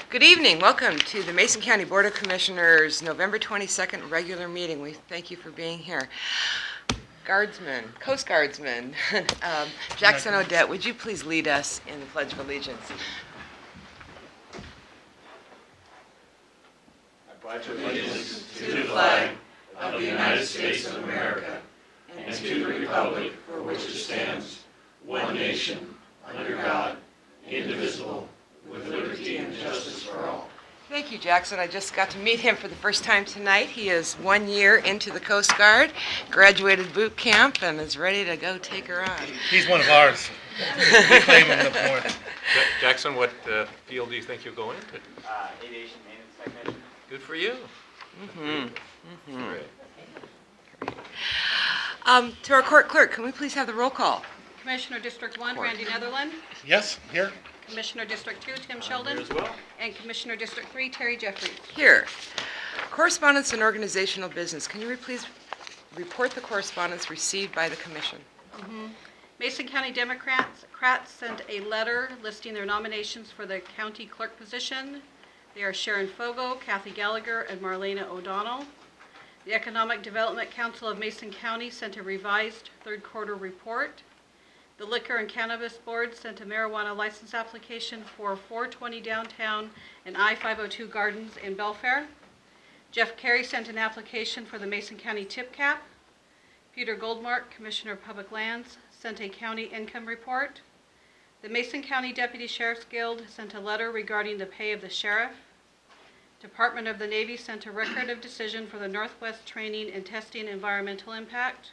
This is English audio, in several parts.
Good evening. Welcome to the Mason County Board of Commissioners November 22nd regular meeting. We thank you for being here. Guardsmen, Coast Guardsmen, Jackson Odette, would you please lead us in the Pledge of Allegiance? I pledge allegiance to the flag of the United States of America and to the republic for which it stands, one nation, under God, indivisible, with liberty and justice for all. Thank you, Jackson. I just got to meet him for the first time tonight. He is 1 year into the Coast Guard, graduated boot camp, and is ready to go take her on. He's one of ours. We claim him up north. Jackson, what field do you think you'll go into? Aviation maintenance technician. Good for you. Great. To our court clerk, can we please have the roll call? Commissioner District 1, Randy Netherland. Yes, here. Commissioner District 2, Tim Sheldon. Here as well. And Commissioner District 3, Terry Jeffries. Here. Correspondence and organizational business. Can you please report the correspondence received by the commission? Mason County Democrats sent a letter listing their nominations for the county clerk position. They are Sharon Fogo, Kathy Gallagher, and Marlena O'Donnell. The Economic Development Council of Mason County sent a revised third quarter report. The Liquor and Cannabis Board sent a marijuana license application for 420 Downtown and I-502 Gardens in Belfair. Jeff Carey sent an application for the Mason County Tip Cap. Peter Goldmark, Commissioner of Public Lands, sent a county income report. The Mason County Deputy Sheriff's Guild sent a letter regarding the pay of the sheriff. Department of the Navy sent a record of decision for the Northwest Training and Testing Environmental Impact.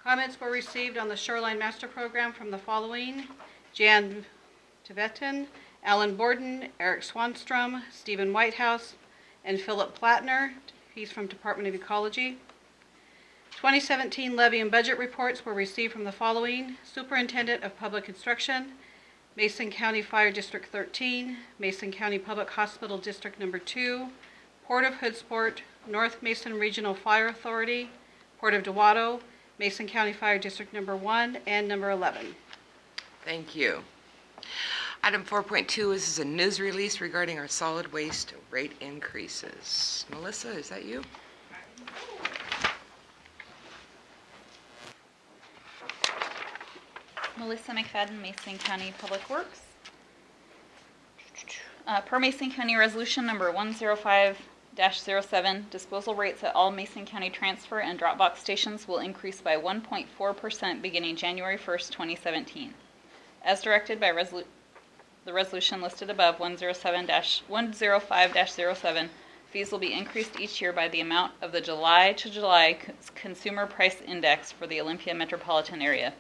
Comments were received on the Shoreline Master Program from the following: Jan Tibetan, Alan Borden, Eric Swanstrom, Stephen Whitehouse, and Philip Plattner. He's from Department of Ecology. 2017 levy and budget reports were received from the following: Superintendent of Public Instruction, Mason County Fire District 13, Mason County Public Hospital District Number 2, Port of Hoodsport, North Mason Regional Fire Authority, Port of Dewato, Mason County Fire District Number 1 and Number 11. Thank you. Item 4.2 is a news release regarding our solid waste rate increases. Melissa, is that you? Melissa McFadden, Mason County Public Works. Per Mason County Resolution Number 105-07, disposal rates at all Mason County transfer and drop box stations will increase by 1.4% beginning January 1st, 2017. As directed by the resolution listed above, 105-07, fees will be increased each year by the amount of the July to July Consumer Price Index for the Olympia metropolitan area.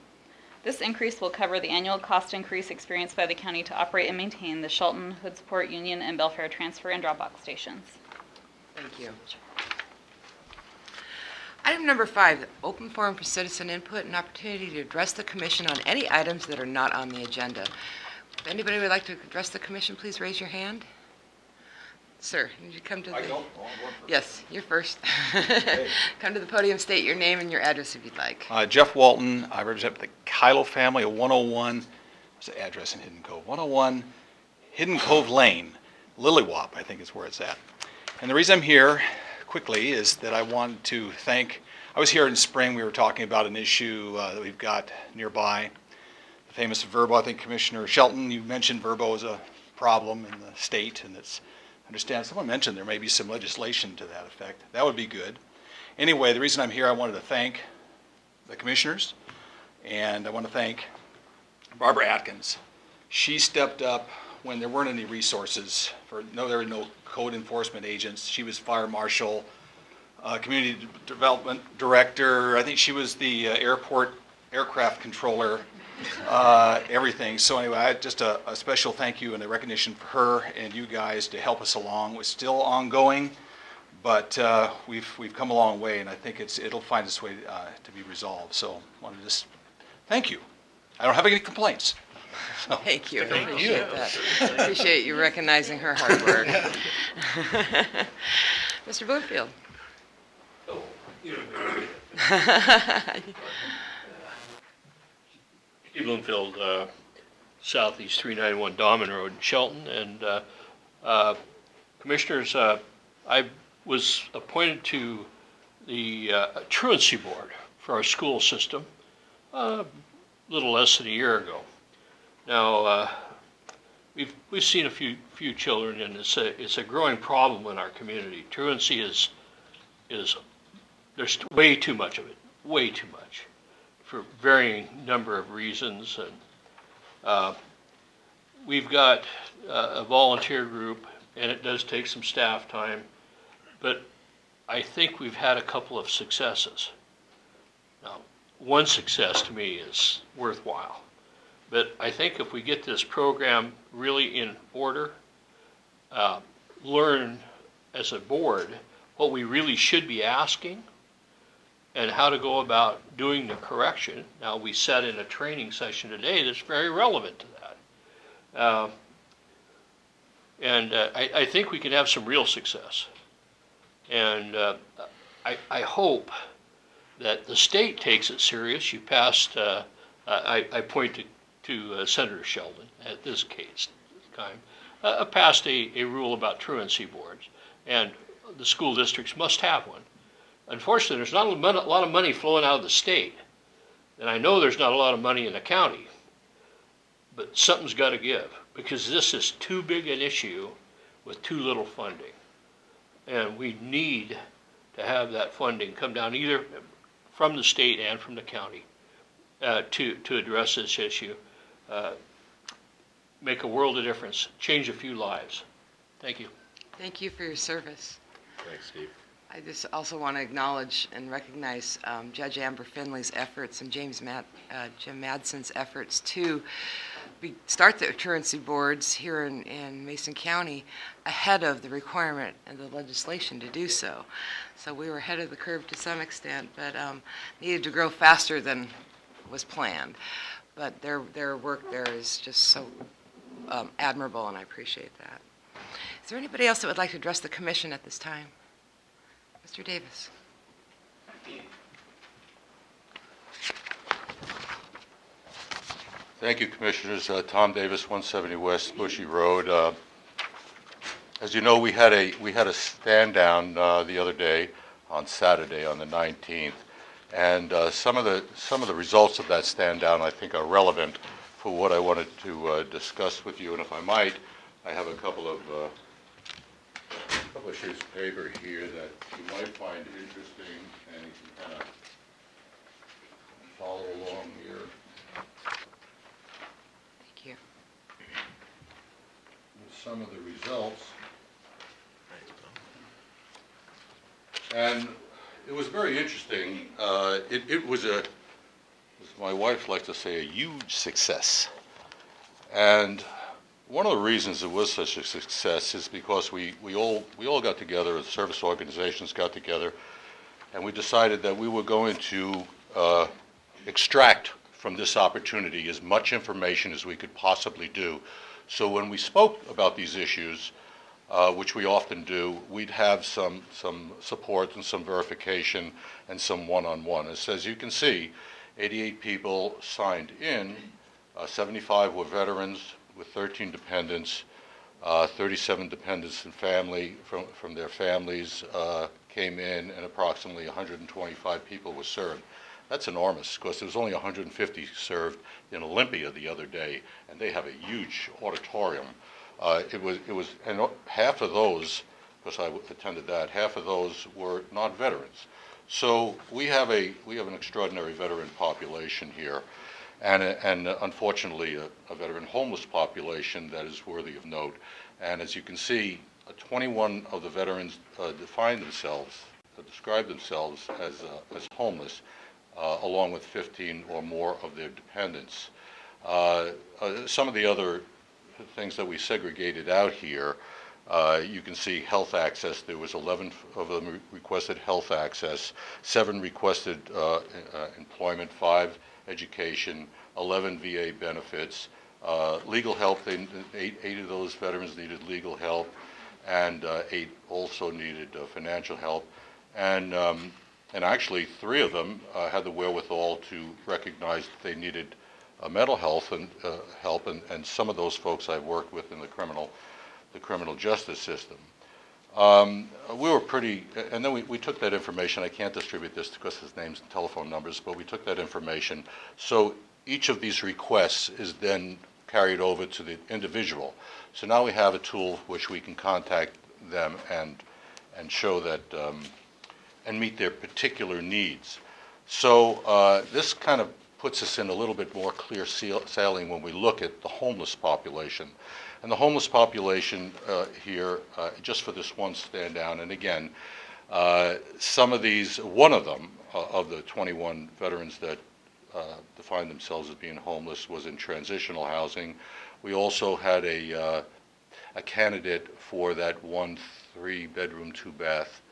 This increase will cover the annual cost increase experienced by the county to operate and maintain the Shelton, Hoodsport, Union, and Belfair transfer and drop box stations. Thank you. Item number 5, open forum for citizen input and opportunity to address the commission on any items that are not on the agenda. If anybody would like to address the commission, please raise your hand. Sir, you need to come to the... Yes, you're first. Come to the podium, state your name and your address if you'd like. Jeff Walton. I represent the Kylo family of 101, what's the address in Hidden Cove? 101 Hidden Cove Lane, Lilywop, I think is where it's at. And the reason I'm here quickly is that I wanted to thank, I was here in spring, we were talking about an issue that we've got nearby, the famous Verbo. I think Commissioner Shelton, you mentioned Verbo is a problem in the state, and it's, I understand someone mentioned there may be some legislation to that effect. That would be good. Anyway, the reason I'm here, I wanted to thank the commissioners, and I want to thank Barbara Atkins. She stepped up when there weren't any resources. There were no code enforcement agents. She was fire marshal, community development director. I think she was the aircraft controller, everything. So anyway, just a special thank you and a recognition for her and you guys to help us along. It's still ongoing, but we've come a long way, and I think it'll find its way to be resolved. So I want to just thank you. I don't have any complaints. So, Thank you. I appreciate that. Appreciate you recognizing her hard work. Mr. Bloomfield. Oh, you don't Steve Bloomfield, Southeast 391 Dahman Road in Shelton, and Commissioners, I was appointed to the truancy board for our school system a little less than a year ago. Now, we've seen a few children, and it's a growing problem in our community. Truancy is there's way too much of it, way too much, for varying number of reasons. And we've got a volunteer group, and it does take some staff time, but I think we've had a couple of successes. Now, one success to me is worthwhile, but I think if we get this program really in order, learn as a board what we really should be asking and how to go about doing the correction. Now, we sat in a training session today that's very relevant to that. I think we can have some real success. And I hope that the state takes it serious. You passed, I point to Senator Sheldon at this time, passed a rule about truancy boards, and the school districts must have one. Unfortunately, there's not a lot of money flowing out of the state, and I know there's not a lot of money in the county, but something's got to give, because this is too big an issue with too little funding. And we need to have that funding come down either from the state and from the county to address this issue, make a world of difference, change a few lives. Thank you. Thank you for your service. Thanks, Steve. I just also want to acknowledge and recognize Judge Amber Finley's efforts and Jim Madsen's efforts to start the truancy boards here in Mason County ahead of the requirement and the legislation to do so. So we were ahead of the curve to some extent, but needed to grow faster than was planned. But their work there is just so admirable, and I appreciate that. Is there anybody else that would like to address the commission at this time? Mr. Davis. Thank you, Commissioners. Tom Davis, 170 West Bushy Road. As you know, we had a stand down the other day on Saturday, on the 19th, and some of the results of that stand down I think are relevant for what I wanted to discuss with you. And if I might, I have a couple of sheets of paper here that you might find interesting, and you can kind of follow along here. Thank you. With some of the results. And it was very interesting. It was as my wife likes to say, a huge success. And one of the reasons it was such a success is because we all got together, as service organizations got together, and we decided that we were going to extract from this opportunity as much information as we could possibly do. So when we spoke about these issues, which we often do, we'd have some support and some verification and some one-on-one. As you can see, 88 people signed in, 75 were veterans with 13 dependents, 37 dependents and family from their families came in, and approximately 125 people were served. That's enormous, because there was only 150 served in Olympia the other day, and they have a huge auditorium. It was, and half of those, because I attended that, half of those were not veterans. So we have an extraordinary veteran population here, and unfortunately a veteran homeless population that is worthy of note. And as you can see, 21 of the veterans describe themselves as homeless, along with 15 or more of their dependents. Some of the other things that we segregated out here, you can see health access. There was 11 of them requested health access, 7 requested employment, 5 education, 11 VA benefits, legal help. 8 of those veterans needed legal help, and 8 also needed financial help. And actually 3 of them had the wherewithal to recognize that they needed mental health and help, and some of those folks I've worked with in the criminal the criminal justice system. We were pretty, and then we took that information. I can't distribute this because there's names and telephone numbers, but we took that information. So each of these requests is then carried over to the individual. So now we have a tool which we can contact them and show that, and meet their particular needs. So this kind of puts us in a little bit more clear sailing when we look at the homeless population. And the homeless population here, just for this one stand down, and again, some of these, one of them, of the 21 veterans that defined themselves as being homeless was in transitional housing. We also had a candidate for that 1 3-bedroom, 2-bath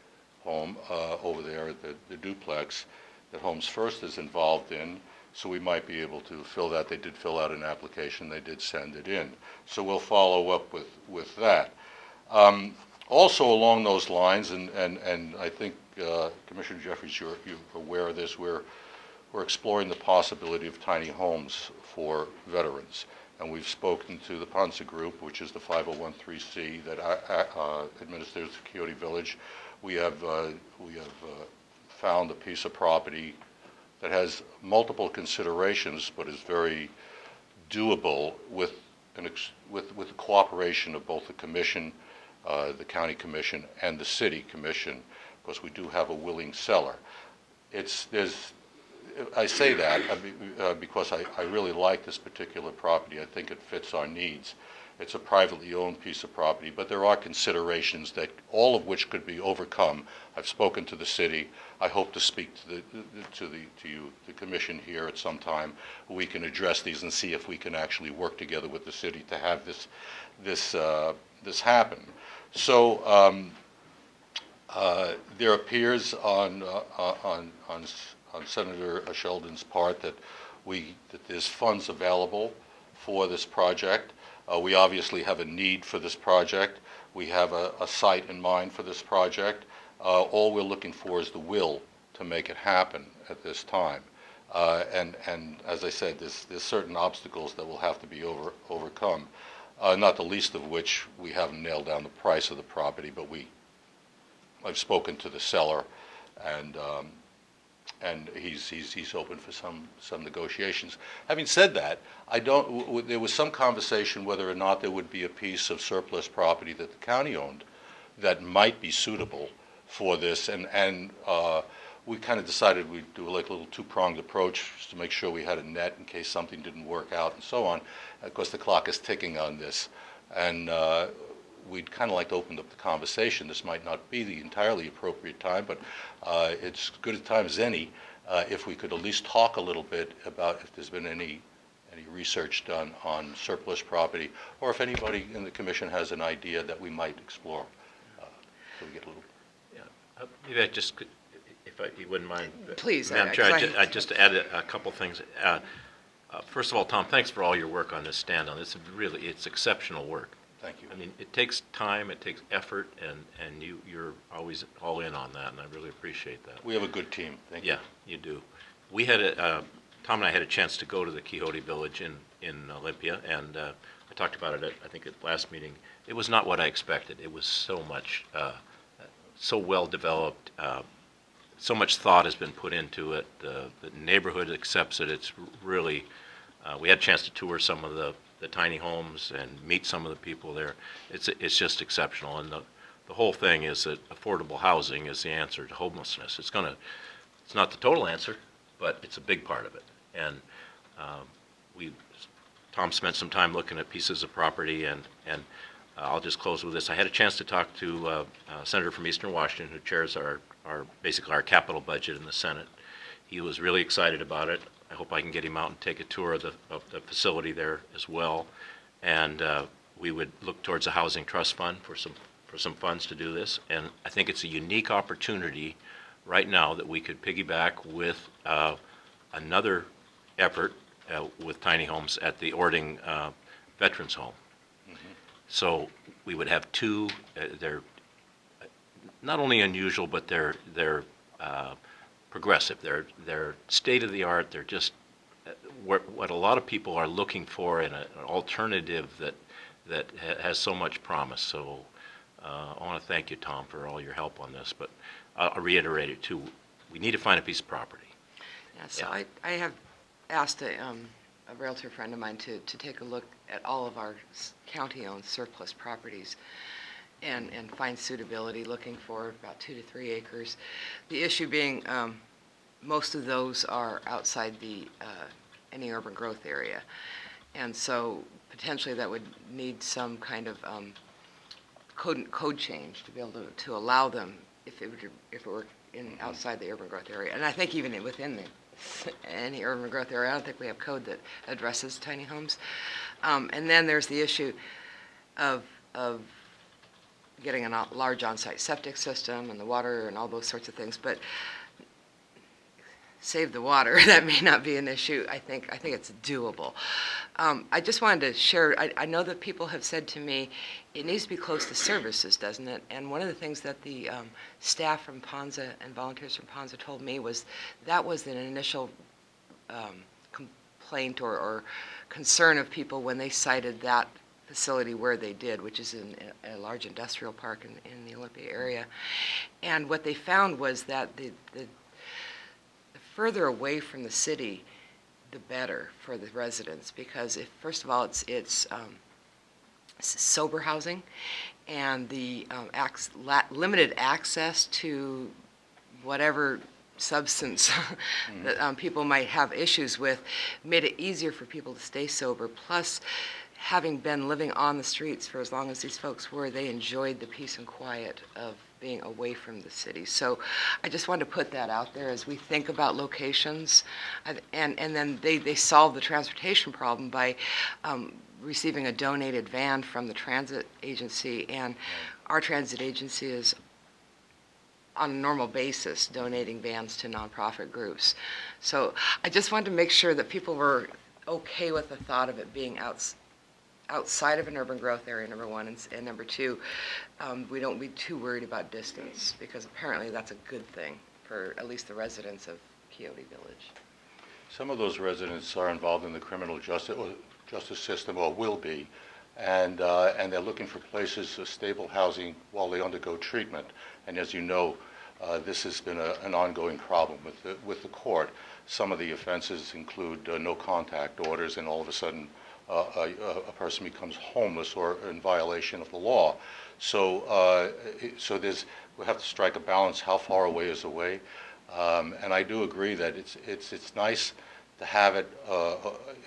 home over there at the duplex that Homes First is involved in. So we might be able to fill that. They did fill out an application. They did send it in. So we'll follow up with that. Also along those lines, and I think Commissioner Jeffries, you're aware of this, we're exploring the possibility of tiny homes for veterans. And we've spoken to the Ponce Group, which is the 501(c) that administers the Quixote Village. We have found a piece of property that has multiple considerations, but is very doable with the cooperation of both the commission, the county commission, and the city commission, because we do have a willing seller. I say that because I really like this particular property. I think it fits our needs. It's a privately owned piece of property, but there are considerations that all of which could be overcome. I've spoken to the city. I hope to speak to the commission here at some time. We can address these and see if we can actually work together with the city to have this happen. So there appears on Senator Sheldon's part that there's funds available for this project. We obviously have a need for this project. We have a site in mind for this project. All we're looking for is the will to make it happen at this time. And as I said, there's certain obstacles that will have to be overcome, not the least of which we haven't nailed down the price of the property, but I've spoken to the seller, and he's open for some negotiations. Having said that, there was some conversation whether or not there would be a piece of surplus property that the county owned that might be suitable for this, and we kind of decided we'd do like a little two-pronged approach just to make sure we had a net in case something didn't work out and so on. Of course, the clock is ticking on this, and we'd kind of like to open up the conversation. This might not be the entirely appropriate time, but it's as good a time as any if we could at least talk a little bit about if there's been any research done on surplus property, or if anybody in the commission has an idea that we might explore. So we get a little. Yeah, maybe I just could, if you wouldn't mind. Please, Madam Chair, I just add a couple things. First of all, Tom, thanks for all your work on this stand-on. It's exceptional work. Thank you. I mean, it takes time, it takes effort, and you're always all in on that, and I really appreciate that. We have a good team. Thank you. Yeah, you do. We had Tom and I had a chance to go to the Quixote Village in Olympia, and I talked about it I think at the last meeting. It was not what I expected. It was so much, so well developed. So much thought has been put into it. The neighborhood accepts it. It's really. We had a chance to tour some of the tiny homes and meet some of the people there. It's just exceptional, and the whole thing is that affordable housing is the answer to homelessness. It's not the total answer, but it's a big part of it. And Tom spent some time looking at pieces of property, and I'll just close with this. I had a chance to talk to a senator from Eastern Washington who chairs basically our capital budget in the Senate. He was really excited about it. I hope I can get him out and take a tour of the facility there as well. And we would look towards a housing trust fund for some funds to do this. And I think it's a unique opportunity right now that we could piggyback with another effort with tiny homes at the Ording Veterans Home. Mm-hmm. So we would have two. They're not only unusual, but they're progressive. They're state of the art. They're just what a lot of people are looking for in an alternative that has so much promise. So I want to thank you, Tom, for all your help on this, but I'll reiterate it too. We need to find a piece of property. Yeah, so I have asked a Realtor friend of mine to take a look at all of our county-owned surplus properties and find suitability, looking for about 2 to 3 acres. The issue being most of those are outside the any urban growth area. And so potentially that would need some kind of code change to be able to allow them if it were outside the urban growth area. And I think even within any urban growth area, I don't think we have code that addresses tiny homes. And then there's the issue of getting a large on-site septic system and the water and all those sorts of things. But save the water, that may not be an issue. I think it's doable. I just wanted to share, I know that people have said to me, it needs to be close to services, doesn't it? And one of the things that the staff from Ponza and volunteers from Ponza told me was that was an initial complaint or concern of people when they cited that facility where they did, which is in a large industrial park in the Olympia area. And what they found was that the further away from the city, the better for the residents, because first of all, it's sober housing, and the limited access to whatever substance that people might have issues with made it easier for people to stay sober. Plus, having been living on the streets for as long as these folks were, they enjoyed the peace and quiet of being away from the city. So I just wanted to put that out there as we think about locations. And then they solved the transportation problem by receiving a donated van from the transit agency, and our transit agency is on a normal basis donating vans to nonprofit groups. So I just wanted to make sure that people were okay with the thought of it being outside of an urban growth area, number one, and number two, we don't be too worried about distance, because apparently that's a good thing for at least the residents of Quixote Village. Some of those residents are involved in the criminal justice system, or will be, and they're looking for places of stable housing while they undergo treatment. And as you know, this has been an ongoing problem with the court. Some of the offenses include no contact orders, and all of a sudden a person becomes homeless or in violation of the law. So we have to strike a balance. How far away is away? And I do agree that it's nice to have it.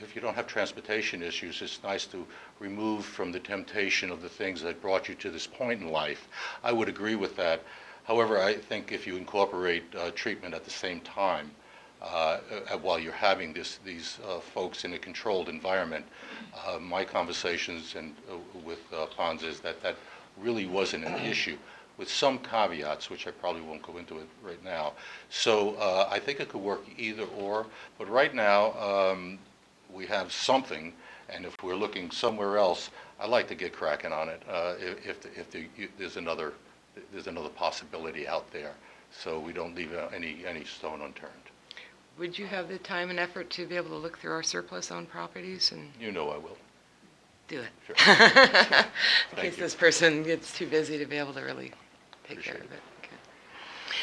If you don't have transportation issues, it's nice to remove from the temptation of the things that brought you to this point in life. I would agree with that. However, I think if you incorporate treatment at the same time, while you're having these folks in a controlled environment, my conversations with Ponza is that really wasn't an issue, with some caveats, which I probably won't go into it right now. So I think it could work either or, but right now we have something, and if we're looking somewhere else, I'd like to get cracking on it if there's another possibility out there, so we don't leave any stone unturned. Would you have the time and effort to be able to look through our surplus-owned properties and You know I will. do it? Sure. In case you. this person gets too busy to be able to really take care Appreciate of it. Okay.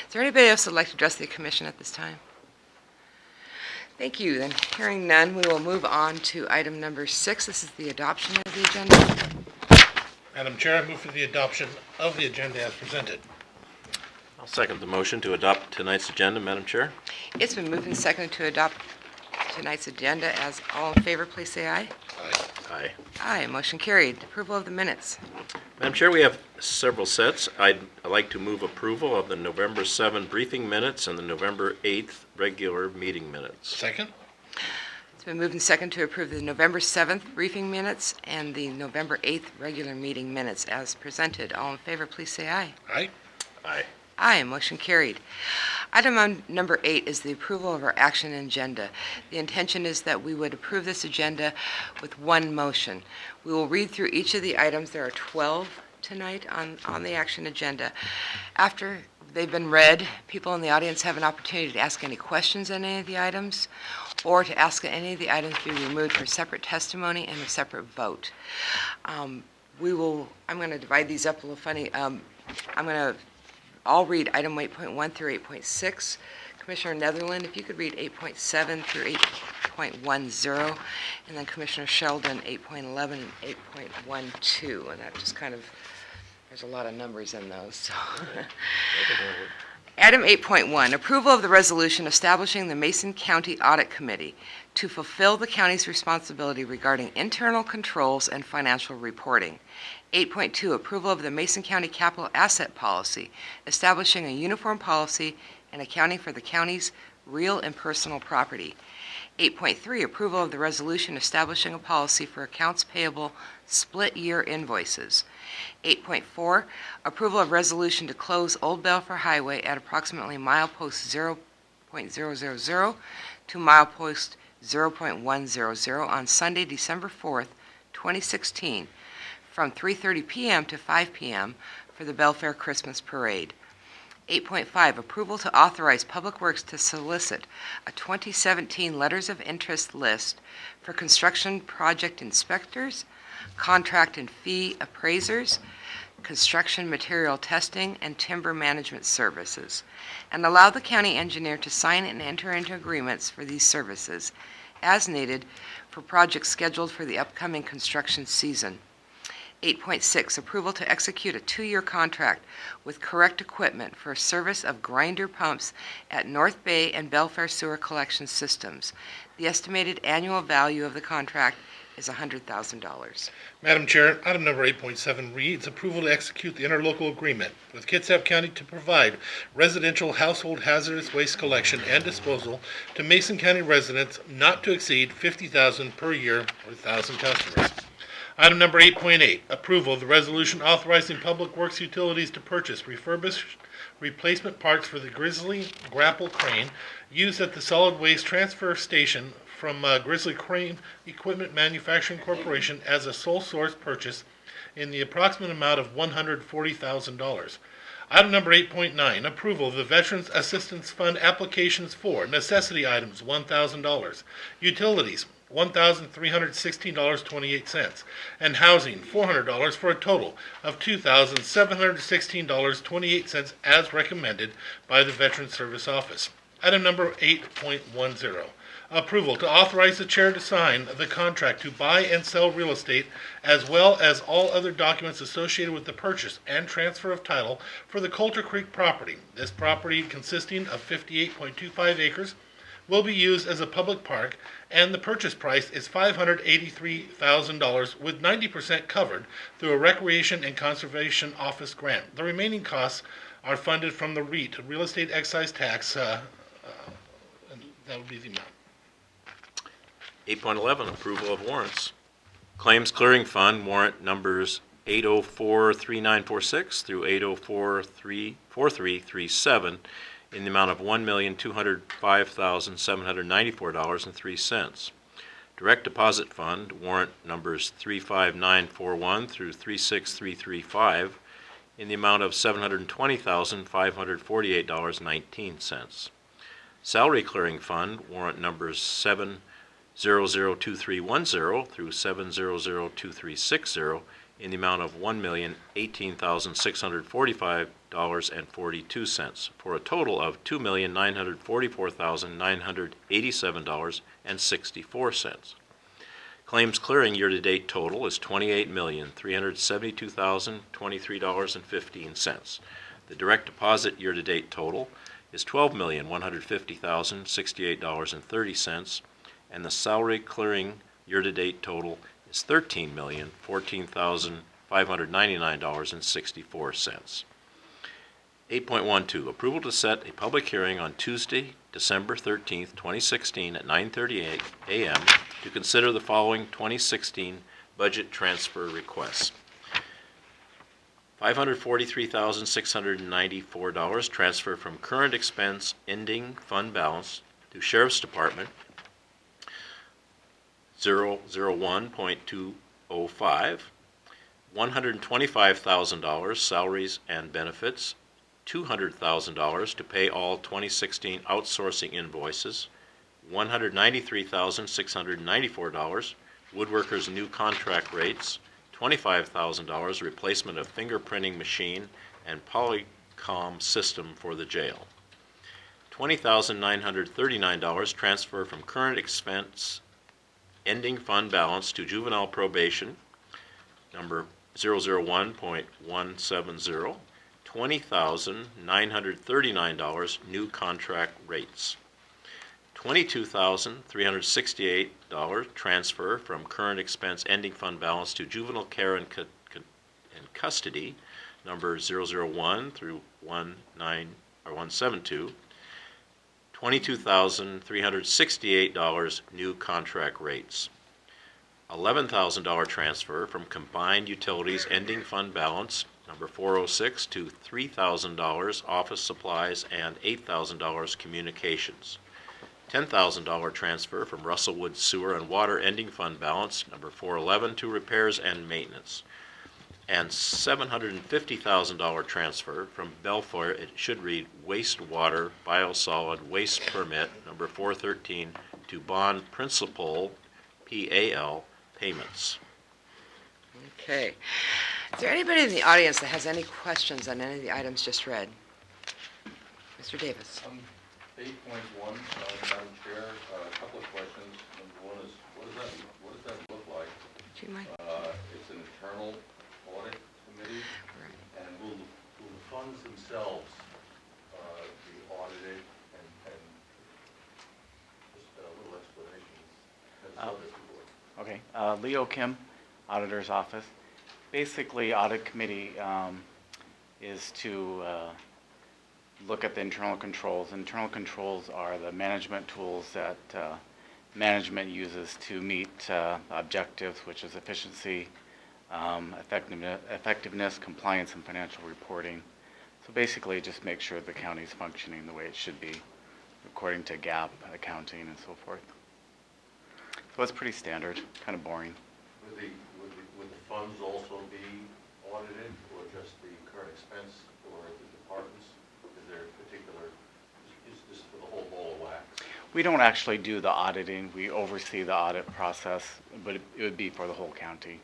Is there anybody else that'd like to address the commission at this time? Thank you. Then, hearing none, we will move on to item number 6. This is the adoption of the agenda. Madam Chair, I move for the adoption of the agenda as presented. I'll second the motion to adopt tonight's agenda, Madam Chair. It's been moved and seconded to adopt tonight's agenda. As all in favor, please say aye. Aye. Aye. Aye. Motion carried. Approval of the minutes. Madam Chair, we have several sets. I'd like to move approval of the November 7 briefing minutes and the November 8th regular meeting minutes. Second? It's been moved and seconded to approve the November 7th briefing minutes and the November 8th regular meeting minutes as presented. All in favor, please say aye. Aye. Aye. Aye, motion carried. Item number 8 is the approval of our action agenda. The intention is that we would approve this agenda with one motion. We will read through each of the items. There are 12 tonight on the action agenda. After they've been read, people in the audience have an opportunity to ask any questions on any of the items, or to ask that any of the items be removed for separate testimony and a separate vote. I'm going to divide these up a little funny. I'll read item 8.1 through 8.6. Commissioner Netherland, if you could read 8.7 through 8.10, and then Commissioner Sheldon, 8.11 and 8.12, and that just kind of, there's a lot of numbers in those. So. Item 8.1, approval of the resolution establishing the Mason County Audit Committee to fulfill the county's responsibility regarding internal controls and financial reporting. 8.2, approval of the Mason County Capital Asset Policy, establishing a uniform policy and accounting for the county's real and personal property. 8.3, approval of the resolution establishing a policy for accounts payable split-year invoices. 8.4, approval of resolution to close Old Belfair Highway at approximately milepost 0.000 to milepost 0.100 on Sunday, December 4th, 2016, from 3:30 p.m. to 5 p.m. for the Belfair Christmas Parade. 8.5, approval to authorize Public Works to solicit a 2017 letters of interest list for construction project inspectors, contract and fee appraisers, construction material testing, and timber management services, and allow the county engineer to sign and enter into agreements for these services as needed for projects scheduled for the upcoming construction season. 8.6, approval to execute a 2-year contract with Correct Equipment for service of grinder pumps at North Bay and Belfair Sewer Collection Systems. The estimated annual value of the contract is $100,000. Madam Chair, item number 8.7 reads approval to execute the interlocal agreement with Kitsap County to provide residential household hazardous waste collection and disposal to Mason County residents not to exceed $50,000 per year or 1,000 customers. Item number 8.8, approval of the resolution authorizing Public Works Utilities to purchase refurbished replacement parts for the Grizzly grapple crane used at the solid waste transfer station from Grizzly Crane Equipment Manufacturing Corporation as a sole source purchase in the approximate amount of $140,000. Item number 8.9, approval of the Veterans Assistance Fund applications for necessity items, $1,000, utilities, $1,316.28, and housing, $400 for a total of $2,716.28 as recommended by the Veterans Service Office. Item number 8.10, approval to authorize the chair to sign the contract to buy and sell real estate as well as all other documents associated with the purchase and transfer of title for the Coulter Creek property. This property, consisting of 58.25 acres, will be used as a public park, and the purchase price is $583,000 with 90% covered through a Recreation and Conservation Office grant. The remaining costs are funded from the REIT, Real Estate Excise Tax, and that would be the amount. 8.11, approval of warrants. Claims Clearing Fund, warrant numbers 8043946 through 8044337 in the amount of $1,205,794.03. Direct Deposit Fund, warrant numbers 35941 through 36335 in the amount of $720,548.19. Salary Clearing Fund, warrant numbers 7002310 through 7002360 in the amount of $1,018,645.42 for a total of $2,944,987.64. Claims clearing year-to-date total is $28,372,023.15. The direct deposit year-to-date total is $12,150,068.30, and the salary clearing year-to-date total is $13,014,599.64. 8.12, approval to set a public hearing on Tuesday, December 13th, 2016 at 9:30 a.m. to consider the following 2016 budget transfer requests. $543,694 transfer from current expense ending fund balance to Sheriff's Department 001.205. $125,000 salaries and benefits, $200,000 to pay all 2016 outsourcing invoices, $193,694 woodworkers' new contract rates, $25,000 replacement of fingerprinting machine and Polycom system for the jail, $20,939 transfer from current expense ending fund balance to juvenile probation, number 001.170, $20,939 new contract rates, $22,368 transfer from current expense ending fund balance to juvenile care and custody, number 001 through 172, $22,368 new contract rates, $11,000 transfer from combined utilities ending fund balance, number 406, to $3,000 office supplies and $8,000 communications, $10,000 transfer from Russellwood sewer and water ending fund balance, number 411, to repairs and maintenance, and $750,000 transfer from Belfour, it should read wastewater biosolid waste permit, number 413, to bond principal, PAL, payments. Okay. Is there anybody in the audience that has any questions on any of the items just read? Mr. Davis. 8.1, Madam Chair, a couple of questions. Number one is, what does that look like? Do you mind? It's an internal audit committee, and will the funds themselves be audited, and just a little explanation. Okay, Leo Kim, Auditor's Office. Basically, Audit Committee is to look at the internal controls. Internal controls are the management tools that management uses to meet objectives, which is efficiency, effectiveness, compliance, and financial reporting. So basically, just make sure the county's functioning the way it should be, according to GAAP, accounting, and so forth. So it's pretty standard, kind of boring. Would the funds also be audited, or just the current expense, or the departments? Is there a particular, is this for the whole ball of wax? We don't actually do the auditing. We oversee the audit process, but it would be for the whole county.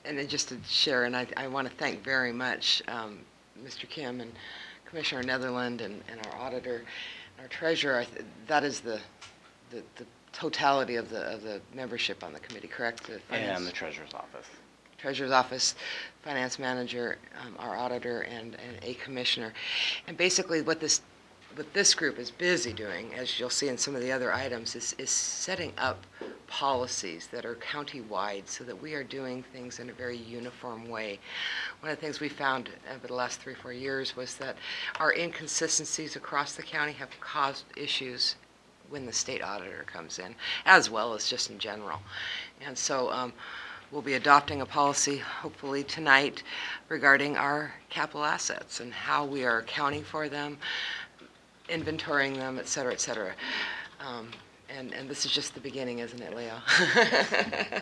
And then just to share, and I want to thank very much Mr. Kim and Commissioner Netherland and our auditor, our treasurer. That is the totality of the membership on the committee, correct? And the treasurer's office. Treasurer's office, finance manager, our auditor, and a commissioner. And basically what this group is busy doing, as you'll see in some of the other items, is setting up policies that are county-wide so that we are doing things in a very uniform way. One of the things we found over the last 3 or 4 years was that our inconsistencies across the county have caused issues when the state auditor comes in, as well as just in general. And so we'll be adopting a policy, hopefully tonight, regarding our capital assets and how we are accounting for them, inventorying them, et cetera, et cetera. And this is just the beginning, isn't it, Leo? Are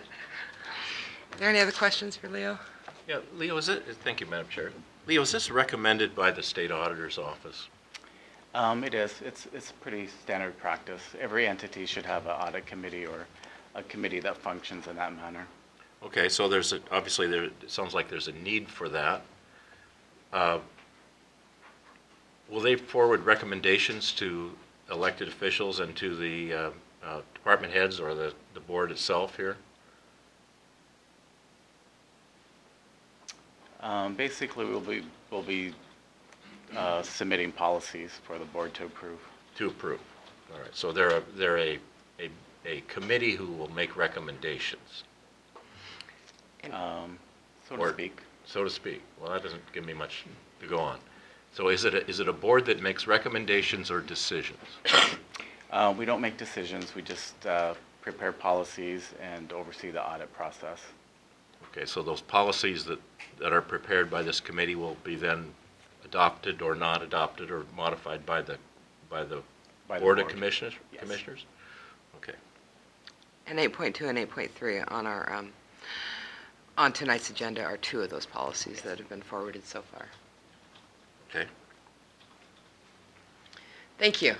there any other questions for Leo? Yeah, Leo, thank you, Madam Chair. Leo, is this recommended by the State Auditor's Office? It is. It's pretty standard practice. Every entity should have an audit committee or a committee that functions in that manner. Okay, so obviously it sounds like there's a need for that. Will they forward recommendations to elected officials and to the department heads or the board itself here? Basically, we'll be submitting policies for the board to approve. To approve. All right. So they're a committee who will make recommendations. So to speak. So to speak. Well, that doesn't give me much to go on. So is it a board that makes recommendations or decisions? We don't make decisions. We just prepare policies and oversee the audit process. Okay, so those policies that are prepared by this committee will be then adopted or not adopted or modified by the Board of Commissioners? Yes. Commissioners? Okay. And 8.2 and 8.3 on our, on tonight's agenda are two of those policies that have been forwarded so far. Okay. Thank you. Are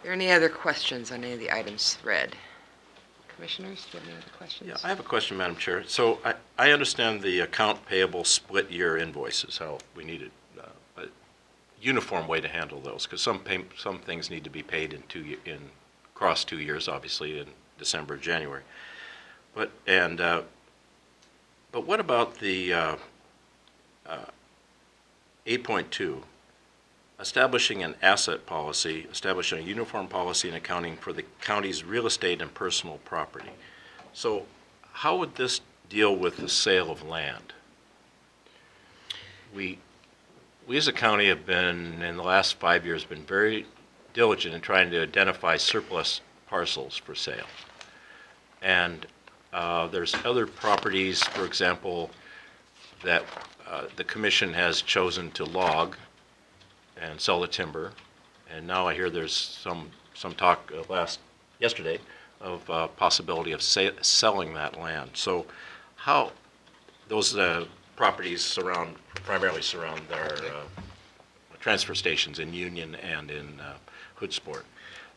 there any other questions on any of the items read? Commissioners, do you have any other questions? Yeah, I have a question, Madam Chair. So I understand the account payable split year invoices, how we need a uniform way to handle those, because some things need to be paid in across 2 years, obviously, in December, January. But what about the 8.2? Establishing an asset policy, establishing a uniform policy and accounting for the county's real estate and personal property. So how would this deal with the sale of land? We as a county have been, in the last 5 years, been very diligent in trying to identify surplus parcels for sale. And there's other properties, for example, that the commission has chosen to log and sell the timber, and now I hear there's some talk yesterday of possibility of selling that land. So how those properties primarily surround our transfer stations in Union and in Hoodsport.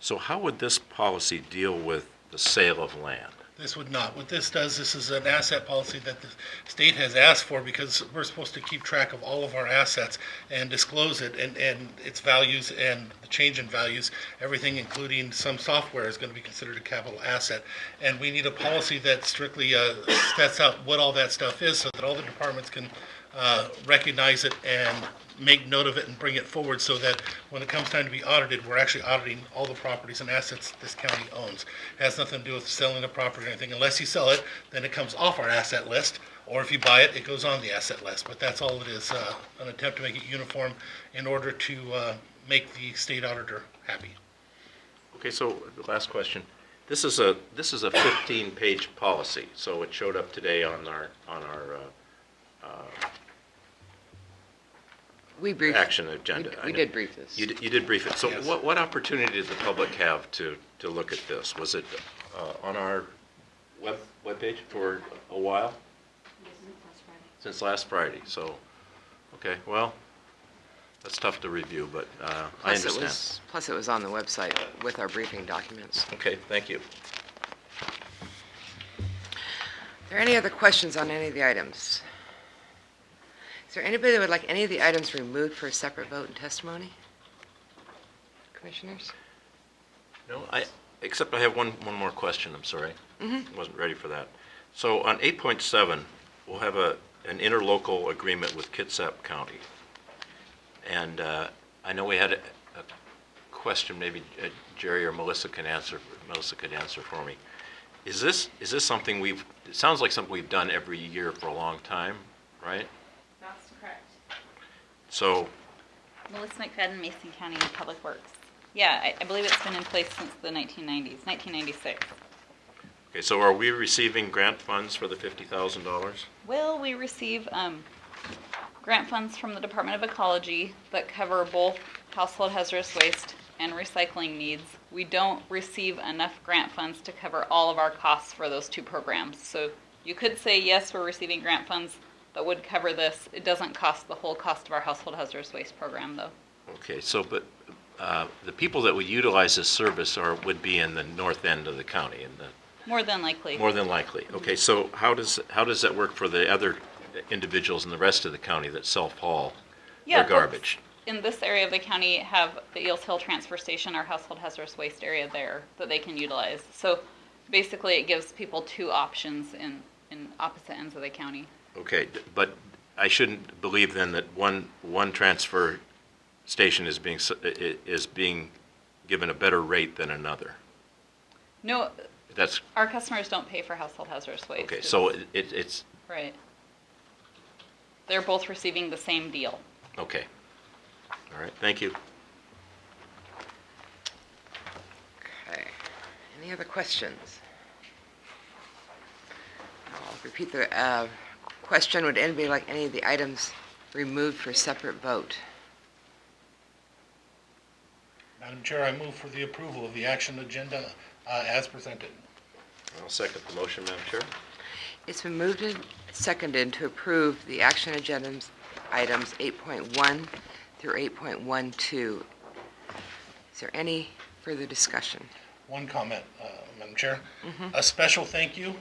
So how would this policy deal with the sale of land? This would not. What this does, this is an asset policy that the state has asked for because we're supposed to keep track of all of our assets and disclose it and its values and the change in values. Everything, including some software, is going to be considered a capital asset. And we need a policy that strictly sets out what all that stuff is so that all the departments can recognize it and make note of it and bring it forward so that when it comes time to be audited, we're actually auditing all the properties and assets this county owns. It has nothing to do with selling a property or anything. Unless you sell it, then it comes off our asset list, or if you buy it, it goes on the asset list. But that's all it is, an attempt to make it uniform in order to make the state auditor happy. Okay, so the last question. This is a 15-page policy, so it showed up today on our We briefed. action agenda. We did brief this. You did brief it. So Yes. what opportunity did the public have to look at this? Was it on our webpage for a while? Since last Friday. So, okay, well, that's tough to review, but I understand. Plus it was on the website with our briefing documents. Okay, thank you. Are there any other questions on any of the items? Is there anybody that would like any of the items removed for a separate vote and testimony? Commissioners? No, except I have one more question, I'm sorry. Wasn't ready for that. So on 8.7, we'll have an interlocal agreement with Kitsap County. And I know we had a question, maybe Jerry or Melissa could answer for me. Is this something it sounds like something we've done every year for a long time, right? That's correct. So, Melissa McFadden, Mason County Public Works. Yeah, I believe it's been in place since the 1990s, 1996. okay, so are we receiving grant funds for the $50,000? Well, we receive grant funds from the Department of Ecology that cover both household hazardous waste and recycling needs. We don't receive enough grant funds to cover all of our costs for those two programs. So you could say, yes, we're receiving grant funds that would cover this. It doesn't cost the whole cost of our household hazardous waste program, though. Okay, so but the people that would utilize this service would be in the north end of the county, More than likely. more than likely. Okay, so how does that work for the other individuals in the rest of the county that self-haul their folks garbage? in this area of the county have the Eels Hill Transfer Station, our household hazardous waste area there that they can utilize. So basically it gives people two options in opposite ends of the county. Okay, but I shouldn't believe then that one transfer station is being given a better rate than another. No, That's, our customers don't pay for household hazardous waste. okay, so it's, Right. They're both receiving the same deal. okay. All right, thank you. Okay. Any other questions? I'll repeat the question. Would anybody like any of the items removed for separate vote? Madam Chair, I move for the approval of the action agenda as presented. I'll second the motion, Madam Chair. It's been moved and seconded to approve the action agenda items 8.1 through 8.12. Is there any further discussion? One comment, Madam Chair. A special thank you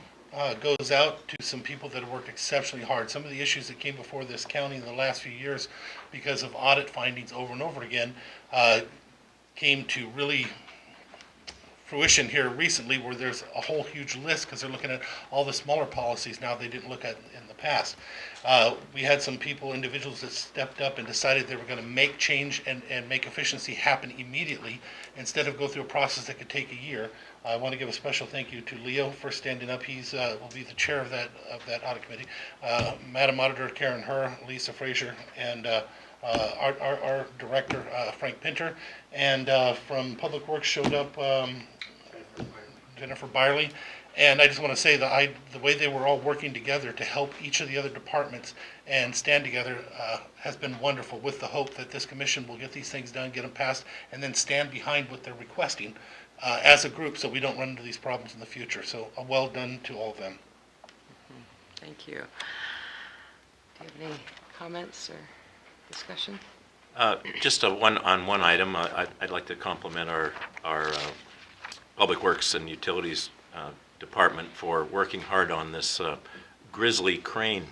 goes out to some people that have worked exceptionally hard. Some of the issues that came before this county in the last few years because of audit findings over and over again came to really fruition here recently, where there's a whole huge list because they're looking at all the smaller policies now they didn't look at in the past. We had some people, individuals that stepped up and decided they were going to make change and make efficiency happen immediately instead of go through a process that could take a year. I want to give a special thank you to Leo for standing up. He's will be the chair of that audit committee. Madam Auditor Karen Herr, Lisa Frazier, and our director Frank Pinter, and from Public Works showed up Jennifer Byerly. And I just want to say that the way they were all working together to help each of the other departments and stand together has been wonderful, with the hope that this commission will get these things done, get them passed, and then stand behind what they're requesting as a group so we don't run into these problems in the future. So well done to all of them. Thank you. Do you have any comments or discussion? Just on one item, I'd like to compliment our Public Works and Utilities Department for working hard on this Grizzly crane.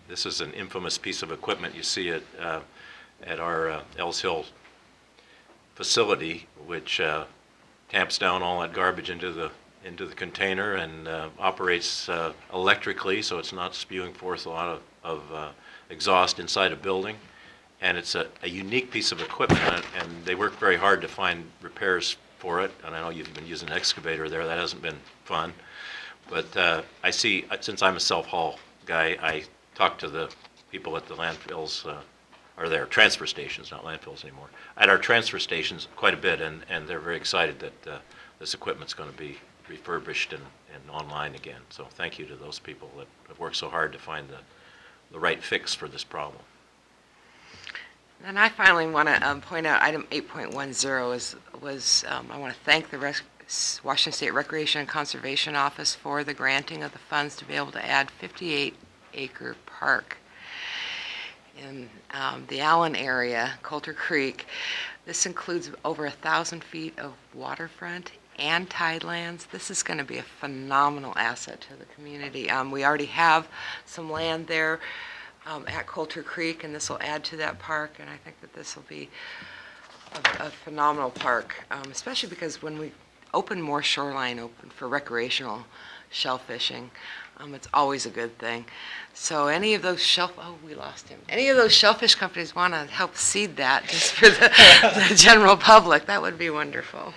This is an infamous piece of equipment. You see it at our Ells Hill facility, which tamps down all that garbage into the container and operates electrically, so it's not spewing forth a lot of exhaust inside a building. And it's a unique piece of equipment, and they work very hard to find repairs for it. And I know you've been using an excavator there. That hasn't been fun. But I see, since I'm a self-haul guy, I talk to the people at the landfills, or their transfer stations, not landfills anymore, at our transfer stations quite a bit, and they're very excited that this equipment's going to be refurbished and online again. So thank you to those people that have worked so hard to find the right fix for this problem. And I finally want to point out item 8.10 I want to thank the Washington State Recreation and Conservation Office for the granting of the funds to be able to add 58-acre park in the Allen area, Coulter Creek. This includes over 1,000 feet of waterfront and tidelands. This is going to be a phenomenal asset to the community. We already have some land there at Coulter Creek, and this will add to that park, and I think that this will be a phenomenal park, especially because when we open more shoreline open for recreational shellfishing, it's always a good thing. So any of those any of those shellfish companies want to help seed that just for the general public, that would be wonderful.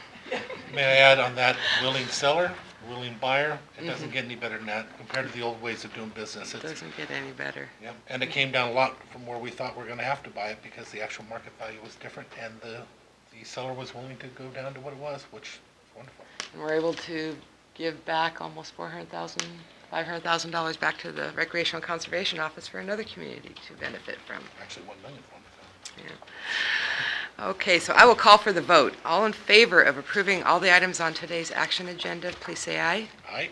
May I add on that, willing seller, willing buyer, it doesn't get any better than that compared to the old ways of doing business. It doesn't get any better. Yeah, and it came down a lot from where we thought we were going to have to buy it because the actual market value was different, and the seller was willing to go down to what it was, which is wonderful. And we're able to give back almost $500,000 back to the Recreational Conservation Office for another community to benefit from. Actually, $1 million. Yeah. Okay, so I will call for the vote. All in favor of approving all the items on today's action agenda, please say aye. Aye.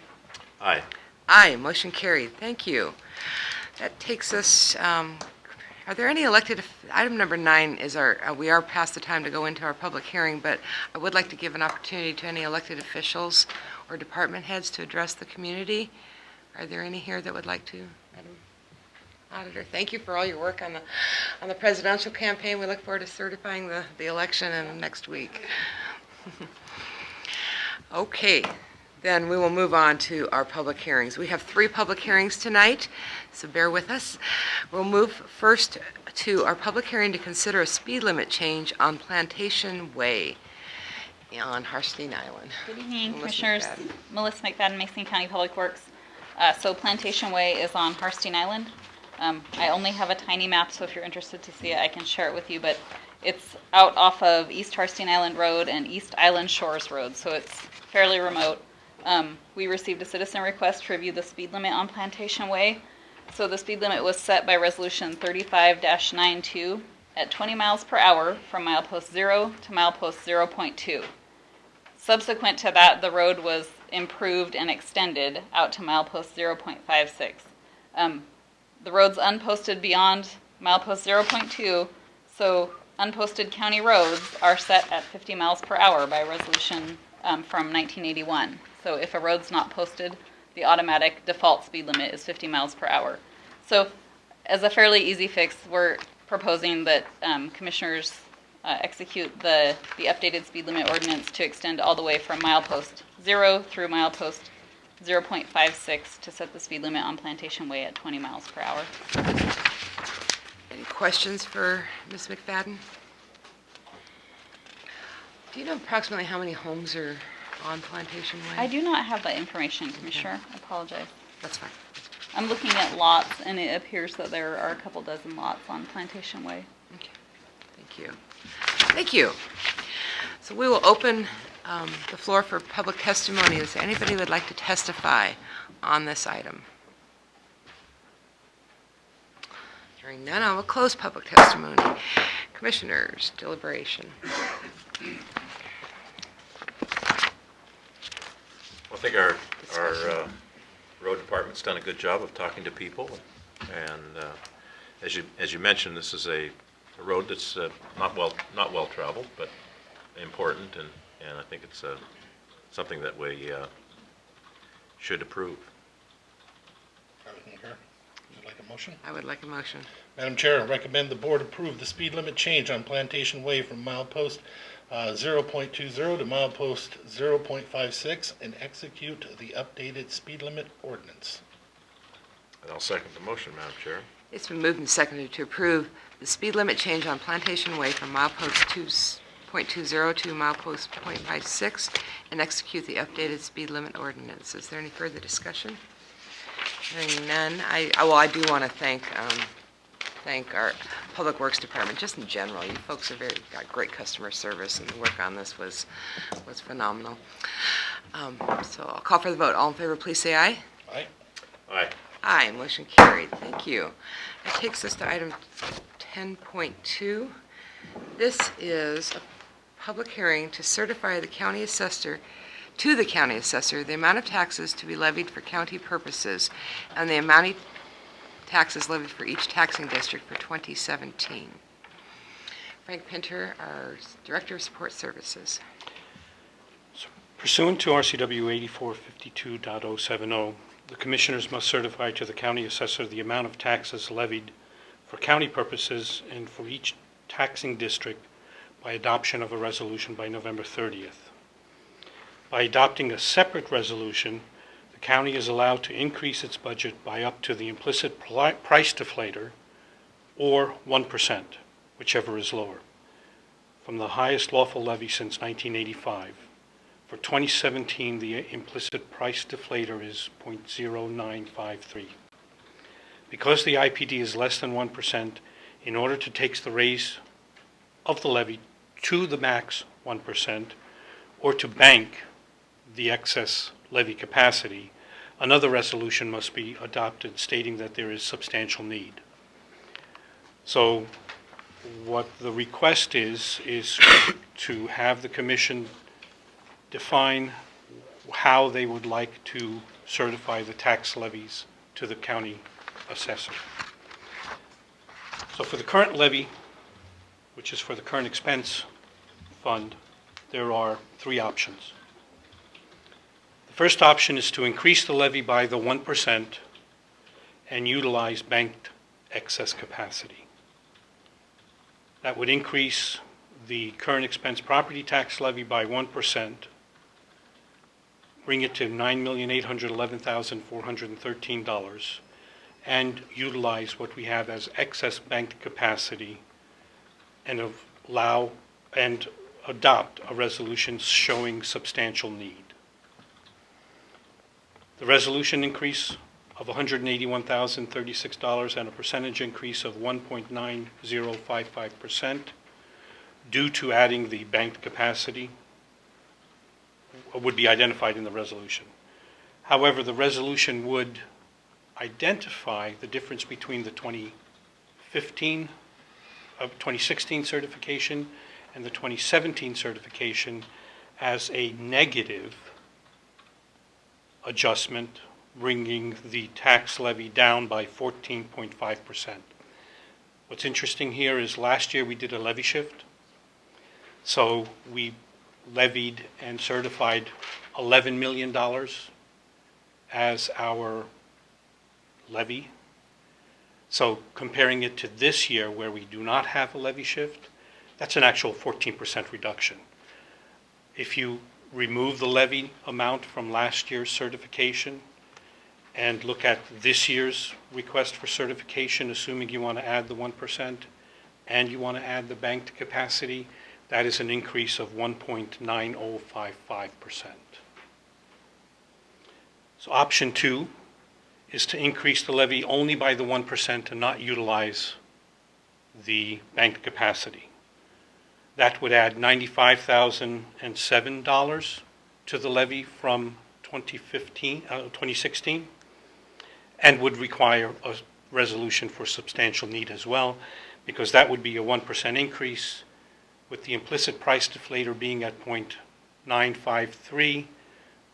Aye. Aye, motion carried. Thank you. That takes us, are there any elected, item number 9 is we are past the time to go into our public hearing, but I would like to give an opportunity to any elected officials or department heads to address the community. Are there any here that would like to, Madam Auditor? Thank you for all your work on the presidential campaign. We look forward to certifying the election in next week. Okay, then we will move on to our public hearings. We have 3 public hearings tonight, so bear with us. We'll move first to our public hearing to consider a speed limit change on Plantation Way on Harstein Island. Good evening, Melissa Commissioners. McFadden. Melissa McFadden, Mason County Public Works. So Plantation Way is on Harstein Island. I only have a tiny map, so if you're interested to see it, I can share it with you, but it's out off of East Harstein Island Road and East Island Shores Road, so it's fairly remote. We received a citizen request to review the speed limit on Plantation Way. So the speed limit was set by Resolution 35-92 at 20 miles per hour from milepost 0 to milepost 0.2. Subsequent to that, the road was improved and extended out to milepost 0.56. The road's unposted beyond milepost 0.2, so unposted county roads are set at 50 miles per hour by resolution from 1981. So if a road's not posted, the automatic default speed limit is 50 miles per hour. So as a fairly easy fix, we're proposing that commissioners execute the updated speed limit ordinance to extend all the way from milepost 0 through milepost 0.56 to set the speed limit on Plantation Way at 20 miles per hour. Any questions for Ms. McFadden? Do you know approximately how many homes are on Plantation Way? I do not have that information, Commissioner. I apologize. That's fine. I'm looking at lots, and it appears that there are a couple dozen lots on Plantation Way. Okay. Thank you. Thank you. So we will open the floor for public testimony. Is there anybody who would like to testify on this item? Hearing none, I will close public testimony. Commissioners, deliberation. I think our road department's done a good job of talking to people, and as you mentioned, this is a road that's not well traveled, but important, and I think it's something that we should approve. Everything here? Would you like a motion? I would like a motion. Madam Chair, I recommend the board approve the speed limit change on Plantation Way from milepost 0.20 to milepost 0.56 and execute the updated speed limit ordinance. And I'll second the motion, Madam Chair. It's been moved and seconded to approve the speed limit change on Plantation Way from milepost 2.20 to milepost 0.56 and execute the updated speed limit ordinance. Is there any further discussion? Hearing none, I do want to thank our Public Works Department, just in general. You folks are got great customer service, and the work on this was phenomenal. So I'll call for the vote. All in favor, please say aye. Aye. Aye. Aye, motion carried. Thank you. That takes us to item 10.2. This is a public hearing to certify the county assessor the amount of taxes to be levied for county purposes and the amount of taxes levied for each taxing district for 2017. Frank Pinter, our Director of Support Services. Pursuant to RCW 8452.070, the Commissioners must certify to the County Assessor the amount of taxes levied for county purposes and for each taxing district by adoption of a resolution by November 30th. By adopting a separate resolution, the county is allowed to increase its budget by up to the implicit price deflator, or 1%, whichever is lower, from the highest lawful levy since 1985. For 2017, the implicit price deflator is 0.0953. Because the IPD is less than 1%, in order to take the raise of the levy to the max 1%, or to bank the excess levy capacity, another resolution must be adopted stating that there is substantial need. So what the request is to have the Commission define how they would like to certify the tax levies to the county assessor. So for the current levy, which is for the current expense fund, there are three options. The first option is to increase the levy by the 1% and utilize banked excess capacity. That would increase the current expense property tax levy by 1%, bring it to $9,811,413, and utilize what we have as excess banked capacity and allow and adopt a resolution showing substantial need. The resolution increase of $181,036 and a percentage increase of 1.9055% due to adding the banked capacity would be identified in the resolution. However, the resolution would identify the difference between the 2016 certification and the 2017 certification as a negative adjustment, bringing the tax levy down by 14.5%. What's interesting here is last year we did a levy shift. So we levied and certified $11 million as our levy. So comparing it to this year where we do not have a levy shift, that's an actual 14% reduction. If you remove the levy amount from last year's certification and look at this year's request for certification, assuming you want to add the 1% and you want to add the banked capacity, that is an increase of 1.9055%. So option 2 is to increase the levy only by the 1% and not utilize the banked capacity. That would add $95,007 to the levy from 2016, and would require a resolution for substantial need as well, because that would be a 1% increase, with the implicit price deflator being at 0.953,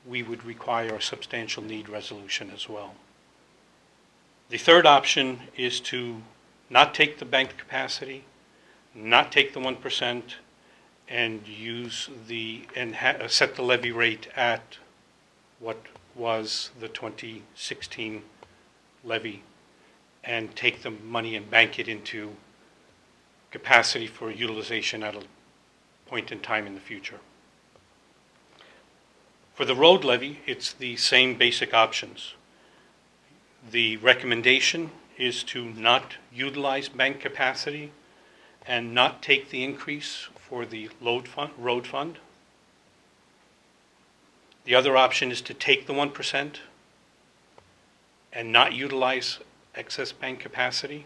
we would require a substantial need resolution as well. The third option is to not take the banked capacity, not take the 1%, and use set the levy rate at what was the 2016 levy, and take the money and bank it into capacity for utilization at a point in time in the future. For the road levy, it's the same basic options. The recommendation is to not utilize bank capacity and not take the increase for the road fund. The other option is to take the 1% and not utilize excess bank capacity.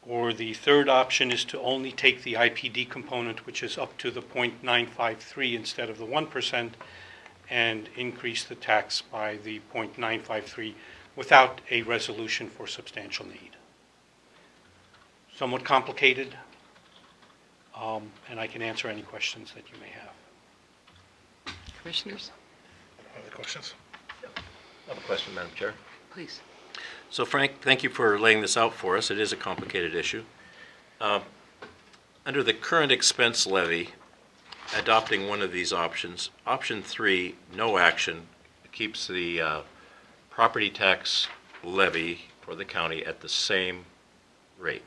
Or the third option is to only take the IPD component, which is up to the 0.953 instead of the 1%, and increase the tax by the 0.953 without a resolution for substantial need. Somewhat complicated, and I can answer any questions that you may have. Commissioners, Other questions? I have a question, Madam Chair. please. So Frank, thank you for laying this out for us. It is a complicated issue. Under the current expense levy, adopting one of these options, option 3, no action, keeps the property tax levy for the county at the same rate.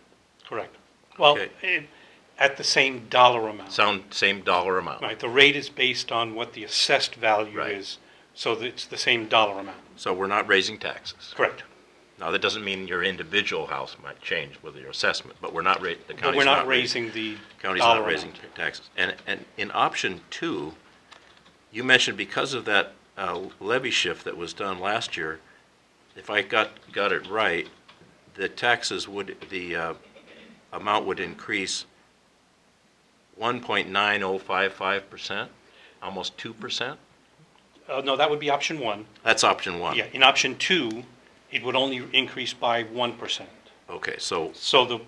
Correct. Well, Okay. at the same dollar amount. Same dollar amount. Right, the rate is based on what the assessed value Right. is, so that it's the same dollar amount. So we're not raising taxes. Correct. Now, that doesn't mean your individual house might change with your assessment, but we're not the But county's we're not not raising. raising the County's dollar not raising amount. taxes. And in option 2, you mentioned because of that levy shift that was done last year, if I got it right, the amount would increase 1.9055%, almost 2%. No, that would be option 1. That's option 1. Yeah, in option 2, it would only increase by 1%. Okay, so So the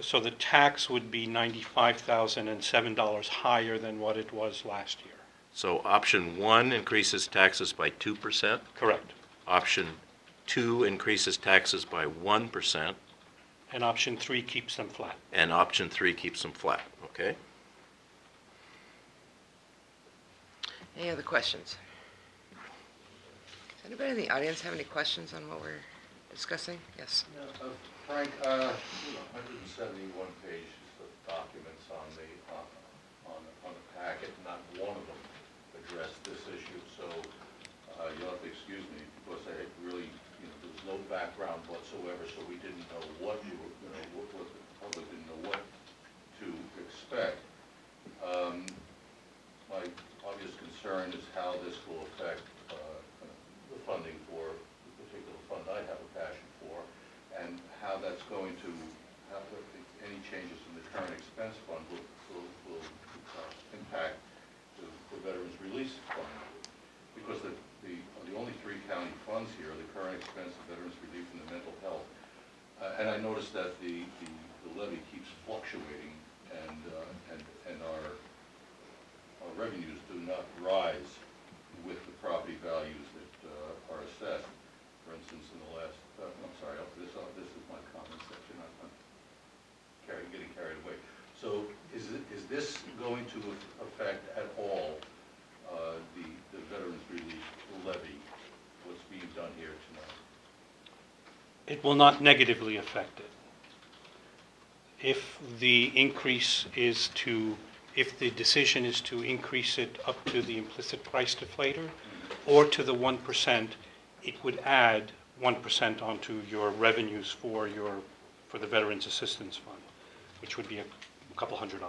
so the tax would be $95,007 higher than what it was last year. option 1 increases taxes by 2%. Correct. Option 2 increases taxes by 1%. And option 3 keeps them flat. And option 3 keeps them flat, okay? Any other questions? Does anybody in the audience have any questions on what we're discussing? Yes. Frank, 171 pages of documents on the packet, not one of them addressed this issue, so you'll have to excuse me because I really, there was no background whatsoever, so we didn't know what you were, what the public didn't know what to expect. My obvious concern is how this will affect the funding for the particular fund I have a passion for, and how that's going to, how any changes in the current expense fund will impact the Veterans Release Fund. Because the only 3 county funds here are the current expense, the Veterans Relief, and the mental health. And I noticed that the levy keeps fluctuating, and our revenues do not rise with the property values that are assessed. For instance, in the last, I'm sorry, this is my comment section, I'm getting carried away. So is this going to affect at all the Veterans Relief Levy, what's being done here tonight? It will not negatively affect it. If the increase is to, if the decision is to increase it up to the implicit price deflator or to the 1%, it would add 1% onto your revenues for the Veterans Assistance Fund, which would be a couple $100.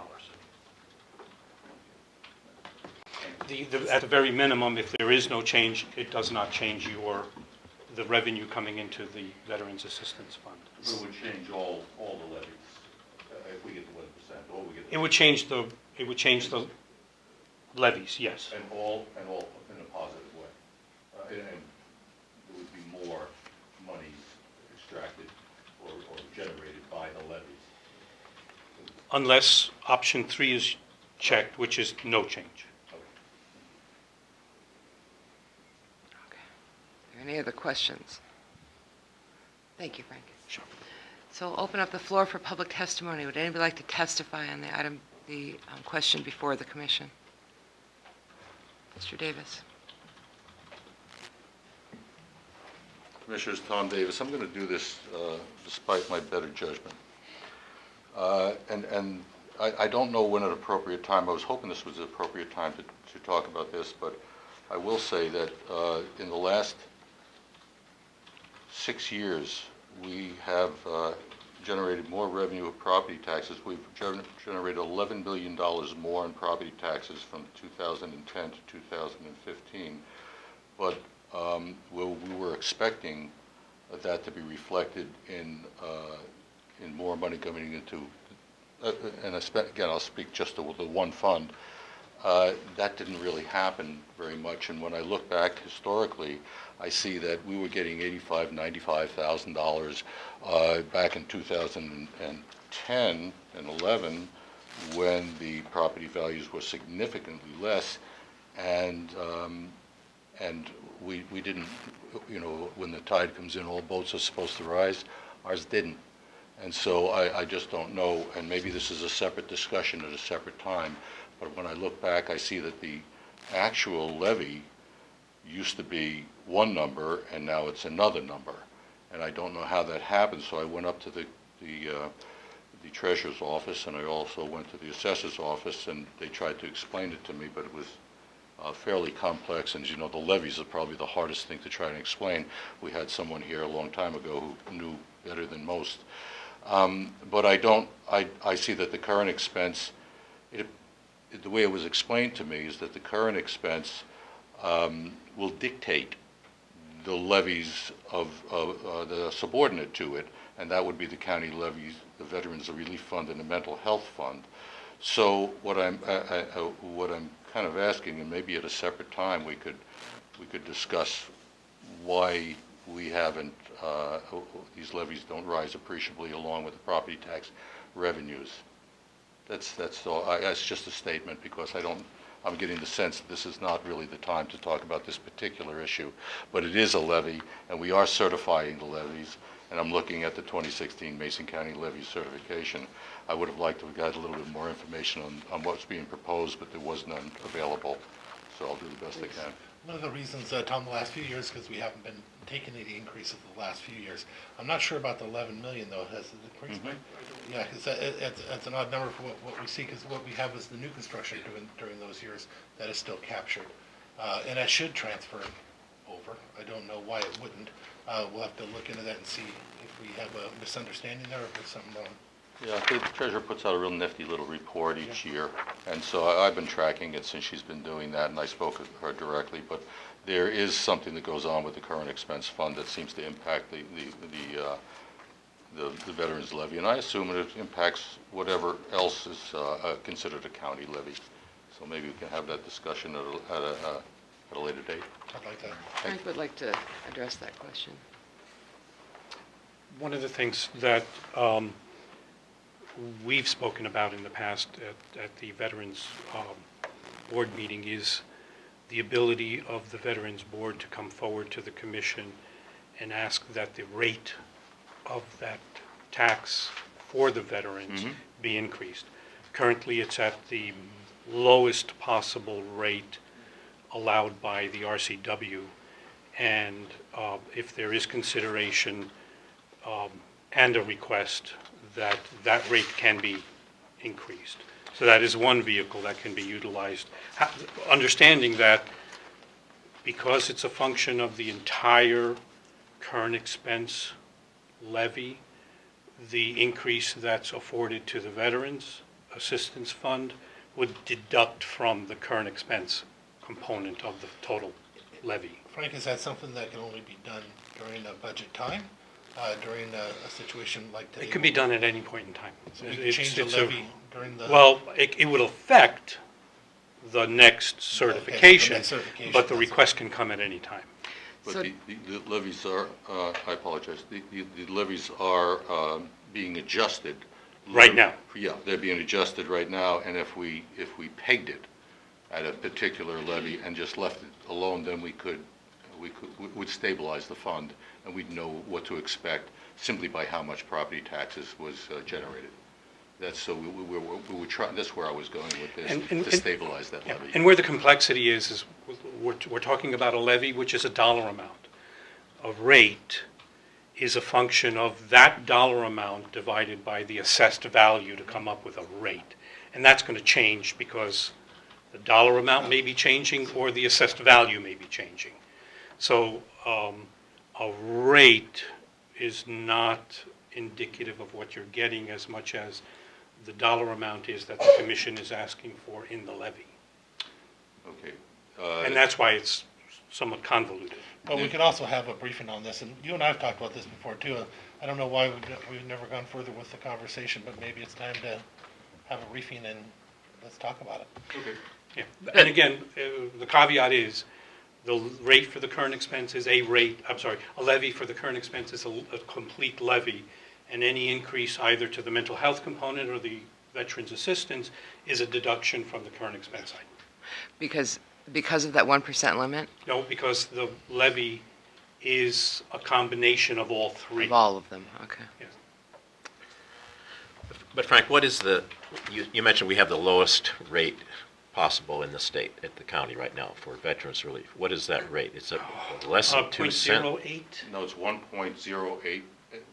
At the very minimum, if there is no change, it does not change the revenue coming into the Veterans Assistance Fund. But it would change all the levies if we get the 1%, or we get. It would change the levies, yes. And all in a positive way, and there would be more monies extracted or generated by the levies. Unless option 3 is checked, which is no change. Are there any other questions? Thank you, Frank. Sure. So I'll open up the floor for public testimony. Would anybody like to testify on the item, the question before the commission? Mr. Davis. Commissioners, Tom Davis. I'm going to do this despite my better judgment. And I don't know when at appropriate time. I was hoping this was the appropriate time to talk about this, but I will say that in the last 6 years, we have generated more revenue of property taxes. We've generated $11 billion more in property taxes from 2010 to 2015. But we were expecting that to be reflected in more money coming into, and again, I'll speak just to the one fund. That didn't really happen very much, and when I look back historically, I see that we were getting $85,000, $95,000 back in 2010 and 11 when the property values were significantly less, and we didn't, when the tide comes in, all boats are supposed to rise. Ours didn't. And so I just don't know, and maybe this is a separate discussion at a separate time, but when I look back, I see that the actual levy used to be one number, and now it's another number. And I don't know how that happened, so I went up to the treasurer's office, and I also went to the assessor's office, and they tried to explain it to me, but it was fairly complex, and the levies are probably the hardest thing to try and explain. We had someone here a long time ago who knew better than most. But I see that the current expense, the way it was explained to me is that the current expense will dictate the levies that are subordinate to it, and that would be the county levies, the Veterans Relief Fund, and the Mental Health Fund. So what I'm kind of asking, and maybe at a separate time we could discuss why we haven't, these levies don't rise appreciably along with the property tax revenues. That's all. That's just a statement because I'm getting the sense that this is not really the time to talk about this particular issue, but it is a levy, and we are certifying the levies, and I'm looking at the 2016 Mason County levy certification. I would have liked to have got a little bit more information on what's being proposed, but there was none available, so I'll do the best I can. One of the reasons, Tom, the last few years, because we haven't been taking any increases the last few years. I'm not sure about the 11 million though. Has it increased? Mm-hmm. Yeah, because it's an odd number for what we see, because what we have is the new construction during those years that is still captured, and that should transfer over. I don't know why it wouldn't. We'll have to look into that and see if we have a misunderstanding there or if there's something wrong. Yeah, the treasurer puts out a real nifty little report each year, and so I've been tracking it since she's been doing that, and I spoke with her directly, but there is something that goes on with the current expense fund that seems to impact the veterans levy, and I assume it impacts whatever else is considered a county levy. So maybe we can have that discussion at a later date. I'd like that. Frank would like to address that question. One of the things that we've spoken about in the past at the Veterans board meeting is the ability of the Veterans Board to come forward to the commission and ask that the rate of that tax for the veterans be increased. Currently, it's at the lowest possible rate allowed by the RCW, and if there is consideration and a request that that rate can be increased. So that is one vehicle that can be utilized. Understanding that because it's a function of the entire current expense levy, the increase that's afforded to the Veterans Assistance Fund would deduct from the current expense component of the total levy. Frank, is that something that can only be done during a budget time, during a situation like today? It can be done at any point in time. So we can change the levy during the... Well, it will affect the next certification, certification, but the that's request can come at any time. But So- the levies are, I apologize, the levies are being adjusted. Right now. Yeah, they're being adjusted right now, and if we pegged it at a particular levy and just left it alone, then we would stabilize the fund, and we'd know what to expect simply by how much property taxes was generated. That's so we would try. That's where I was going with this, to stabilize that levy. And where the complexity is we're talking about a levy, which is a dollar amount. A rate is a function of that dollar amount divided by the assessed value to come up with a rate. And that's going to change because the dollar amount may be changing or the assessed value may be changing. So a rate is not indicative of what you're getting as much as the dollar amount is that the commission is asking for in the levy. Okay. And that's why it's somewhat convoluted. But we could also have a briefing on this, and you and I have talked about this before too. I don't know why we've never gone further with the conversation, but maybe it's time to have a briefing and let's talk about it. Okay. Yeah. And again, the caveat is the rate for the current expense is a levy for the current expense is a complete levy, and any increase either to the mental health component or the veterans assistance is a deduction from the current expense item. Because of that 1% limit? No, because the levy is a combination of all three. Of all of them, okay. Yes. But Frank, what is you mentioned we have the lowest rate possible in the state at the county right now for veterans relief. What is that rate? It's less than 2 cents? 0.08? No, it's 1.08,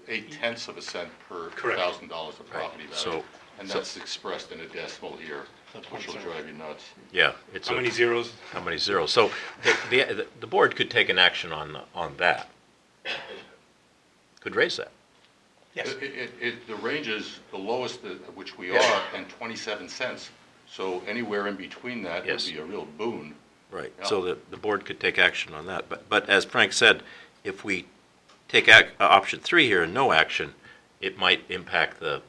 0.8 of a cent per Correct. $1,000 of property value. And So- that's expressed in a decimal here, which will drive you nuts. Yeah. It's How many zeros? How many zeros? So the board could take an action on that. Could raise that. Yes. The range is the lowest at which we are, and 27 cents. So anywhere in between that would Yes. be a real boon. Right. Yeah. So the board could take action on that. But as Frank said, if we take option 3 here and no action, it might impact the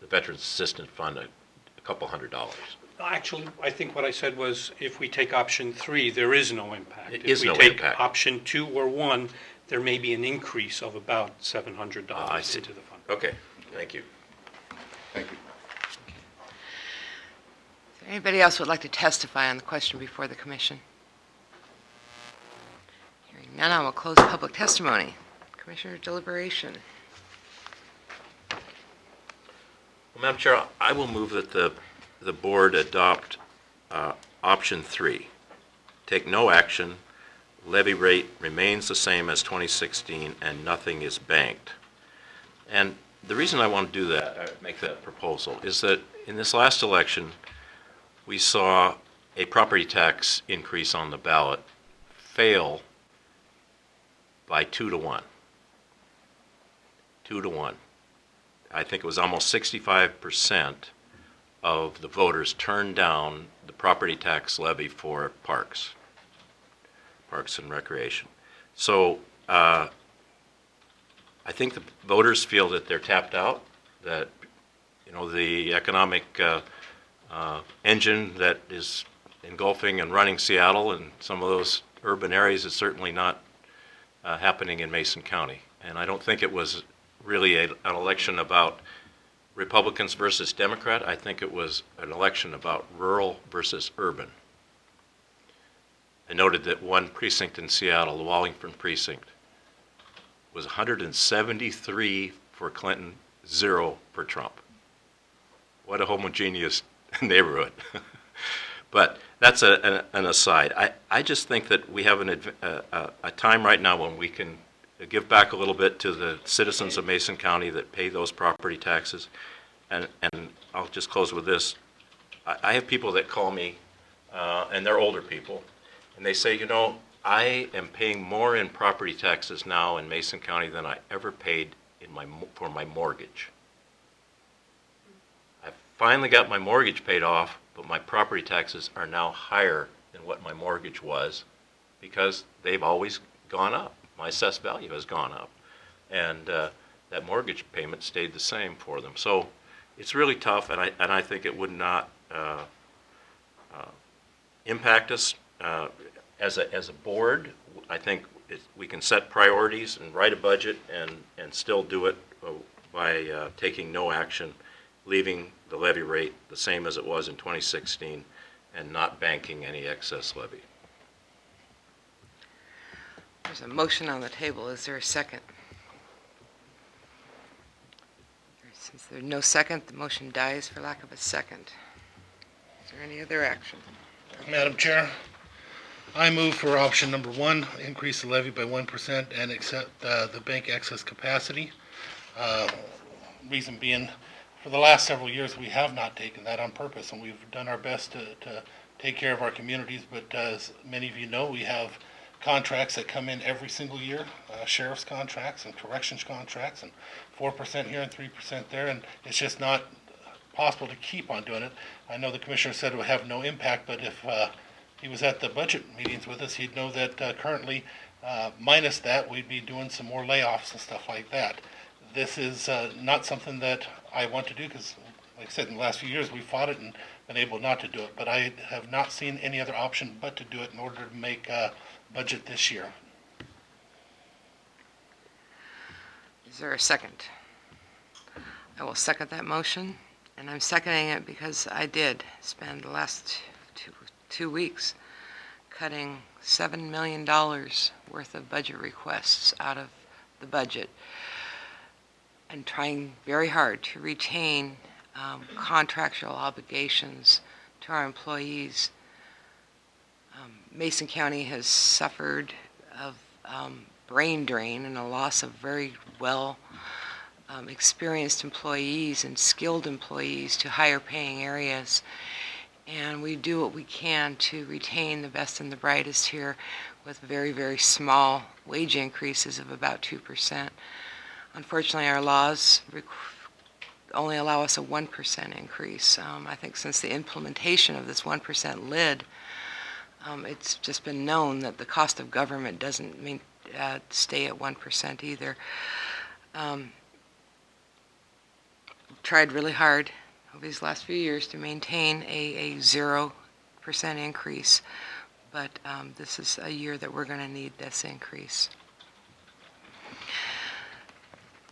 Veterans Assistance Fund a couple $100. Actually, I think what I said was if we take option 3, there is no impact. It is no If we take impact. option 2 or 1, there may be an increase of about $700 I see. into the fund. Okay. Thank you. Thank you. Is there anybody else who would like to testify on the question before the commission? Hearing none, I will close public testimony. Commissioner deliberation. Well, Madam Chair, I will move that the board adopt option 3. Take no action, levy rate remains the same as 2016, and nothing is banked. And the reason I want to do that, make that proposal, is that in this last election, we saw a property tax increase on the ballot fail by 2 to 1. 2 to 1. I think it was almost 65% of the voters turned down the property tax levy for parks and recreation. So I think the voters feel that they're tapped out, that the economic engine that is engulfing and running Seattle and some of those urban areas is certainly not happening in Mason County. And I don't think it was really an election about Republicans versus Democrat. I think it was an election about rural versus urban. I noted that one precinct in Seattle, the Wallingford precinct, was 173 for Clinton, 0 for Trump. What a homogeneous neighborhood. But that's an aside. I just think that we have a time right now when we can give back a little bit to the citizens of Mason County that pay those property taxes. And I'll just close with this. I have people that call me, and they're older people, and they say, you know, I am paying more in property taxes now in Mason County than I ever paid for my mortgage. I finally got my mortgage paid off, but my property taxes are now higher than what my mortgage was because they've always gone up. My assessed value has gone up, and that mortgage payment stayed the same for them. So it's really tough, and I think it would not impact us as a board. I think we can set priorities and write a budget and still do it by taking no action, leaving the levy rate the same as it was in 2016, and not banking any excess levy. There's a motion on the table. Is there a second? Since there's no second, the motion dies for lack of a second. Is there any other action? Madam Chair, I move for option number 1, increase the levy by 1% and accept the bank excess capacity. Reason being, for the last several years, we have not taken that on purpose, and we've done our best to take care of our communities. But as many of you know, we have contracts that come in every single year, sheriff's contracts and corrections contracts, and 4% here and 3% there, and it's just not possible to keep on doing it. I know the commissioner said it would have no impact, but if he was at the budget meetings with us, he'd know that currently, minus that, we'd be doing some more layoffs and stuff like that. This is not something that I want to do because, like I said, in the last few years, we fought it and been able not to do it. But I have not seen any other option but to do it in order to make budget this year. Is there a second? I will second that motion, and I'm seconding it because I did spend the last two weeks cutting $7 million worth of budget requests out of the budget and trying very hard to retain contractual obligations to our employees. Mason County has suffered of brain drain and a loss of very well experienced employees and skilled employees to higher paying areas. And we do what we can to retain the best and the brightest here with very, very small wage increases of about 2%. Unfortunately, our laws only allow us a 1% increase. I think since the implementation of this 1% lid, it's just been known that the cost of government doesn't stay at 1% either. Tried really hard over these last few years to maintain a 0% increase, but this is a year that we're going to need this increase.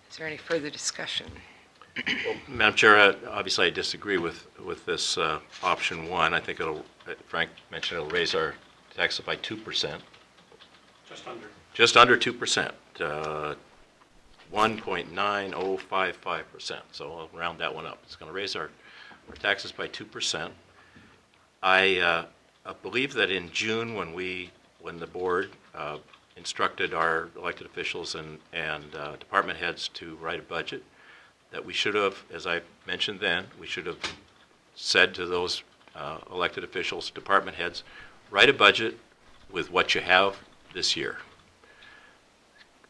Is there any further discussion? Well, Madam Chair, obviously I disagree with this option 1. I think Frank mentioned it'll raise our taxes by 2%. Just under. Just under 2%, 1.9055%. So I'll round that one up. It's going to raise our taxes by 2%. I believe that in June, when the board instructed our elected officials and department heads to write a budget, that we should have, as I mentioned then, we should have said to those elected officials, department heads, write a budget with what you have this year.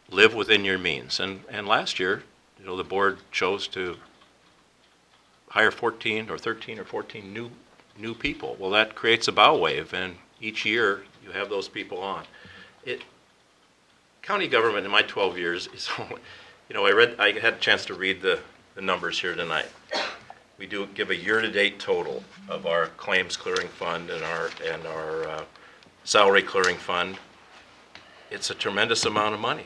Live within your means. And last year, the board chose to hire 13 or 14 new people. Well, that creates a bow wave, and each year you have those people on. County government in my 12 years is only, I had a chance to read the numbers here tonight. We do give a year-to-date total of our claims clearing fund and our salary clearing fund. It's a tremendous amount of money.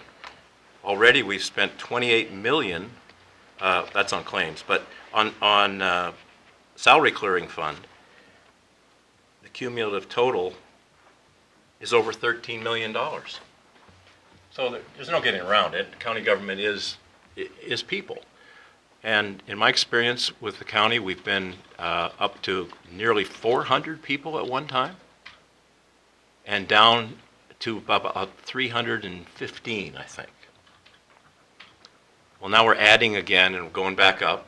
Already we've spent $28 million, that's on claims, but On salary clearing fund, the cumulative total is over $13 million. So there's no getting around it. County government is people. And in my experience with the county, we've been up to nearly 400 people at one time and down to about 315, I think. Well, now we're adding again and going back up,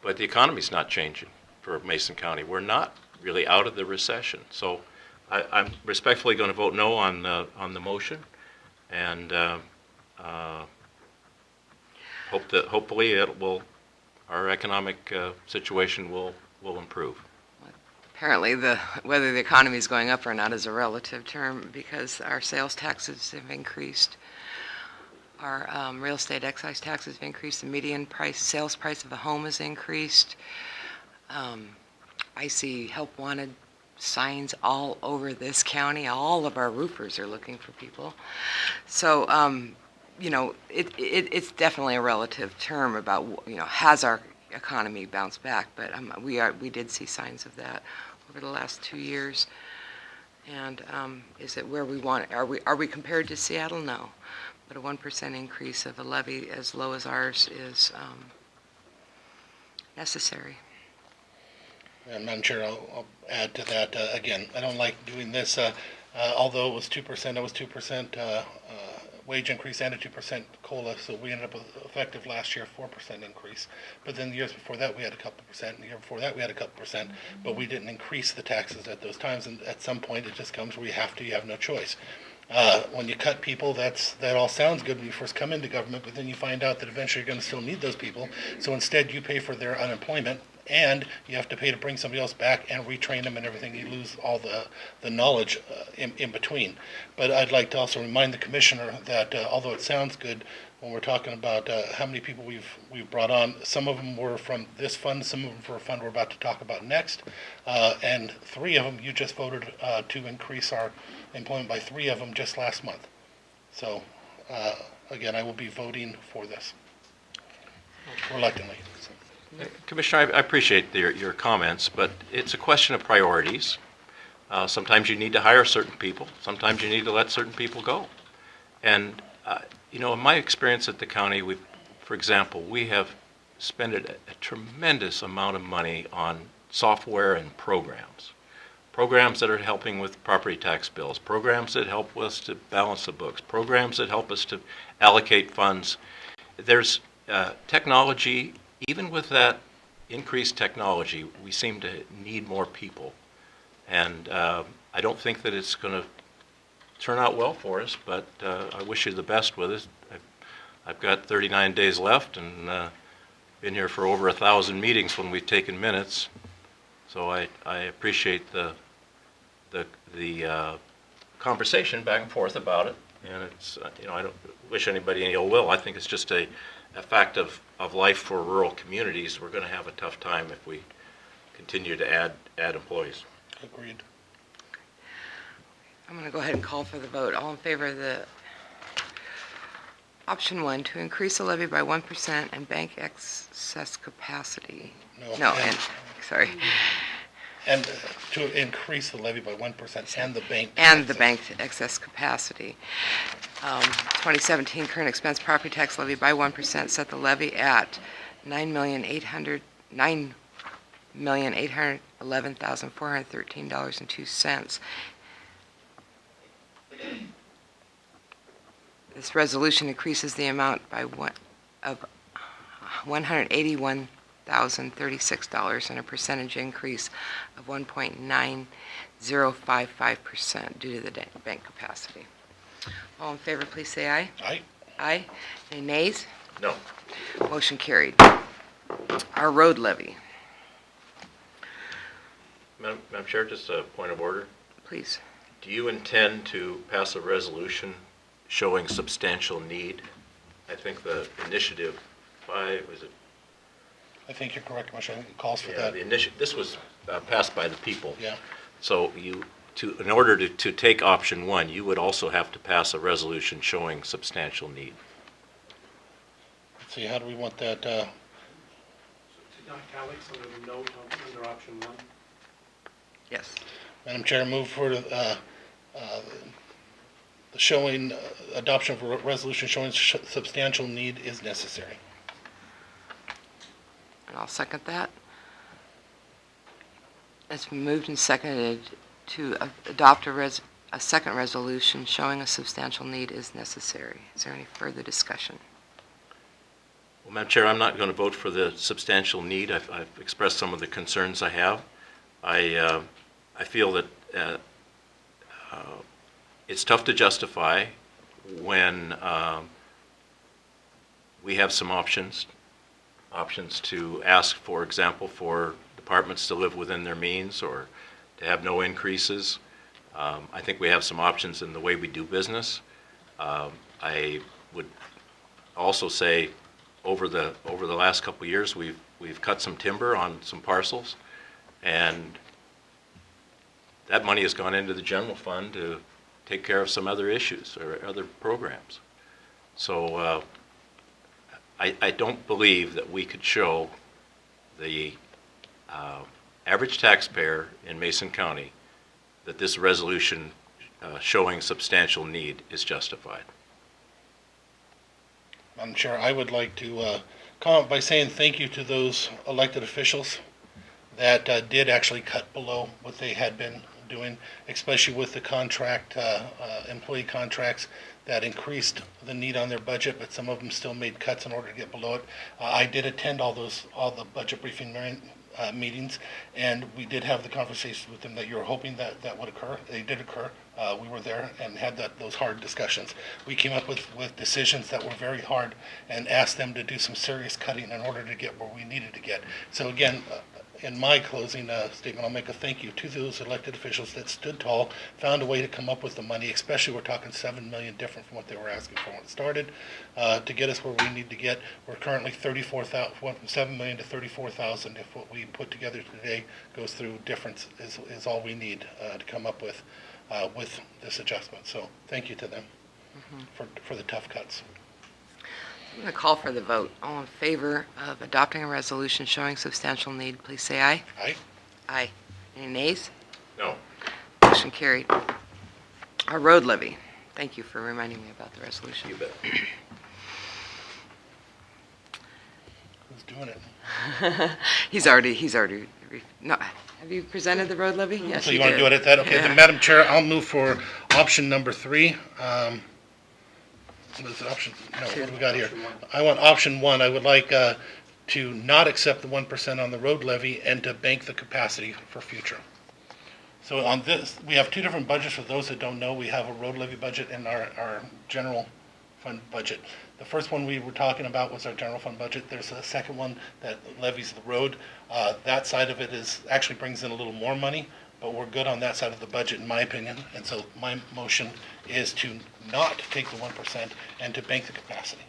but the economy's not changing for Mason County. We're not really out of the recession. So I'm respectfully going to vote no on the motion, and hope that hopefully our economic situation will improve. Apparently, whether the economy is going up or not is a relative term, because our sales taxes have increased, our real estate excise taxes have increased, the median sales price of a home has increased. I see help wanted signs all over this county. All of our roofers are looking for people. So, it's definitely a relative term about, has our economy bounced back, but we did see signs of that over the last 2 years. And is it where we want? Are we compared to Seattle? No, but a 1% increase of a levy as low as ours is necessary. And Madam Chair, I'll add to that. Again, I don't like doing this. Although it was 2%, it was 2% wage increase and a 2% COLA, so we ended up with effective last year 4% increase. But then the years before that we had a couple percent, and the year before that we had a couple percent, but we didn't increase the taxes at those times, and at some point it just comes where you have no choice. When you cut people, that all sounds good when you first come into government, but then you find out that eventually you're going to still need those people, so instead you pay for their unemployment, and you have to pay to bring somebody else back and retrain them and everything. You lose all the knowledge in between. But I'd like to also remind the commissioner that although it sounds good when we're talking about how many people we've brought on, some of them were from this fund, some of them for a fund we're about to talk about next, and 3 of them you just voted to increase our employment by 3 of them just last month. So again, I will be voting for this reluctantly. Commissioner, I appreciate your comments, but it's a question of priorities. Sometimes you need to hire certain people. Sometimes you need to let certain people go. And, in my experience at the county, for example, we have spent a tremendous amount of money on software and programs. Programs that are helping with property tax bills, programs that help us to balance the books, programs that help us to allocate funds. There's technology. Even with that increased technology, we seem to need more people. And I don't think that it's going to turn out well for us, but I wish you the best with it. I've got 39 days left and been here for over 1,000 meetings when we've taken minutes. So I appreciate the conversation back and forth about it. And it's, I don't wish anybody any ill will. I think it's just a fact of life for rural communities. We're going to have a tough time if we continue to add employees. Agreed. I'm going to go ahead and call for the vote. All in favor of the option 1, to increase the levy by 1% and bank excess capacity. No. Sorry. And to increase the levy by 1% and the bank. And the bank excess capacity. 2017 current expense property tax levy by 1%, set the levy at $9,811,413.02. This resolution increases the amount by $181,036 and a percentage increase of 1.9055% due to the bank capacity. All in favor, please say aye. Aye. Aye. Any nays? No. Motion carried. Our road levy, Madam Chair, just a point of order. please. Do you intend to pass a resolution showing substantial need? I think the initiative 5, was it? I think you're correct, Commissioner. I think it calls for Yeah, that. this was passed by the people. Yeah. So in order to take option 1, you would also have to pass a resolution showing substantial need. Let's see, how do we want that? italics under the note under option 1. Yes. Madam Chair, move for the showing, adoption of a resolution showing substantial need is necessary. And I'll second that. It's been moved and seconded to adopt a second resolution showing a substantial need is necessary. Is there any further discussion? Well, Madam Chair, I'm not going to vote for the substantial need. I've expressed some of the concerns I have. I feel that it's tough to justify when we have some options to ask, for example, for departments to live within their means or to have no increases. I think we have some options in the way we do business. I would also say over the last couple of years, we've cut some timber on some parcels, and that money has gone into the general fund to take care of some other issues or other programs. So I don't believe that we could show the average taxpayer in Mason County that this resolution showing substantial need is justified. Madam Chair, I would like to comment by saying thank you to those elected officials that did actually cut below what they had been doing, especially with the contract, employee contracts that increased the need on their budget, but some of them still made cuts in order to get below it. I did attend all the budget briefing meetings, and we did have the conversations with them that you were hoping that would occur. They did occur. We were there and had those hard discussions. We came up with decisions that were very hard and asked them to do some serious cutting in order to get where we needed to get. So again, in my closing statement, I'll make a thank you to those elected officials that stood tall, found a way to come up with the money, especially we're talking $7 million different from what they were asking for when it started, to get us where we need to get. We're currently $34,000, went from $7 million to $34,000. If what we put together today goes through, difference is all we need to come up with this adjustment. So thank you to them for the tough cuts. I'm going to call for the vote. All in favor of adopting a resolution showing substantial need, please say aye. Aye. Aye. Any nays? No. Motion carried. Our road levy. Thank you for reminding me about the resolution. You bet. Who's doing it? He's already, no, have you presented the road levy? Yes, So you want to do it at that? Okay, then Madam Chair, I'll move for option number 3. What is it, option? No, what do we got here? I want option 1. I would like to not accept the 1% on the road levy and to bank the capacity for future. So on this, we have 2 different budgets. For those that don't know, we have a road levy budget and our general fund budget. The first one we were talking about was our general fund budget. There's a second one that levies the road. That side of it actually brings in a little more money, but we're good on that side of the budget, in my opinion. And so my motion is to not take the 1% and to bank the capacity.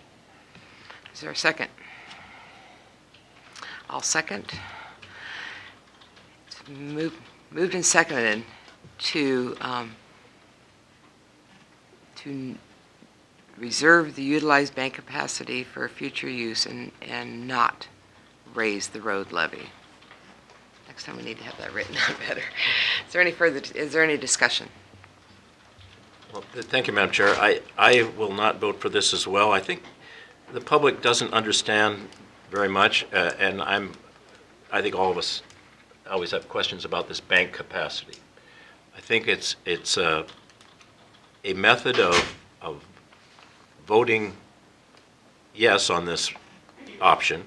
Is there a second? I'll second. It's moved and seconded to reserve the utilized bank capacity for future use and not raise the road levy. Next time we need to have that written out better. Is there any discussion? Well, thank you, Madam Chair. I will not vote for this as well. I think the public doesn't understand very much, and I think all of us always have questions about this bank capacity. I think it's a method of voting yes on this option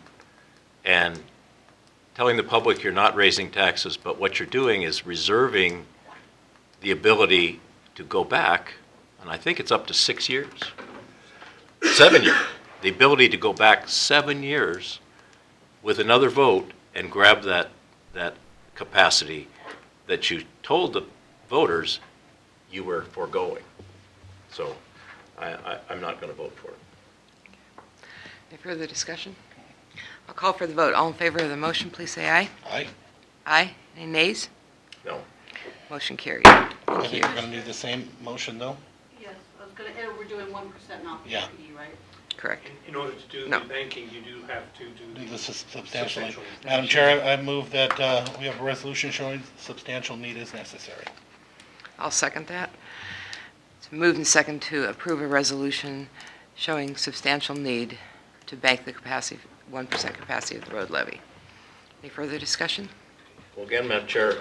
and telling the public you're not raising taxes, but what you're doing is reserving the ability to go back, and I think it's up to 6 years, 7 years, the ability to go back 7 years with another vote and grab that capacity that you told the voters you were foregoing. So I'm not going to vote for it. Any further discussion? I'll call for the vote. All in favor of the motion, please say aye. Aye. Aye. Any nays? No. Motion carried. I Thank you. think we're going to do the same motion, though. Yes, I was gonna, we're doing 1% now for Yeah. deputy, right? correct? In order to do No. the banking, you do have to do the This is substantially. substantial. Madam Chair, I move that we have a resolution showing substantial need is necessary. I'll second that. It's moved and second to approve a resolution showing substantial need to bank the capacity, 1% capacity of the road levy. Any further discussion? Well, again, Madam Chair,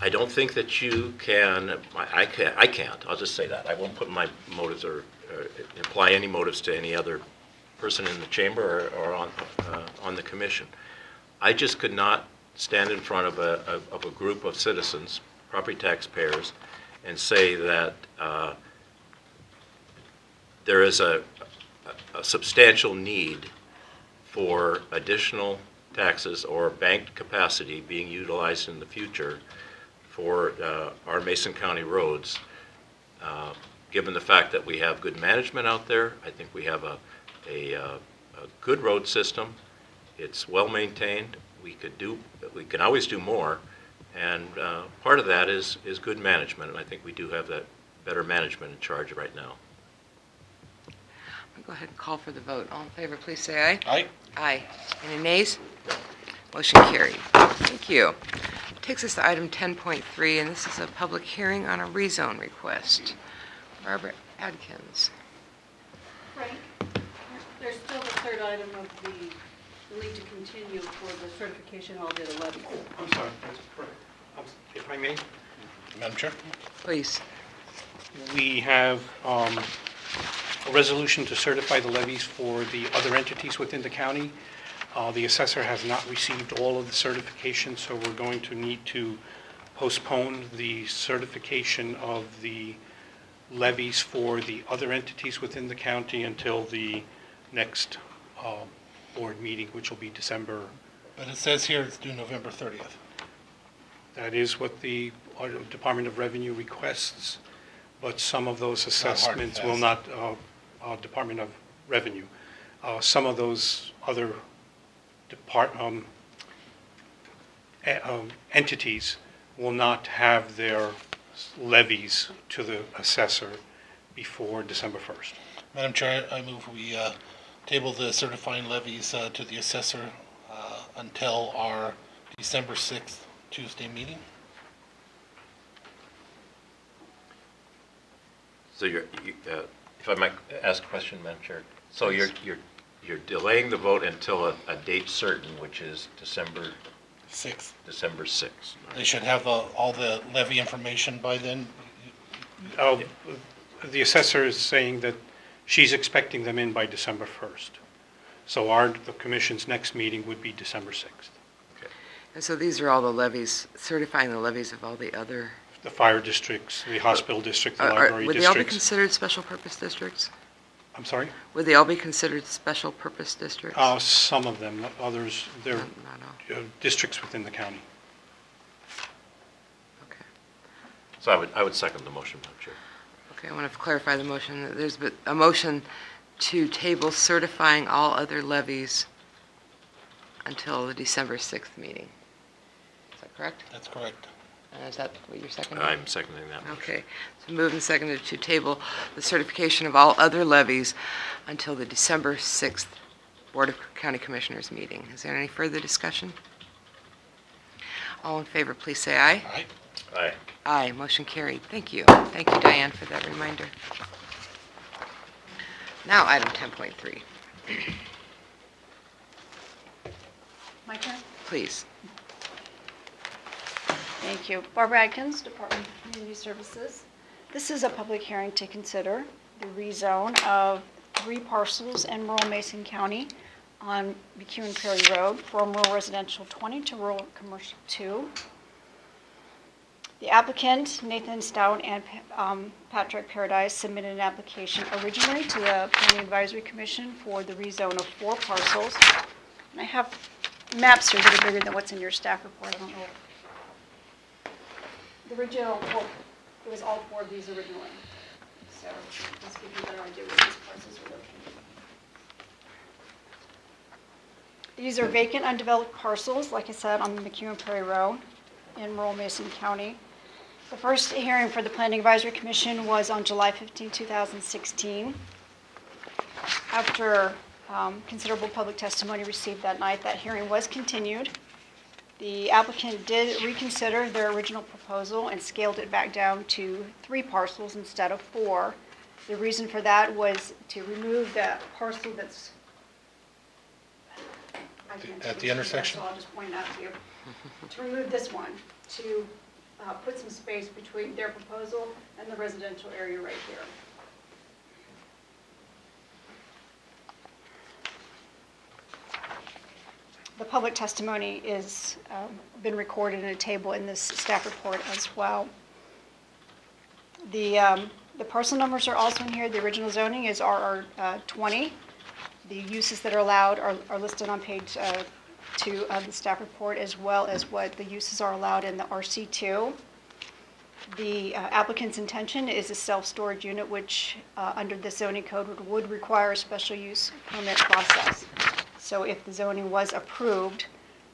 I don't think that you can, I can't, I'll just say that. I won't put my motives or imply any motives to any other person in the chamber or on the commission. I just could not stand in front of a group of citizens, property taxpayers, and say that there is a substantial need for additional taxes or banked capacity being utilized in the future for our Mason County roads. Given the fact that we have good management out there, I think we have a good road system. It's well maintained. We can always do more, and part of that is good management, and I think we do have that better management in charge right now. I'll go ahead and call for the vote. All in favor, please say aye. Aye. Aye. Any nays? Motion carried. Thank you. Takes us to item 10.3, and this is a public hearing on a rezone request. Barbara Adkins. Frank, there's still the third item of the need to continue for the certification of all the other levies. I'm sorry, that's correct. If I may, Madam Chair? Please. we have a resolution to certify the levies for the other entities within the county. The assessor has not received all of the certification, so we're going to need to postpone the certification of the levies for the other entities within the county until the next board meeting, which will be December. But it says here it's due November 30th. That is what the Department of Revenue requests, but some of those Not hard and assessments will fast. not, Department of Revenue, some of those other entities will not have their levies to the assessor before December 1st. Madam Chair, I move we table the certifying levies to the assessor until our December 6th Tuesday meeting. So if I might ask a question, Madam Chair. So you're delaying the vote until a date certain, which is December 6th. 6th. They should have all the levy information by then. The assessor is saying that she's expecting them in by December 1st. So the commission's next meeting would be December 6th. And so these are all the levies, certifying the levies of all the other... The fire districts, the hospital district, the Would library they all be districts. considered special purpose districts? I'm sorry? Would they all be considered special purpose districts? Some of them, others, they're Not all. districts within the county. Okay. So I would second the motion, Madam Chair. Okay, I want to clarify the motion. There's a motion to table certifying all other levies until the December 6th meeting. Is that correct? That's correct. Is that what you're seconding? I'm seconding that motion. Okay, so moved and seconded to table the certification of all other levies until the December 6th Board of County Commissioners meeting. Is there any further discussion? All in favor, please say aye. Aye. Aye. Aye, motion carried. Thank you. Thank you, Diane, for that reminder. Now, item 10.3, My turn? please. Thank you. Barbara Adkins, Department of Community Services. This is a public hearing to consider the rezone of 3 parcels in rural Mason County on McEwen Prairie Road from rural residential 20 to rural commercial 2. The applicant, Nathan Stout and Patrick Paradise, submitted an application originally to the Planning Advisory Commission for the rezone of 4 parcels. And I have maps here that are bigger than what's in your staff report. I don't know. The original, well, it was all 4 of these originally. So this gives you a better idea where these parcels are located. These are vacant, undeveloped parcels, like I said, on the McEwen Prairie Road in rural Mason County. The first hearing for the Planning Advisory Commission was on July 15, 2016. After considerable public testimony received that night, that hearing was continued. The applicant did reconsider their original proposal and scaled it back down to 3 parcels instead of 4. The reason for that was to remove the parcel that's At the intersection? So I'll just point it out to you. To remove this one, to put some space between their proposal and the residential area right here. The public testimony is been recorded in a table in this staff report as well. The parcel numbers are also in here. The original zoning is RR 20. The uses that are allowed are listed on page 2 of the staff report, as well as what the uses are allowed in the RC2. The applicant's intention is a self-storage unit, which under the zoning code would require a special use permit process. So if the zoning was approved,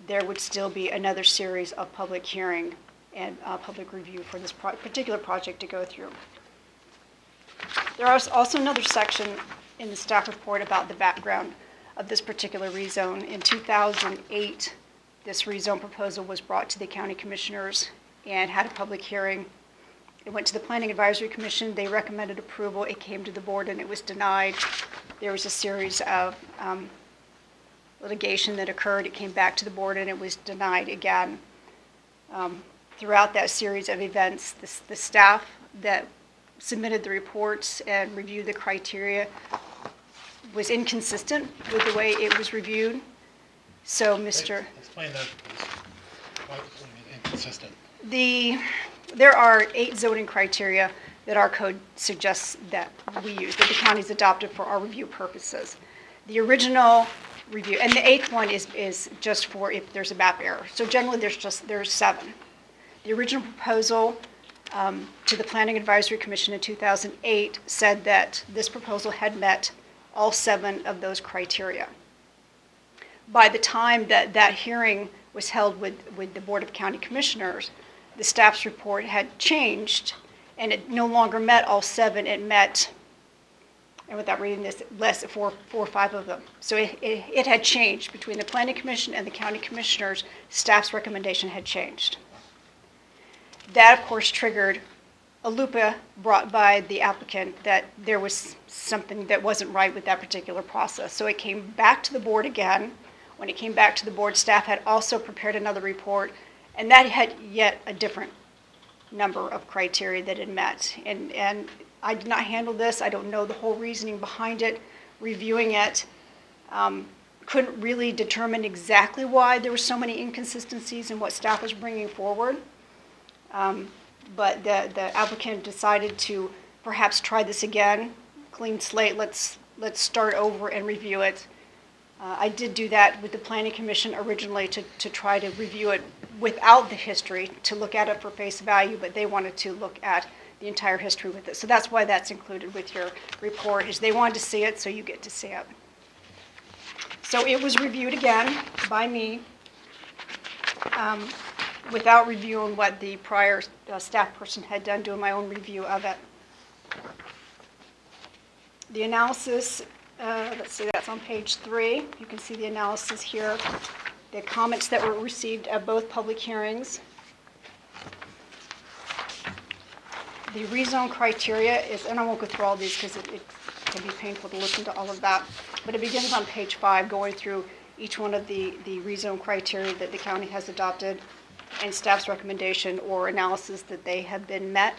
there would still be another series of public hearing and public review for this particular project to go through. There is also another section in the staff report about the background of this particular rezone. In 2008, this rezone proposal was brought to the county commissioners and had a public hearing. It went to the Planning Advisory Commission. They recommended approval. It came to the board and it was denied. There was a series of litigation that occurred. It came back to the board and it was denied again. Throughout that series of events, the staff that submitted the reports and reviewed the criteria was inconsistent with the way it was reviewed. So Explain that, please. Why was it inconsistent? There are 8 zoning criteria that our code suggests that we use, that the county's adopted for our review purposes. The original review, and the 8th one is just for if there's a map error. So generally there's 7. The original proposal to the Planning Advisory Commission in 2008 said that this proposal had met all 7 of those criteria. By the time that hearing was held with the Board of County Commissioners, the staff's report had changed and it no longer met all 7. It met, and without reading this, less 4 or 5 of them. So it had changed between the Planning Commission and the County Commissioners. Staff's recommendation had changed. That, of course, triggered a LUPA brought by the applicant that there was something that wasn't right with that particular process. So it came back to the board again. When it came back to the board, staff had also prepared another report, and that had yet a different number of criteria that it met. And I did not handle this. I don't know the whole reasoning behind it. Reviewing it, couldn't really determine exactly why there were so many inconsistencies in what staff was bringing forward. But the applicant decided to perhaps try this again, clean slate, let's start over and review it. I did do that with the Planning Commission originally to try to review it without the history, to look at it for face value, but they wanted to look at the entire history with it. So that's why that's included with your report, is they wanted to see it, so you get to see it. So it was reviewed again by me, without reviewing what the prior staff person had done, doing my own review of it. The analysis, let's see, that's on page 3. You can see the analysis here. The comments that were received at both public hearings. The rezone criteria is, and I won't go through all these because it can be painful to listen to all of that, but it begins on page 5, going through each one of the rezone criteria that the county has adopted and staff's recommendation or analysis that they have been met.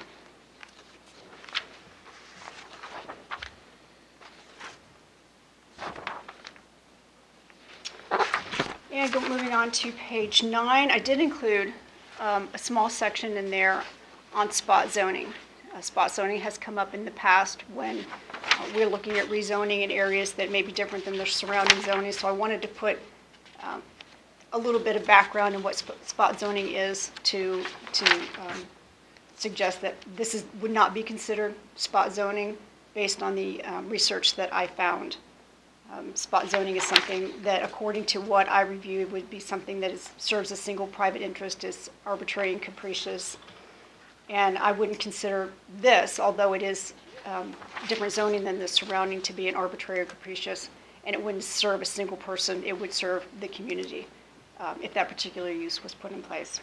And moving on to page 9, I did include a small section in there on spot zoning. Spot zoning has come up in the past when we're looking at rezoning in areas that may be different than their surrounding zoning, so I wanted to put a little bit of background on what spot zoning is to suggest that this would not be considered spot zoning based on the research that I found. Spot zoning is something that, according to what I reviewed, would be something that serves a single private interest, is arbitrary and capricious, And I wouldn't consider this, although it is different zoning than the surrounding, to be an arbitrary or capricious, and it wouldn't serve a single person, it would serve the community if that particular use was put in place.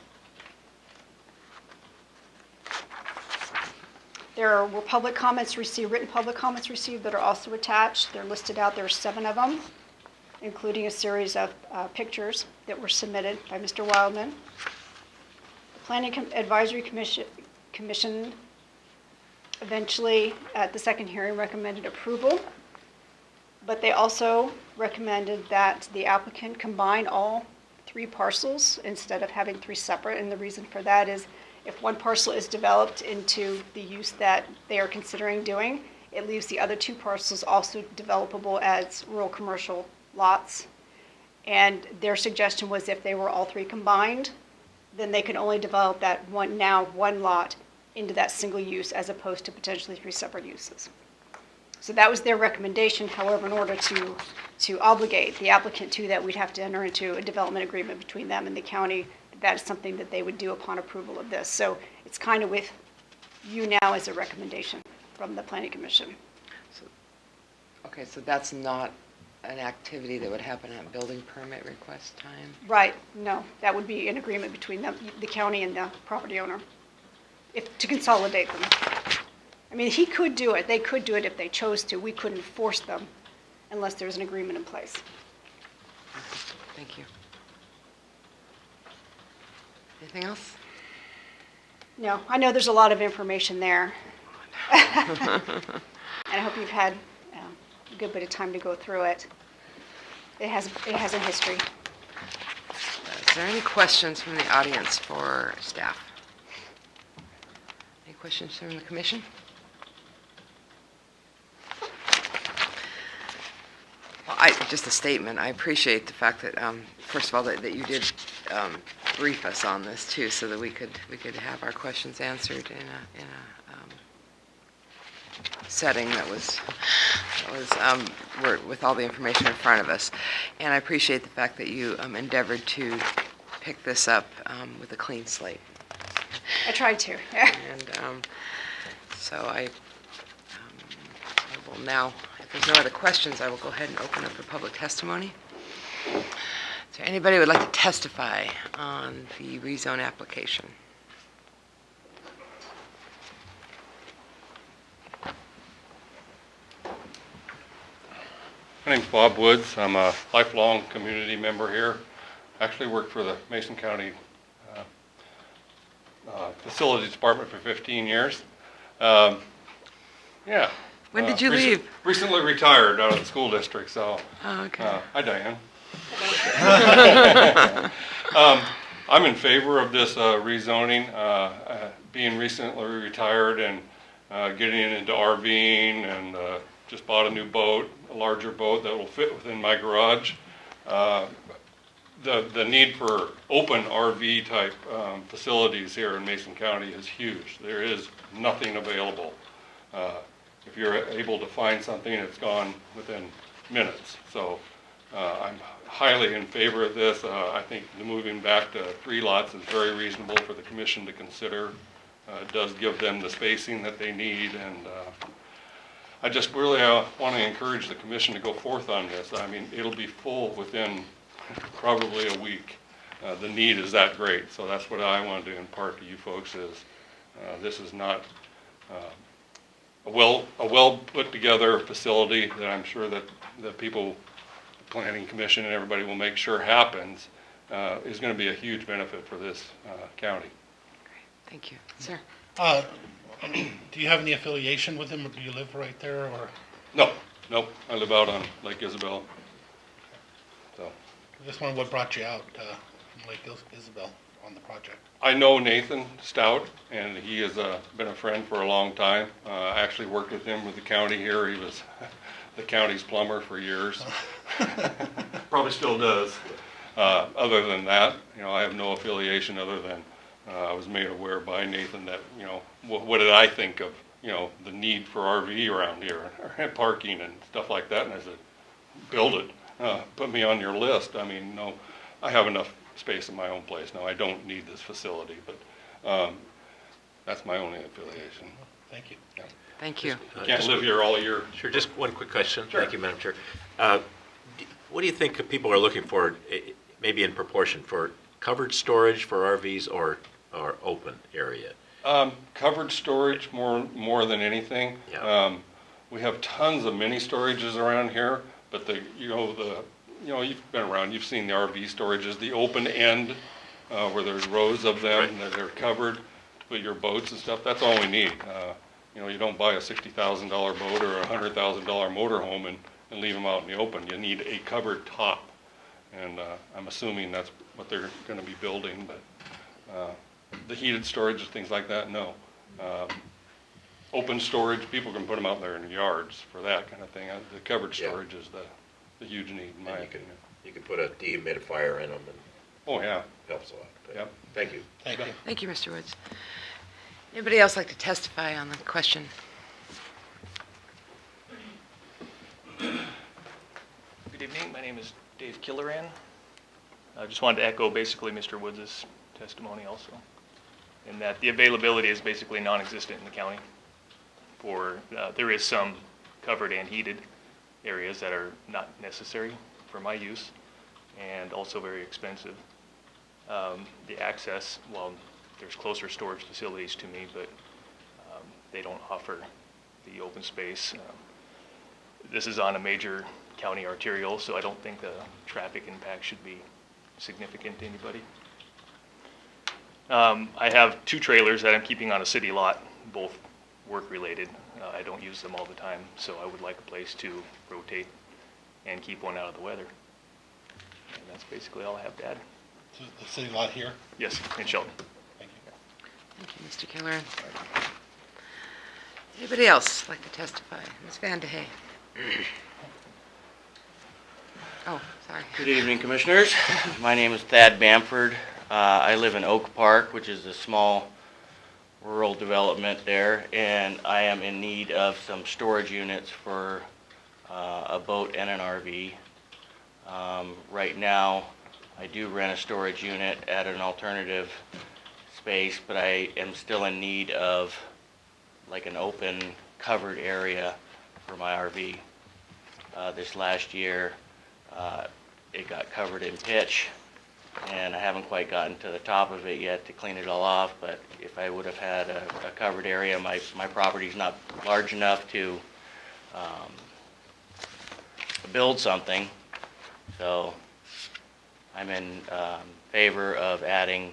There were public comments received, written public comments received that are also attached. They're listed out, there are 7 of them, including a series of pictures that were submitted by Mr. Wildman. The Planning Advisory Commission eventually, at the second hearing, recommended approval, but they also recommended that the applicant combine all 3 parcels instead of having 3 separate, and the reason for that is if one parcel is developed into the use that they are considering doing, it leaves the other 2 parcels also developable as rural commercial lots. And their suggestion was if they were all 3 combined, then they can only develop that one lot into that single use as opposed to potentially 3 separate uses. So that was their recommendation. However, in order to obligate the applicant to that, we'd have to enter into a development agreement between them and the county. That is something that they would do upon approval of this. So it's kind of with you now as a recommendation from the Planning Commission. Okay, so that's not an activity that would happen at building permit request time? Right, no, that would be an agreement between them, the county and the property owner, to consolidate them. I mean, he could do it, they could do it if they chose to. We couldn't force them unless there's an agreement in place. Thank you. Anything else? No, I know there's a lot of information there. And I hope you've had a good bit of time to go through it. It has a history. Is there any questions from the audience for staff? Any questions from the commission? Well, just a statement. I appreciate the fact that, first of all, that you did brief us on this too, so that we could have our questions answered in a setting that was with all the information in front of us. And I appreciate the fact that you endeavored to pick this up with a clean slate. I tried to. And so I will now, if there's no other questions, I will go ahead and open up for public testimony. Is there anybody who would like to testify on the rezone application? My name's Bob Woods. I'm a lifelong community member here. Actually worked for the Mason County Facilities Department for 15 years. Yeah. When did you leave? Recently retired out of the school district, so. Oh, okay. Hi, Diane. I'm in favor of this rezoning. Being recently retired and getting into RVing and just bought a new boat, a larger boat that will fit within my garage. The need for open RV type facilities here in Mason County is huge. There is nothing available. If you're able to find something, it's gone within minutes. So I'm highly in favor of this. I think the moving back to 3 lots is very reasonable for the commission to consider. It does give them the spacing that they need, and I just really want to encourage the commission to go forth on this. I mean, it'll be full within probably a week. The need is that great, so that's what I want to impart to you folks is this is not a well put together facility that I'm sure that the people, the planning commission and everybody will make sure happens, is going to be a huge benefit for this county. Thank you. Sir? Do you have any affiliation with him, or do you live right there, or? No, nope, I live out on Lake Isabel. So Just wondering what brought you out from Lake Isabel on the project. I know Nathan Stout, and he has been a friend for a long time. I actually worked with him with the county here. He was the county's plumber for years. Probably still does. Other than that, I have no affiliation other than I was made aware by Nathan that, what did I think of, the need for RV around here, and parking and stuff like that, and I said, build it, put me on your list. I mean, no, I have enough space in my own place. No, I don't need this facility, but That's my only affiliation. Thank you. Thank you. Can't live here all year. Sure, just one quick question. Sure. Thank you, Madam Chair. What do you think people are looking for, maybe in proportion, for covered storage for RVs or open area? Covered storage more than anything. Yeah. We have tons of mini storages around here, but you've been around, you've seen the RV storages, the open end, where there's rows of them, Right. and they're covered to put your boats and stuff. That's all we need. You don't buy a $60,000 boat or a $100,000 motorhome and leave them out in the open. You need a covered top. And I'm assuming that's what they're going to be building, but the heated storage and things like that, no. Open storage, people can put them out there in yards for that kind of thing. The covered Yeah. storage is the huge need, in my And opinion. you can put a dehumidifier in them and Oh, yeah. helps a lot. But Yep. Thank you. Thank you. Thank you, Mr. Woods. Anybody else like to testify on the question? Good evening, my name is Dave Killeran. I just wanted to echo basically Mr. Woods' testimony also, in that the availability is basically non-existent in the county. There is some covered and heated areas that are not necessary for my use and also very expensive. The access, well, there's closer storage facilities to me, but they don't offer the open space. This is on a major county arterial, so I don't think the traffic impact should be significant to anybody. I have 2 trailers that I'm keeping on a city lot, both work-related. I don't use them all the time, so I would like a place to rotate and keep one out of the weather. And that's basically all I have to add. So the city lot here? Yes, in Shelton. Thank you. Thank you, Mr. Killer. Anybody else like to testify? Ms. Van de Hey. Oh, sorry. Good evening, Commissioners. My name is Thad Bamford. I live in Oak Park, which is a small rural development there, and I am in need of some storage units for a boat and an RV. Right now, I do rent a storage unit at an alternative space, but I am still in need of like an open covered area for my RV. This last year, it got covered in pitch, and I haven't quite gotten to the top of it yet to clean it all off, but if I would have had a covered area, my property's not large enough to build something, so I'm in favor of adding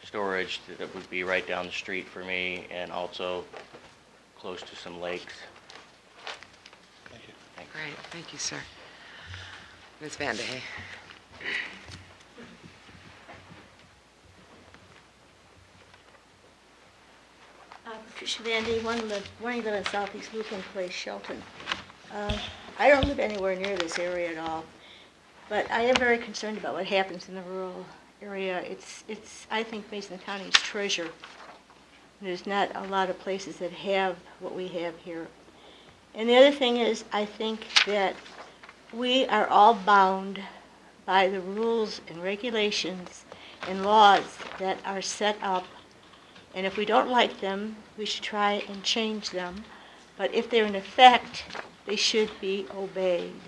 storage that would be right down the street for me and also close to some lakes. Thank you. Great, thank you, sir. Ms. Van de Hey. Patricia Vandy, 111 Southeast Lucan Place, Shelton. I don't live anywhere near this area at all, but I am very concerned about what happens in the rural area. It's I think, Mason County's treasure. There's not a lot of places that have what we have here. And the other thing is, I think that we are all bound by the rules and regulations and laws that are set up. And if we don't like them, we should try and change them. But if they're in effect, they should be obeyed.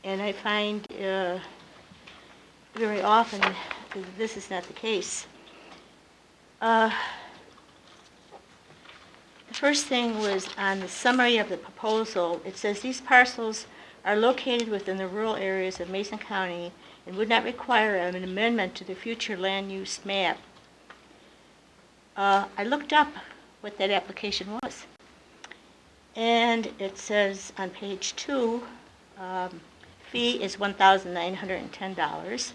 And I find very often that this is not the case. The first thing was on the summary of the proposal. It says these parcels are located within the rural areas of Mason County and would not require an amendment to the future land use map. I looked up what that application was. And it says on page 2, fee is $1,910.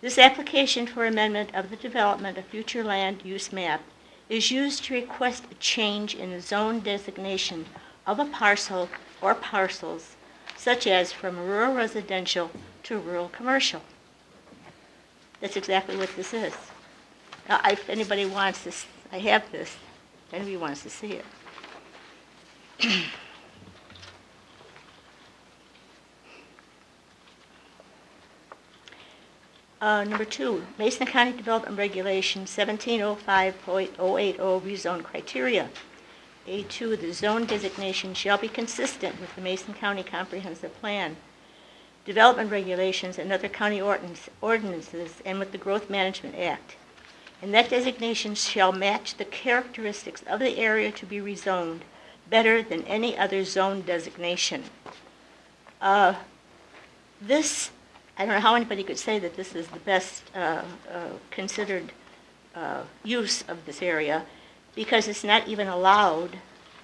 This application for amendment of the development of future land use map is used to request a change in the zone designation of a parcel or parcels, such as from rural residential to rural commercial. That's exactly what this is. Now, if anybody wants this, I have this. If anybody wants to see it. Number 2, Mason County Development Regulation 1705.080 rezone criteria. A2, the zone designation shall be consistent with the Mason County Comprehensive Plan, development regulations, and other county ordinances, and with the Growth Management Act. And that designation shall match the characteristics of the area to be rezoned better than any other zone designation. This, I don't know how anybody could say that this is the best considered use of this area, because it's not even allowed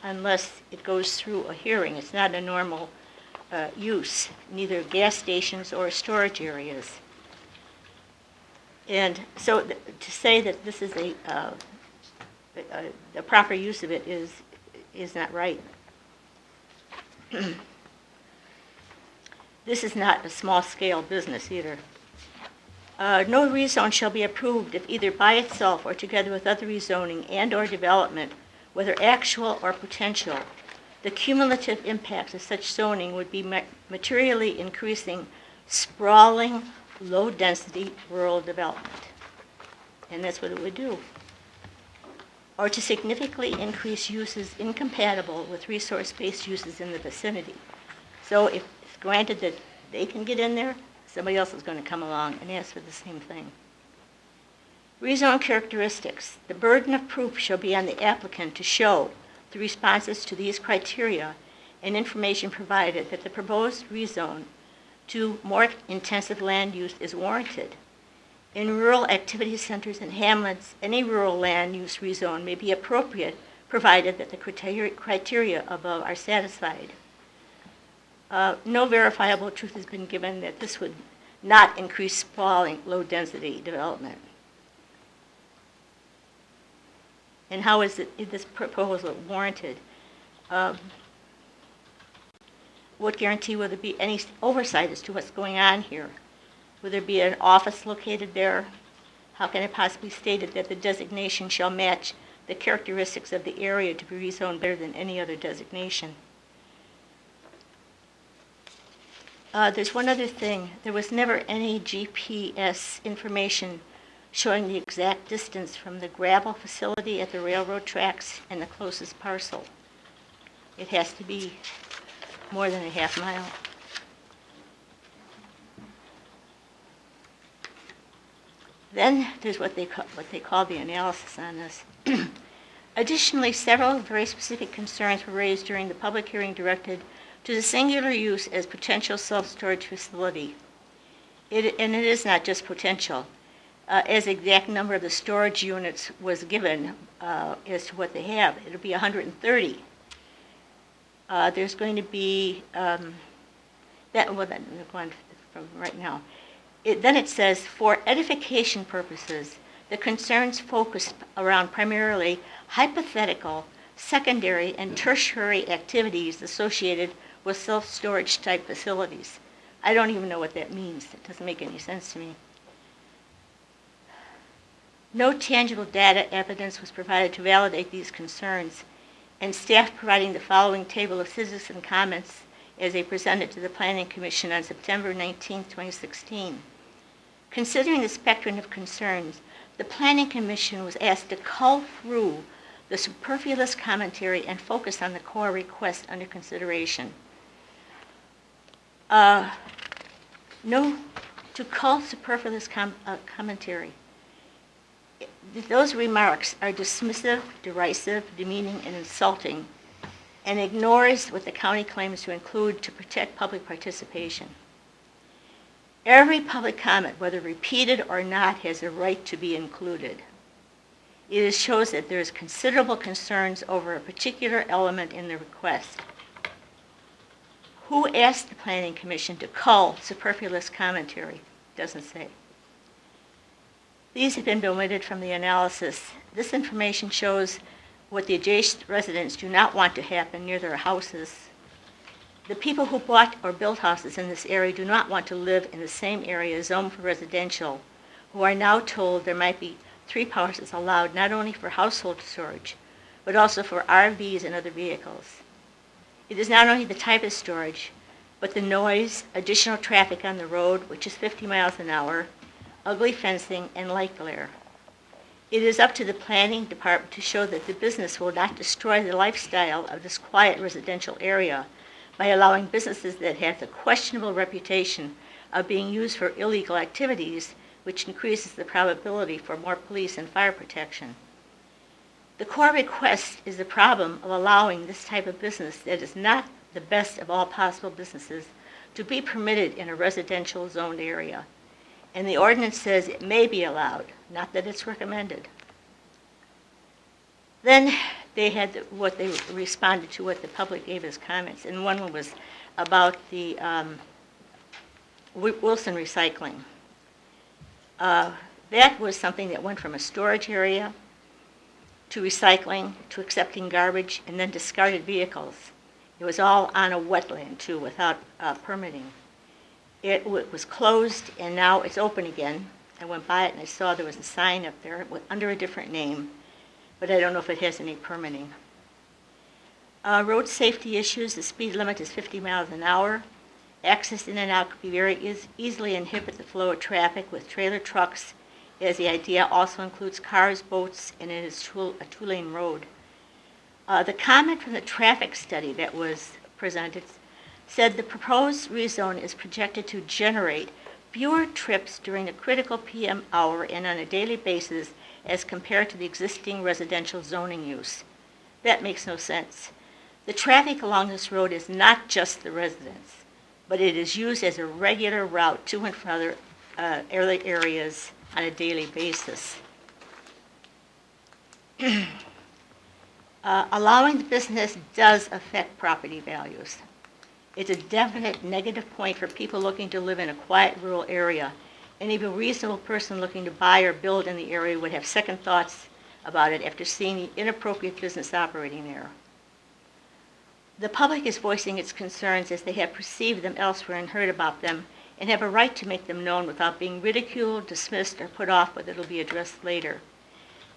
unless it goes through a hearing. It's not a normal use, neither gas stations or storage areas. And so to say that this is the proper use of it is not right. This is not a small-scale business either. No rezone shall be approved if either by itself or together with other rezoning and or development, whether actual or potential, the cumulative impacts of such zoning would be materially increasing sprawling, low-density rural development. And that's what it would do. Or to significantly increase uses incompatible with resource-based uses in the vicinity. So if it's granted that they can get in there, somebody else is going to come along and ask for the same thing. Rezone characteristics. The burden of proof shall be on the applicant to show the responses to these criteria and information provided that the proposed rezone to more intensive land use is warranted. In rural activity centers and hamlets, any rural land use rezone may be appropriate provided that the criteria above are satisfied. No verifiable truth has been given that this would not increase sprawling, low-density development. And how is this proposal warranted? What guarantee will there be any oversight as to what's going on here? Will there be an office located there? How can it possibly state it that the designation shall match the characteristics of the area to be rezoned better than any other designation? There's one other thing. There was never any GPS information showing the exact distance from the gravel facility at the railroad tracks and the closest parcel. It has to be more than a half mile. Then there's what they call the analysis on this. Additionally, several very specific concerns were raised during the public hearing directed to the singular use as potential self-storage facility. And it is not just potential. As the exact number of the storage units was given as to what they have, it'll be 130. There's going to be, I'm going from right now. Then it says, for edification purposes, the concerns focused around primarily hypothetical, secondary, and tertiary activities associated with self-storage type facilities. I don't even know what that means. It doesn't make any sense to me. No tangible data evidence was provided to validate these concerns, and staff providing the following table of citizen comments as they presented to the Planning Commission on September 19, 2016. Considering the spectrum of concerns, the Planning Commission was asked to cull through the superfluous commentary and focus on the core requests under consideration. To cull superfluous commentary. Those remarks are dismissive, derisive, demeaning, and insulting, and ignores what the county claims to include to protect public participation. Every public comment, whether repeated or not, has a right to be included. It shows that there is considerable concerns over a particular element in the request. Who asked the Planning Commission to cull superfluous commentary? Doesn't say. These have been omitted from the analysis. This information shows what the adjacent residents do not want to happen near their houses. The people who bought or built houses in this area do not want to live in the same area zoned for residential, who are now told there might be 3 houses allowed not only for household storage, but also for RVs and other vehicles. It is not only the type of storage, but the noise, additional traffic on the road, which is 50 miles an hour, ugly fencing, and light glare. It is up to the planning department to show that the business will not destroy the lifestyle of this quiet residential area by allowing businesses that have the questionable reputation of being used for illegal activities, which increases the probability for more police and fire protection. The core request is the problem of allowing this type of business that is not the best of all possible businesses to be permitted in a residential zoned area. And the ordinance says it may be allowed, not that it's recommended. Then they had what they responded to what the public gave as comments, and one was about the Wilson Recycling. That was something that went from a storage area to recycling, to accepting garbage, and then discarded vehicles. It was all on a wetland, too, without permitting. It was closed, and now it's open again. I went by it, and I saw there was a sign up there under a different name, but I don't know if it has any permitting. Road safety issues, the speed limit is 50 miles an hour. Access in and out could be very easily inhibit the flow of traffic with trailer trucks, as the idea also includes cars, boats, and it is a two-lane road. The comment from the traffic study that was presented said the proposed rezone is projected to generate fewer trips during the critical PM hour and on a daily basis as compared to the existing residential zoning use. That makes no sense. The traffic along this road is not just the residents, but it is used as a regular route to and from other areas on a daily basis. Allowing the business does affect property values. It's a definite negative point for people looking to live in a quiet rural area. And even a reasonable person looking to buy or build in the area would have second thoughts about it after seeing the inappropriate business operating there. The public is voicing its concerns as they have perceived them elsewhere and heard about them, and have a right to make them known without being ridiculed, dismissed, or put off, but it'll be addressed later.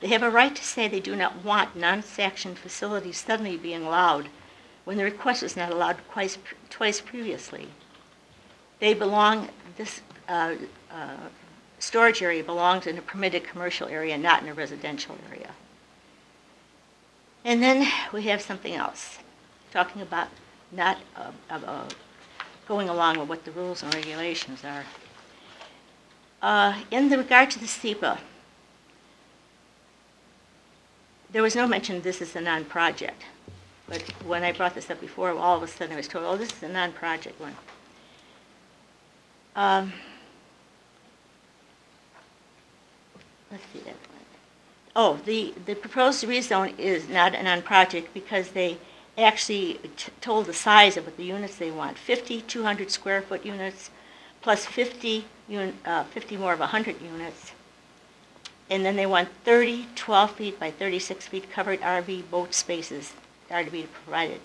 They have a right to say they do not want non-sanctioned facilities suddenly being allowed when the request was not allowed twice previously. This storage area belongs in a permitted commercial area, not in a residential area. And then we have something else, talking about not going along with what the rules and regulations are. In regard to the SEPA, there was no mention of this as a non-project. But when I brought this up before, all of a sudden I was told, oh, this is a non-project one. Let's see that one. Oh, the proposed rezone is not a non-project because they actually told the size of what the units they want. 50 200 square foot units plus 50 more of 100 units. And then they want 30 12 feet by 36 feet covered RV boat spaces are to be provided.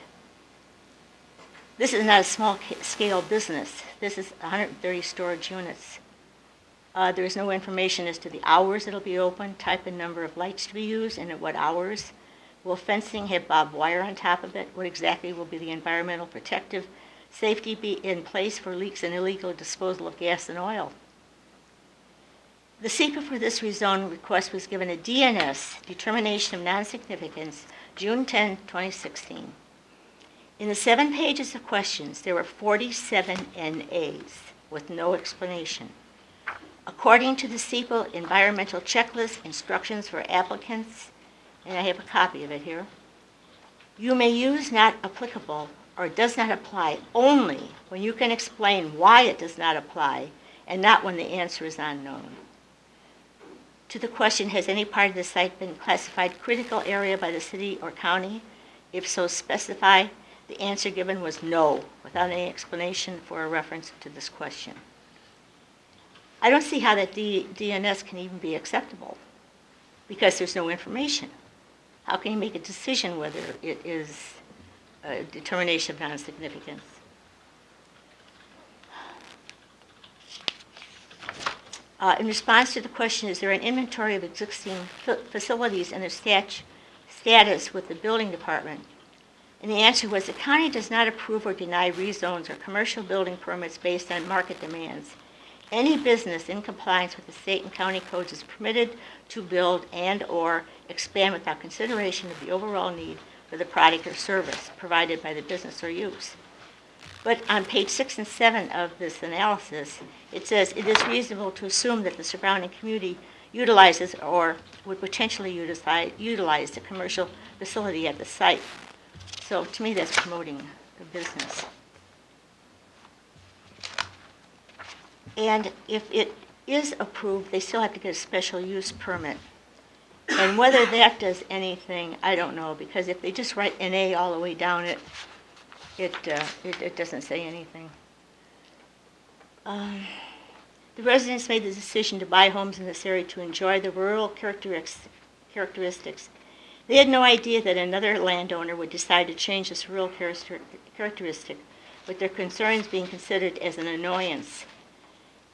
This is not a small-scale business. This is 130 storage units. There is no information as to the hours it'll be open, type and number of lights to be used, and at what hours. Will fencing have barbed wire on top of it? What exactly will be the environmental protective safety be in place for leaks and illegal disposal of gas and oil? The SEPA for this rezone request was given a DNS, Determination of Non-Significance, June 10, 2016. In the 7 pages of questions, there were 47 NAs with no explanation. According to the SEPA environmental checklist instructions for applicants, and I have a copy of it here, you may use not applicable or does not apply only when you can explain why it does not apply and not when the answer is unknown. To the question, has any part of the site been classified critical area by the city or county? If so, specify. The answer given was no, without any explanation for a reference to this question. I don't see how that DNS can even be acceptable because there's no information. How can you make a decision whether it is a determination of non-significance? In response to the question, is there an inventory of existing facilities and their status with the building department? And the answer was the county does not approve or deny rezones or commercial building permits based on market demands. Any business in compliance with the state and county codes is permitted to build and/or expand without consideration of the overall need for the product or service provided by the business or use. But on page 6 and 7 of this analysis, it says it is reasonable to assume that the surrounding community utilizes or would potentially utilize the commercial facility at the site. So to me, that's promoting the business. And if it is approved, they still have to get a special use permit. And whether that does anything, I don't know, because if they just write NA all the way down it, it doesn't say anything. The residents made the decision to buy homes in this area to enjoy the rural characteristics. They had no idea that another landowner would decide to change this rural characteristic, with their concerns being considered as an annoyance.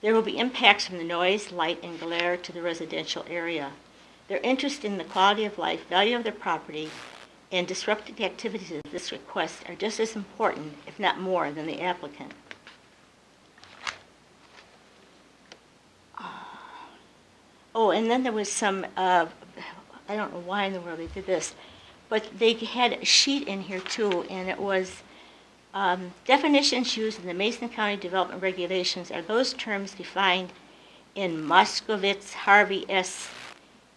There will be impacts from the noise, light, and glare to the residential area. Their interest in the quality of life, value of their property, and disruptive activities of this request are just as important, if not more, than the applicant. Oh, and then there was some, I don't know why in the world they did this, but they had a sheet in here too, and it was definitions used in the Mason County Development Regulations are those terms defined in Moskowitz, Harvey S.,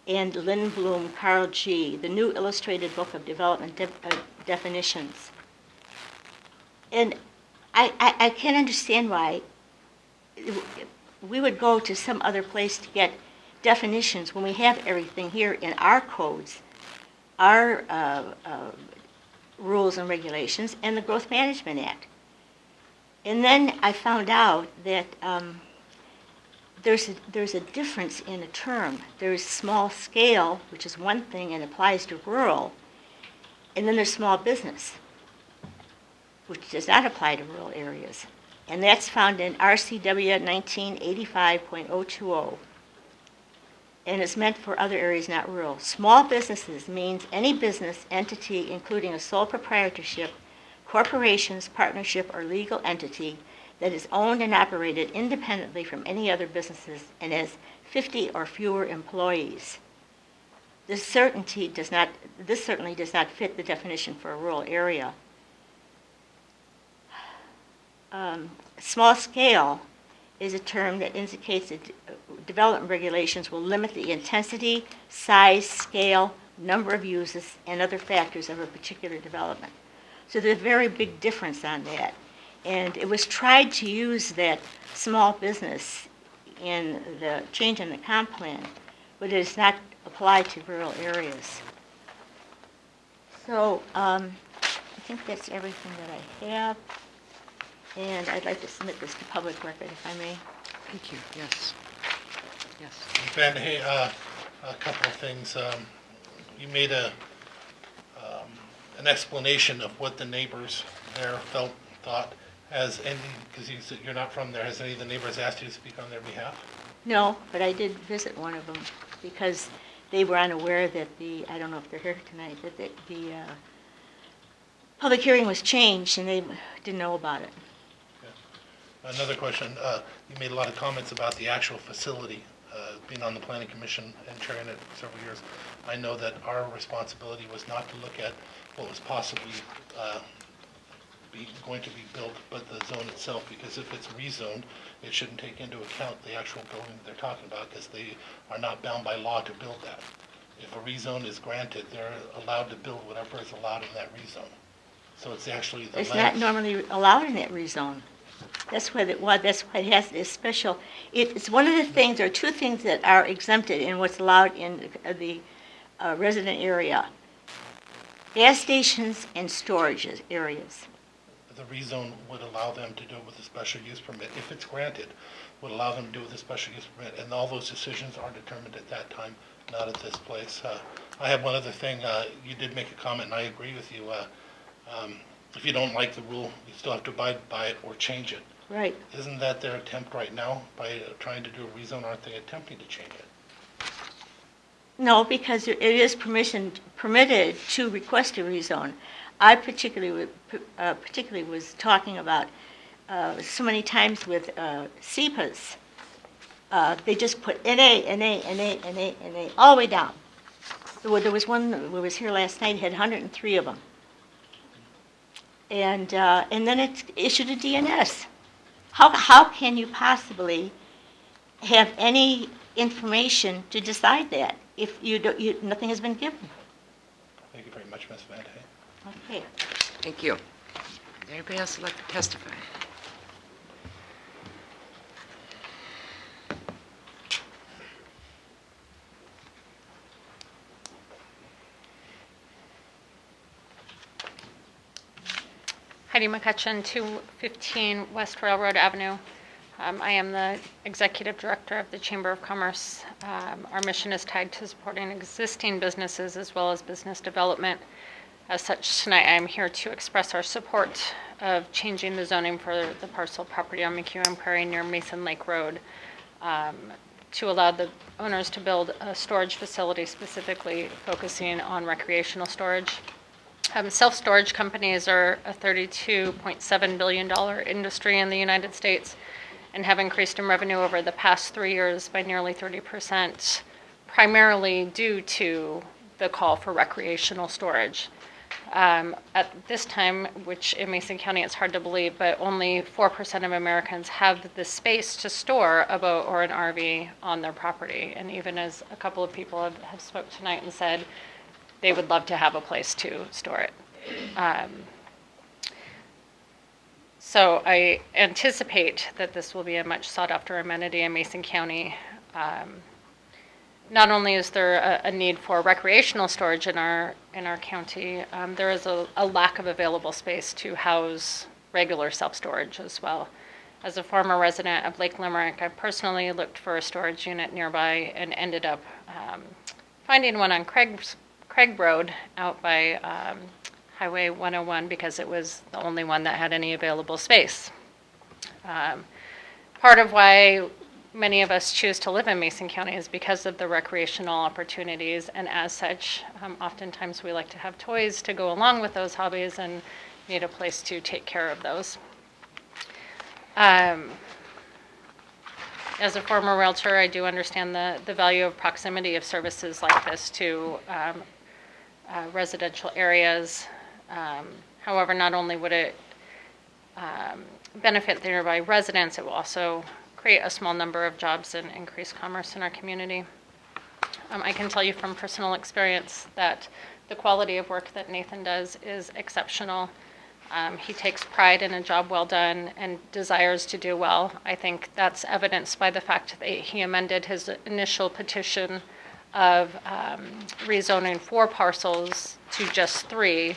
and Lindblom, Carl G., the New Illustrated Book of Development Definitions. And I can't understand why we would go to some other place to get definitions when we have everything here in our codes, our rules and regulations, and the Growth Management Act. And then I found out that there's a difference in a term. There's small scale, which is one thing and applies to rural, and then there's small business, which does not apply to rural areas. And that's found in RCW 1985.020. And it's meant for other areas not rural. Small businesses means any business entity, including a sole proprietorship, corporations, partnership, or legal entity that is owned and operated independently from any other businesses and has 50 or fewer employees. This certainly does not fit the definition for a rural area. Small scale is a term that indicates that development regulations will limit the intensity, size, scale, number of uses, and other factors of a particular development. So there's a very big difference on that. And it was tried to use that small business in the change in the comp plan, but it is not applied to rural areas. So I think that's everything that I have. And I'd like to submit this to public record, if I may. Thank you, yes. Yes. Ben, hey, a couple of things. You made an explanation of what the neighbors there thought. Has any, because you said you're not from there, has any of the neighbors asked you to speak on their behalf? No, but I did visit one of them because they were unaware that I don't know if they're here tonight, that the public hearing was changed and they didn't know about it. Another question, you made a lot of comments about the actual facility, being on the planning commission and chairing it for several years. I know that our responsibility was not to look at what was possibly going to be built, but the zone itself, because if it's rezoned, it shouldn't take into account the actual building they're talking about, because they are not bound by law to build that. If a rezone is granted, they're allowed to build whatever is allowed in that rezone. So it's actually the It's land. not normally allowed in that rezone. That's why it has this special, it's one of the things, there are two things that are exempted in what's allowed in the resident area. Gas stations and storage areas. The rezone would allow them to do it with a special use permit, if it's granted, would allow them to do it with a special use permit, and all those decisions are determined at that time, not at this place. I have one other thing, you did make a comment, and I agree with you. If you don't like the rule, you still have to abide by it or change it. Right. Isn't that their attempt right now, by trying to do a rezone, aren't they attempting to change it? No, because it is permitted to request a rezone. I particularly was talking about so many times with SEPAs They just put NA, NA, NA, NA, NA, all the way down. There was one that was here last night, had 103 of them. And then it issued a DNS. How can you possibly have any information to decide that if nothing has been given? Thank you very much, Ms. Van Hay. Okay. Thank you. Is there anybody else who'd like to testify? Heidi McCutcheon, 215 West Railroad Avenue. I am the Executive Director of the Chamber of Commerce. Our mission is tied to supporting existing businesses as well as business development. As such, tonight I am here to express our support of changing the zoning for the parcel property on McEwen Prairie near Mason Lake Road to allow the owners to build a storage facility specifically focusing on recreational storage. Self-storage companies are a $32.7 billion industry in the United States and have increased in revenue over the past 3 years by nearly 30%, primarily due to the call for recreational storage. At this time, which in Mason County it's hard to believe, but only 4% of Americans have the space to store a boat or an RV on their property. And even as a couple of people have spoke tonight and said, they would love to have a place to store it. So I anticipate that this will be a much sought after amenity in Mason County. Not only is there a need for recreational storage in our county, there is a lack of available space to house regular self-storage as well. As a former resident of Lake Limerick, I personally looked for a storage unit nearby and ended up finding one on Craig Road out by Highway 101 because it was the only one that had any available space. Part of why many of us choose to live in Mason County is because of the recreational opportunities, and as such, oftentimes we like to have toys to go along with those hobbies and need a place to take care of those. As a former realtor, I do understand the value of proximity of services like this to residential areas. However, not only would it benefit the nearby residents, it will also create a small number of jobs and increase commerce in our community. I can tell you from personal experience that the quality of work that Nathan does is exceptional. He takes pride in a job well done and desires to do well. I think that's evidenced by the fact that he amended his initial petition of rezoning 4 parcels to just 3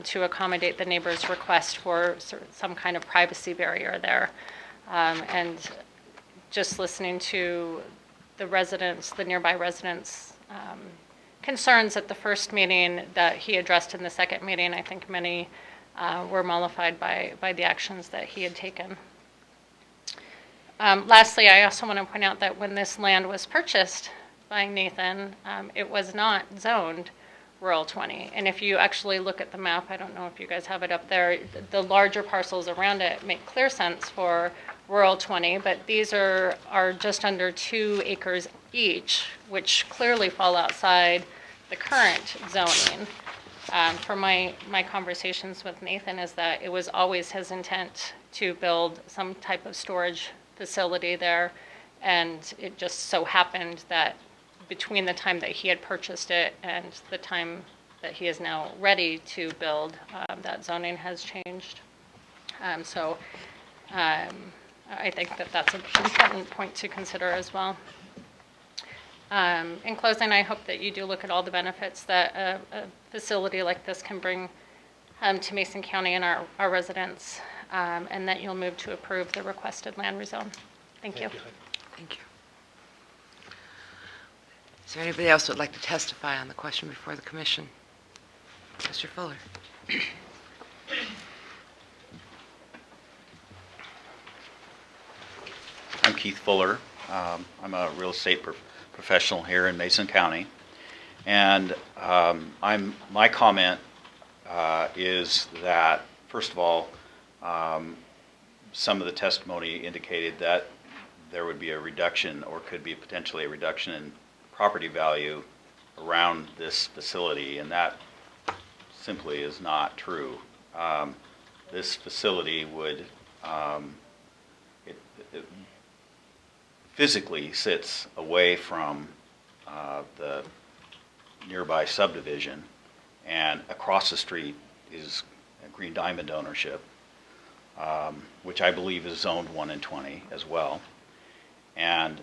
to accommodate the neighbor's request for some kind of privacy barrier there. And just listening to the residents, the nearby residents' concerns at the first meeting that he addressed in the second meeting, I think many were mollified by the actions that he had taken. Lastly, I also want to point out that when this land was purchased by Nathan, it was not zoned Rural 20. And if you actually look at the map, I don't know if you guys have it up there, the larger parcels around it make clear sense for Rural 20, but these are just under 2 acres each, which clearly fall outside the current zoning. From my conversations with Nathan is that it was always his intent to build some type of storage facility there, and it just so happened that between the time that he had purchased it and the time that he is now ready to build, that zoning has changed. So I think that that's an important point to consider as well. In closing, I hope that you do look at all the benefits that a facility like this can bring to Mason County and our residents, and that you'll move to approve the requested land rezone. Thank you. Thank you. Is there anybody else who would like to testify on the question before the commission? Mr. Fuller. I'm Keith Fuller. I'm a real estate professional here in Mason County. And my comment is that, first of all, some of the testimony indicated that there would be a reduction, or could be potentially a reduction in property value around this facility, and that simply is not true. This facility would, it physically sits away from the nearby subdivision, and across the street is Green Diamond ownership, which I believe is zoned 1 and 20 as well. And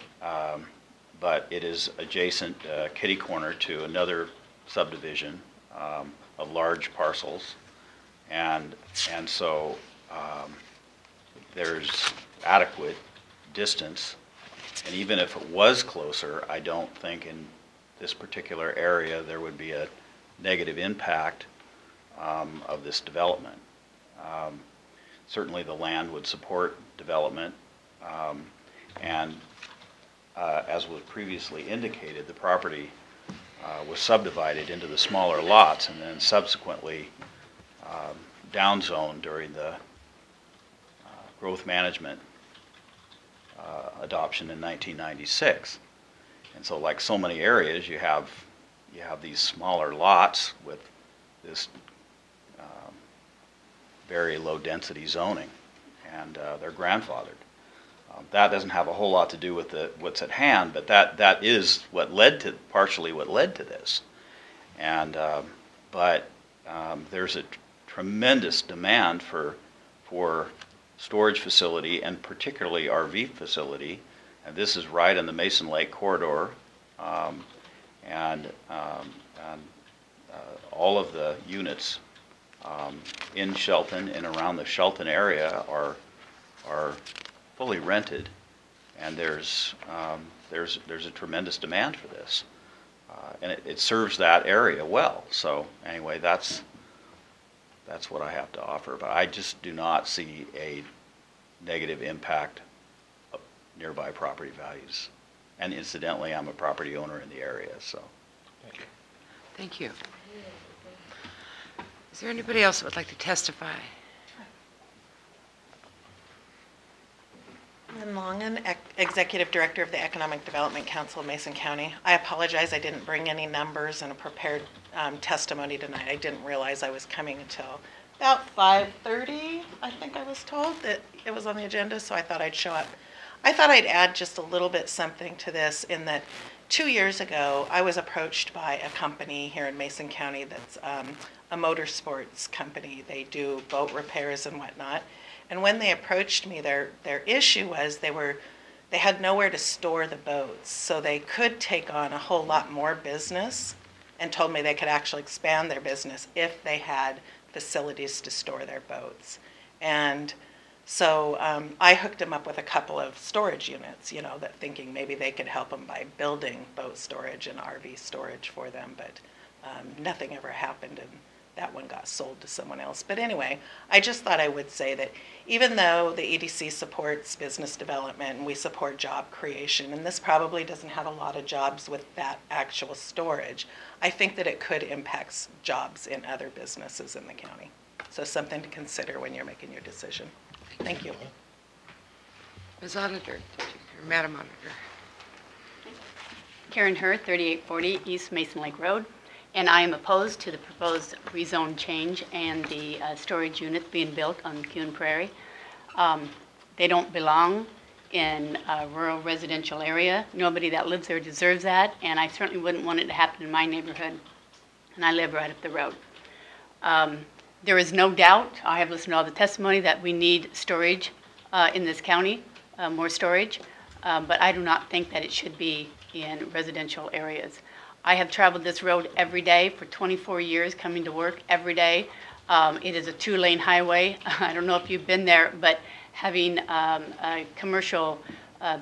but it is adjacent kitty corner to another subdivision of large parcels, and so there's adequate distance. And even if it was closer, I don't think in this particular area there would be a negative impact of this development. Certainly the land would support development, and as was previously indicated, the property was subdivided into the smaller lots and then subsequently downzoned during the growth management adoption in 1996. And so, like so many areas, you have these smaller lots with this very low density zoning, and they're grandfathered. That doesn't have a whole lot to do with what's at hand, but that is what led to, partially what led to this. And but there's a tremendous demand for storage facility, and particularly RV facility, and this is right in the Mason Lake corridor, and all of the units in Shelton and around the Shelton area are fully rented, and there's a tremendous demand for this, and it serves that area well. So anyway, that's what I have to offer, but I just do not see a negative impact of nearby property values. And incidentally, I'm a property owner in the area, so. Thank you. Thank you. Is there anybody else that would like to testify? Lynn Longan, Executive Director of the Economic Development Council of Mason County. I apologize, I didn't bring any numbers in a prepared testimony tonight. I didn't realize I was coming until about 5:30, I think I was told that it was on the agenda, so I thought I'd show up. I thought I'd add just a little bit something to this, in that 2 years ago, I was approached by a company here in Mason County that's a motorsports company. They do boat repairs and whatnot. And when they approached me, their issue was they had nowhere to store the boats, so they could take on a whole lot more business, and told me they could actually expand their business if they had facilities to store their boats. And so I hooked them up with a couple of storage units, that thinking maybe they could help them by building boat storage and RV storage for them, but nothing ever happened, and that one got sold to someone else. But anyway, I just thought I would say that even though the EDC supports business development and we support job creation, and this probably doesn't have a lot of jobs with that actual storage, I think that it could impact jobs in other businesses in the county. So something to consider when you're making your decision. Thank you. Ms. Auditor, or Madam Auditor. Karen Herr, 3840 East Mason Lake Road, and I am opposed to the proposed rezone change and the storage units being built on McEwen Prairie. They don't belong in a rural residential area. Nobody that lives there deserves that, and I certainly wouldn't want it to happen in my neighborhood, and I live right up the road. There is no doubt, I have listened to all the testimony, that we need storage in this county, more storage, but I do not think that it should be in residential areas. I have traveled this road every day for 24 years, coming to work every day. It is a 2-lane highway. I don't know if you've been there, but having a commercial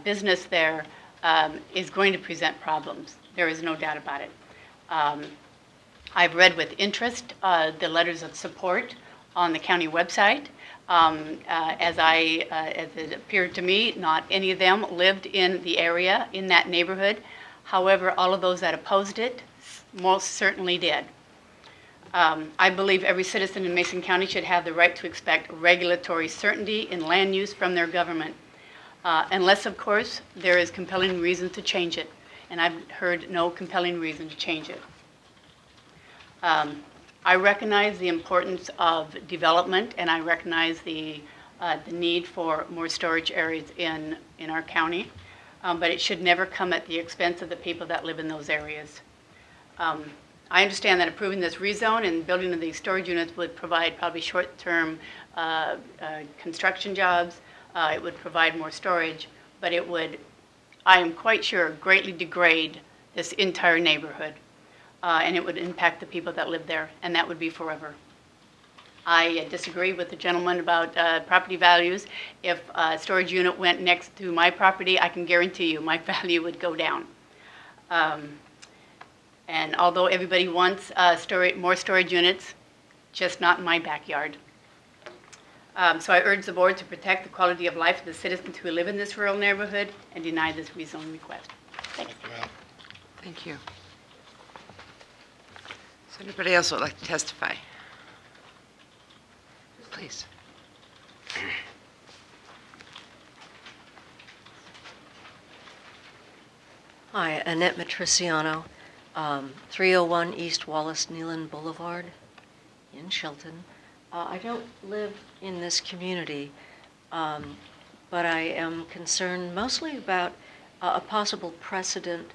business there is going to present problems. There is no doubt about it. I've read with interest the letters of support on the county website. As it appeared to me, not any of them lived in the area, in that neighborhood. However, all of those that opposed it most certainly did. I believe every citizen in Mason County should have the right to expect regulatory certainty in land use from their government. unless, of course, there is compelling reason to change it. And I've heard no compelling reason to change it. I recognize the importance of development, and I recognize the need for more storage areas in our county, but it should never come at the expense of the people that live in those areas. I understand that approving this rezone and building of these storage units would provide probably short-term construction jobs. It would provide more storage, but it would, I am quite sure, greatly degrade this entire neighborhood. And it would impact the people that live there, and that would be forever. I disagree with the gentleman about property values. If a storage unit went next to my property, I can guarantee you my value would go down. And although everybody wants more storage units, just not in my backyard. So I urge the board to protect the quality of life of the citizens who live in this rural neighborhood and deny this rezone request. Thank you. Thank you. Is there anybody else who would like to testify? Please. Hi, Annette Matriciano, 301 East Wallace Nealon Boulevard in Shelton. I don't live in this community, but I am concerned mostly about a possible precedent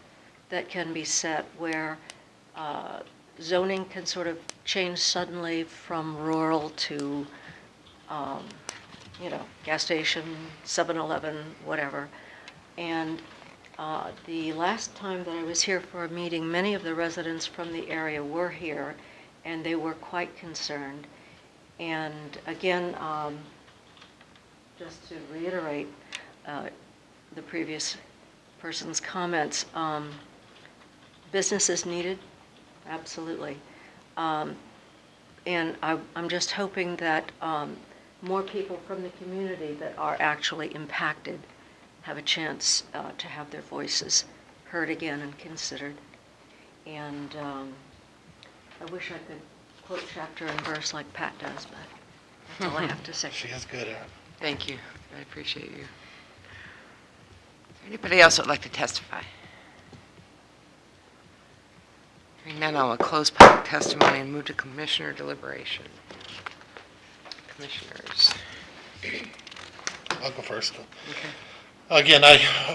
that can be set where zoning can sort of change suddenly from rural to, gas station, 7-Eleven, whatever. And the last time that I was here for a meeting, many of the residents from the area were here, and they were quite concerned. And again, just to reiterate the previous person's comments, business is needed, absolutely. And I'm just hoping that more people from the community that are actually impacted have a chance to have their voices heard again and considered. And I wish I could quote chapter and verse like Pat does, but that's all I have to say. She is good at it. Thank you. I appreciate you. Is there anybody else that would like to testify? Hearing none, I'll close public testimony and move to commissioner deliberation. Commissioners. I'll go first. Okay. Again,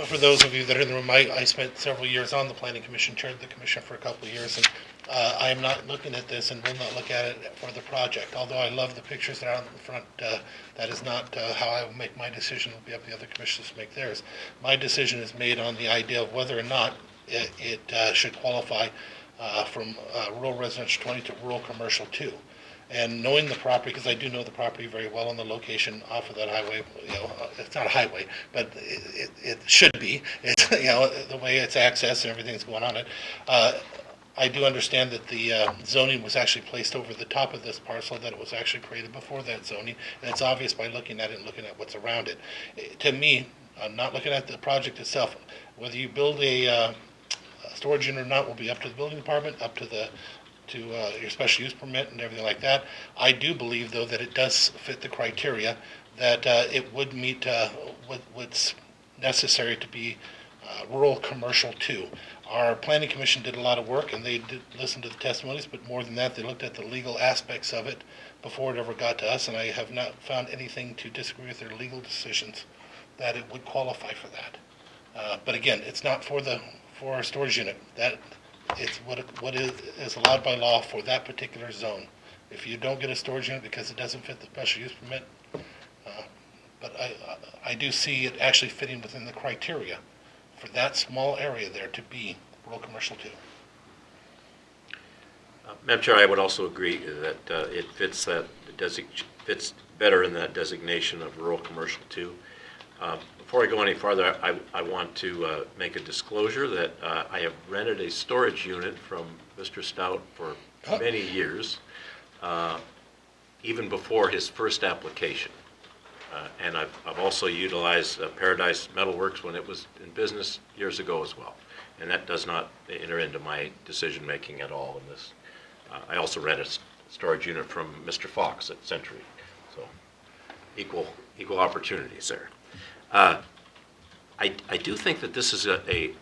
for those of you that are in the room, I spent several years on the Planning Commission, chaired the commission for a couple of years, and I am not looking at this and will not look at it for the project. Although I love the pictures that are out in the front, that is not how I will make my decision. It will be up to the other commissioners to make theirs. My decision is made on the idea of whether or not it should qualify from rural residential 20 to rural commercial 2. And knowing the property, because I do know the property very well and the location off of that highway, it's not a highway, but it should be. It's, the way it's accessed and everything's going on it. I do understand that the zoning was actually placed over the top of this parcel, that it was actually created before that zoning, and it's obvious by looking at it and looking at what's around it. To me, I'm not looking at the project itself. Whether you build a storage unit or not will be up to the building department, up to your special use permit and everything like that. I do believe, though, that it does fit the criteria, that it would meet what's necessary to be rural commercial 2. Our planning commission did a lot of work, and they did listen to the testimonies, but more than that, they looked at the legal aspects of it before it ever got to us, and I have not found anything to disagree with their legal decisions that it would qualify for that. But again, it's not for a storage unit. That it's what is allowed by law for that particular zone. If you don't get a storage unit because it doesn't fit the special use permit, but I do see it actually fitting within the criteria for that small area there to be rural commercial 2. Madam Chair, I would also agree that it fits fits better in that designation of rural commercial 2. Before I go any farther, I want to make a disclosure that I have rented a storage unit from Mr. Stout for many years, even before his first application. And I've also utilized Paradise Metalworks when it was in business years ago as well. And that does not enter into my decision-making at all in this. I also rent a storage unit from Mr. Fox at Century. So equal opportunities there. I do think that this is a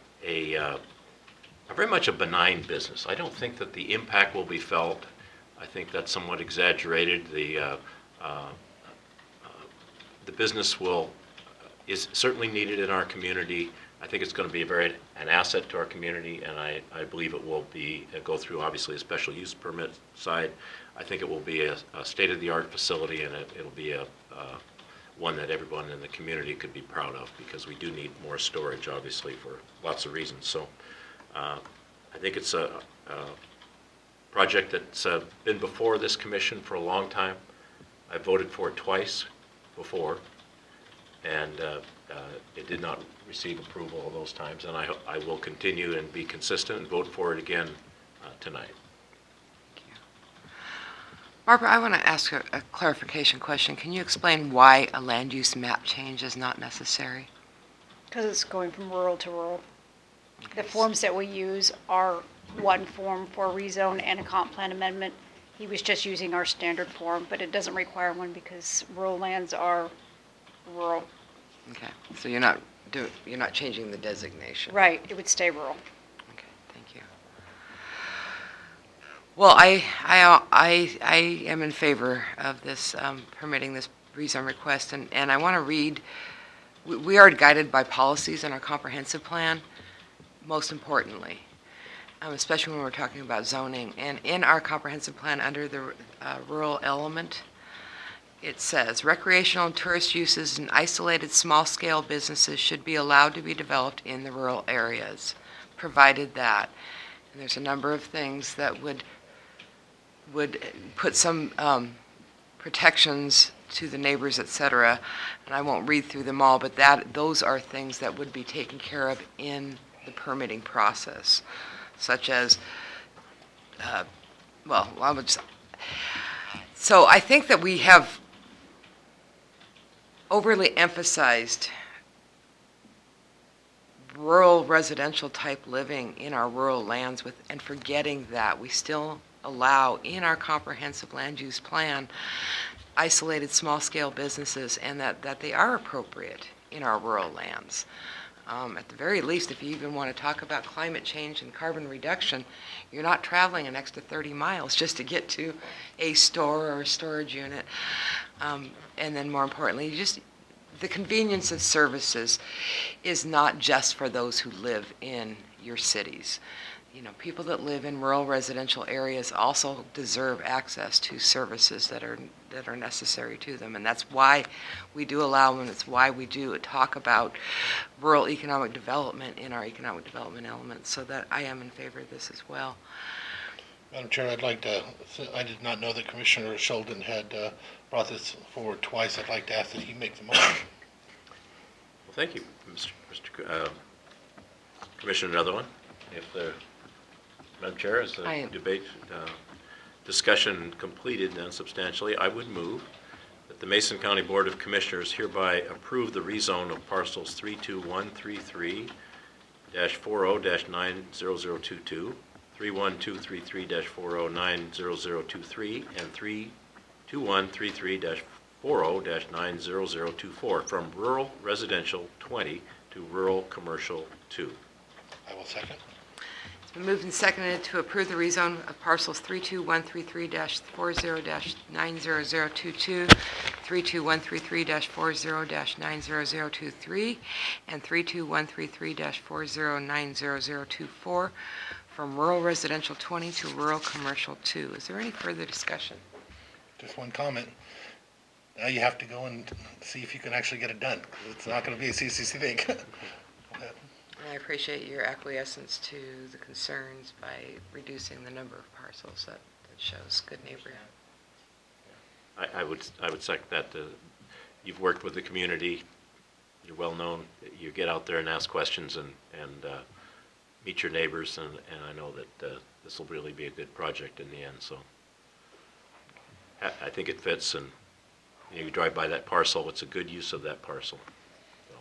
very much a benign business. I don't think that the impact will be felt. I think that's somewhat exaggerated. The business is certainly needed in our community. I think it's going to be an asset to our community, and I believe it will go through obviously a special use permit side. I think it will be a state-of-the-art facility, and it'll be one that everyone in the community could be proud of, because we do need more storage, obviously, for lots of reasons. So I think it's a project that's been before this commission for a long time. I voted for it twice before, and it did not receive approval all those times, and I will continue and be consistent and vote for it again tonight. Barbara, I want to ask a clarification question. Can you explain why a land use map change is not necessary? Because it's going from rural to rural. The forms that we use are one form for rezone and a comp plan amendment. He was just using our standard form, but it doesn't require one because rural lands are rural. Okay, so you're not changing the designation. Right, it would stay rural. Okay, thank you. Well, I am in favor of this permitting this rezone request, and I want to read. We are guided by policies in our comprehensive plan, most importantly, especially when we're talking about zoning. And in our comprehensive plan, under the rural element, it says recreational and tourist uses and isolated small-scale businesses should be allowed to be developed in the rural areas, provided that. And there's a number of things that would put some protections to the neighbors, et cetera. And I won't read through them all, but those are things that would be taken care of in the permitting process, such as, so I think that we have overly emphasized rural residential type living in our rural lands and forgetting that we still allow in our comprehensive land use plan isolated small-scale businesses, and that they are appropriate in our rural lands. At the very least, if you even want to talk about climate change and carbon reduction, you're not traveling an extra 30 miles just to get to a store or a storage unit. And then more importantly, the convenience of services is not just for those who live in your cities. You know, people that live in rural residential areas also deserve access to services that are necessary to them, and that's why we do allow them. It's why we do talk about rural economic development in our economic development elements. So that I am in favor of this as well. Madam Chair, I did not know that Commissioner Sheldon had brought this forward twice. I'd like to ask that he make the motion. Well, thank you, Mr. Commissioner. Another one, if the Madam Chair, as the debate discussion completed then substantially, I would move that the Mason County Board of Commissioners hereby approve the rezone of parcels 32133-40-90022, 31233-40-90023, and 32133-40-90024 from rural residential 20 to rural commercial 2. I will second. It's been moved and seconded to approve the rezone of parcels 32133-40-90022, 32133-40-90023, and 32133-40-90024 from rural residential 20 to rural commercial 2. Is there any further discussion? Just one comment. Now you have to go and see if you can actually get it done. It's not going to be a CCC thing. I appreciate your acquiescence to the concerns by reducing the number of parcels. That shows good neighborhood. I would second that. You've worked with the community. You're well known. You get out there and ask questions and meet your neighbors, and I know that this will really be a good project in the end. So I think it fits, and you drive by that parcel. It's a good use of that parcel. So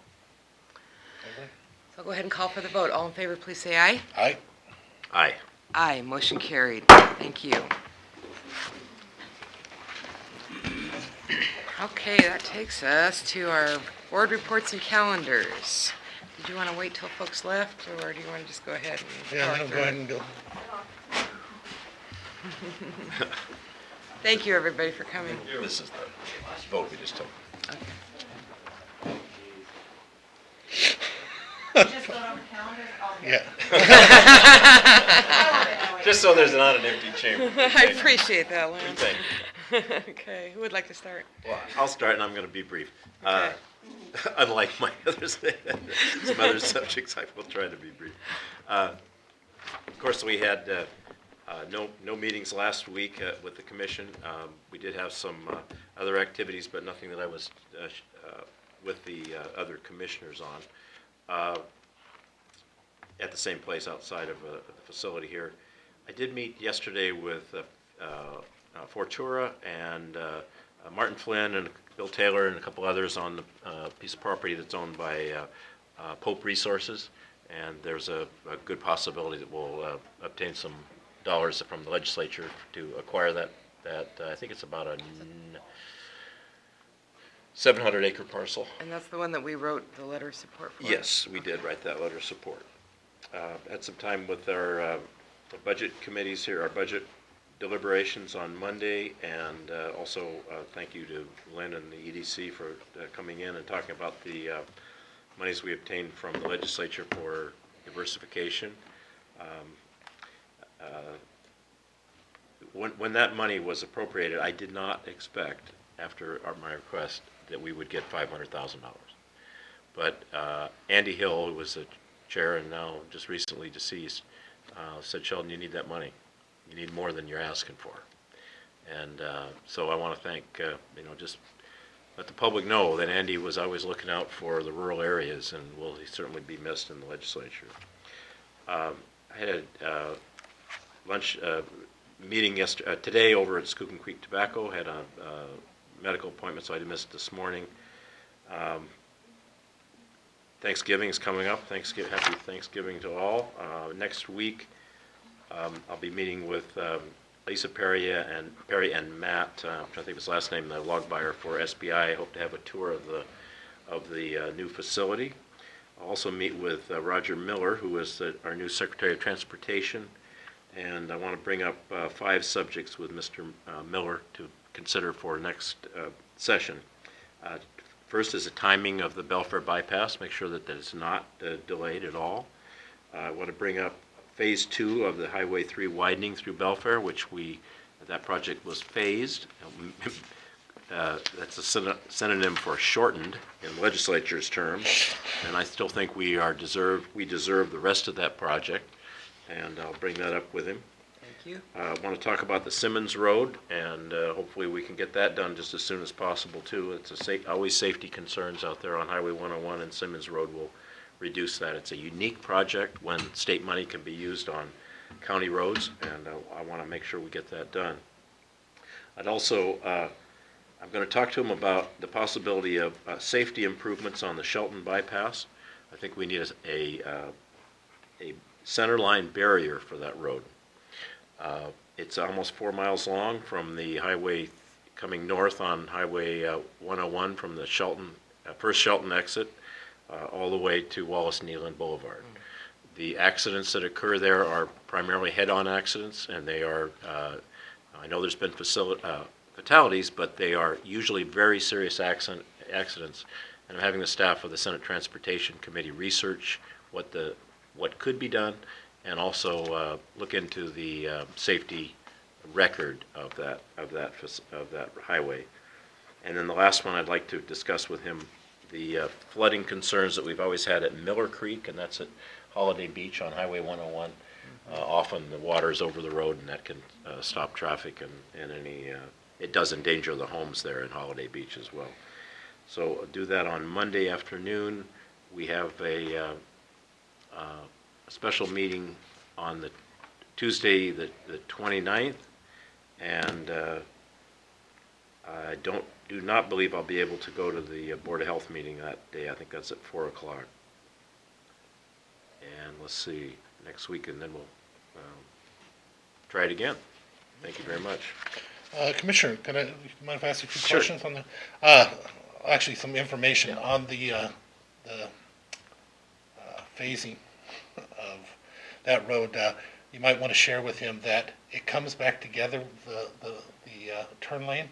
I'll go ahead and call for the vote. All in favor, please say aye. Aye. Aye. Aye. Motion carried. Thank you. Okay, that takes us to our board reports and calendars. Did you want to wait till folks left, or do you want to just go ahead and Yeah, talk no, go through it? ahead and go. Thank you, everybody, for coming. This is the vote we just took. Yeah. Just so there's not an empty chamber. I appreciate that, Lynn. Good thing. Okay, who would like to start? Well, I'll start, and I'm going to be brief. Unlike my others, some other subjects, I will try to be brief. Of course, we had no meetings last week with the commission. We did have some other activities, but nothing that I was with the other commissioners on at the same place outside of the facility here. I did meet yesterday with Fortura and Martin Flynn and Bill Taylor and a couple others on the piece of property that's owned by Pope Resources, and there's a good possibility that we'll obtain some dollars from the legislature to acquire that I think it's about a 700-acre parcel. And that's the one that we wrote the letter of support for? Yes, we did write that letter of support. Had some time with our budget committees here, our budget deliberations on Monday, and also thank you to Lynn and the EDC for coming in and talking about the monies we obtained from the legislature for diversification. When that money was appropriated, I did not expect, after my request, that we would get $500,000. But Andy Hill, who was the chair and now just recently deceased, said, Sheldon, you need that money. You need more than you're asking for. And so I want to thank, just let the public know that Andy was always looking out for the rural areas and will certainly be missed in the legislature. I had a lunch meeting today over at Skookum Creek Tobacco, had a medical appointment, so I missed this morning. Thanksgiving is coming up. Happy Thanksgiving to all. Next week, I'll be meeting with Lisa Perry and Matt, I'm trying to think of his last name, the log buyer for SBI. I hope to have a tour of the new facility. I'll also meet with Roger Miller, who is our new Secretary of Transportation, and I want to bring up 5 subjects with Mr. Miller to consider for next session. First is the timing of the Belfair bypass, make sure that is not delayed at all. I want to bring up Phase 2 of the Highway 3 widening through Belfair, which that project was phased. That's a synonym for shortened in legislature's terms, and I still think we deserve the rest of that project, and I'll bring that up with him. Thank you. I want to talk about the Simmons Road, and hopefully we can get that done just as soon as possible too. It's always safety concerns out there on Highway 101, and Simmons Road will reduce that. It's a unique project when state money can be used on county roads, and I want to make sure we get that done. I'd also, I'm going to talk to him about the possibility of safety improvements on the Shelton bypass. I think we need a center line barrier for that road. It's almost 4 miles long from the highway coming north on Highway 101 from the first Shelton exit all the way to Wallace Nealon Boulevard. The accidents that occur there are primarily head-on accidents, and they are, I know there's been fatalities, but they are usually very serious accidents. And I'm having the staff of the Senate Transportation Committee research what could be done, and also look into the safety record of that highway. And then the last one I'd like to discuss with him, the flooding concerns that we've always had at Miller Creek, and that's at Holiday Beach on Highway 101. Often the water is over the road, and that can stop traffic, and it does endanger the homes there in Holiday Beach as well. So I'll do that on Monday afternoon. We have a special meeting on the Tuesday, the 29th, and I do not believe I'll be able to go to the Board of Health meeting that day. I think that's at 4 o'clock. And let's see, next week, and then we'll try it again. Thank you very much. Commissioner, do you mind if I ask you a few Sure. questions on the, actually some information on the phasing of that road, you might want to share with him that it comes back together, the turn lane,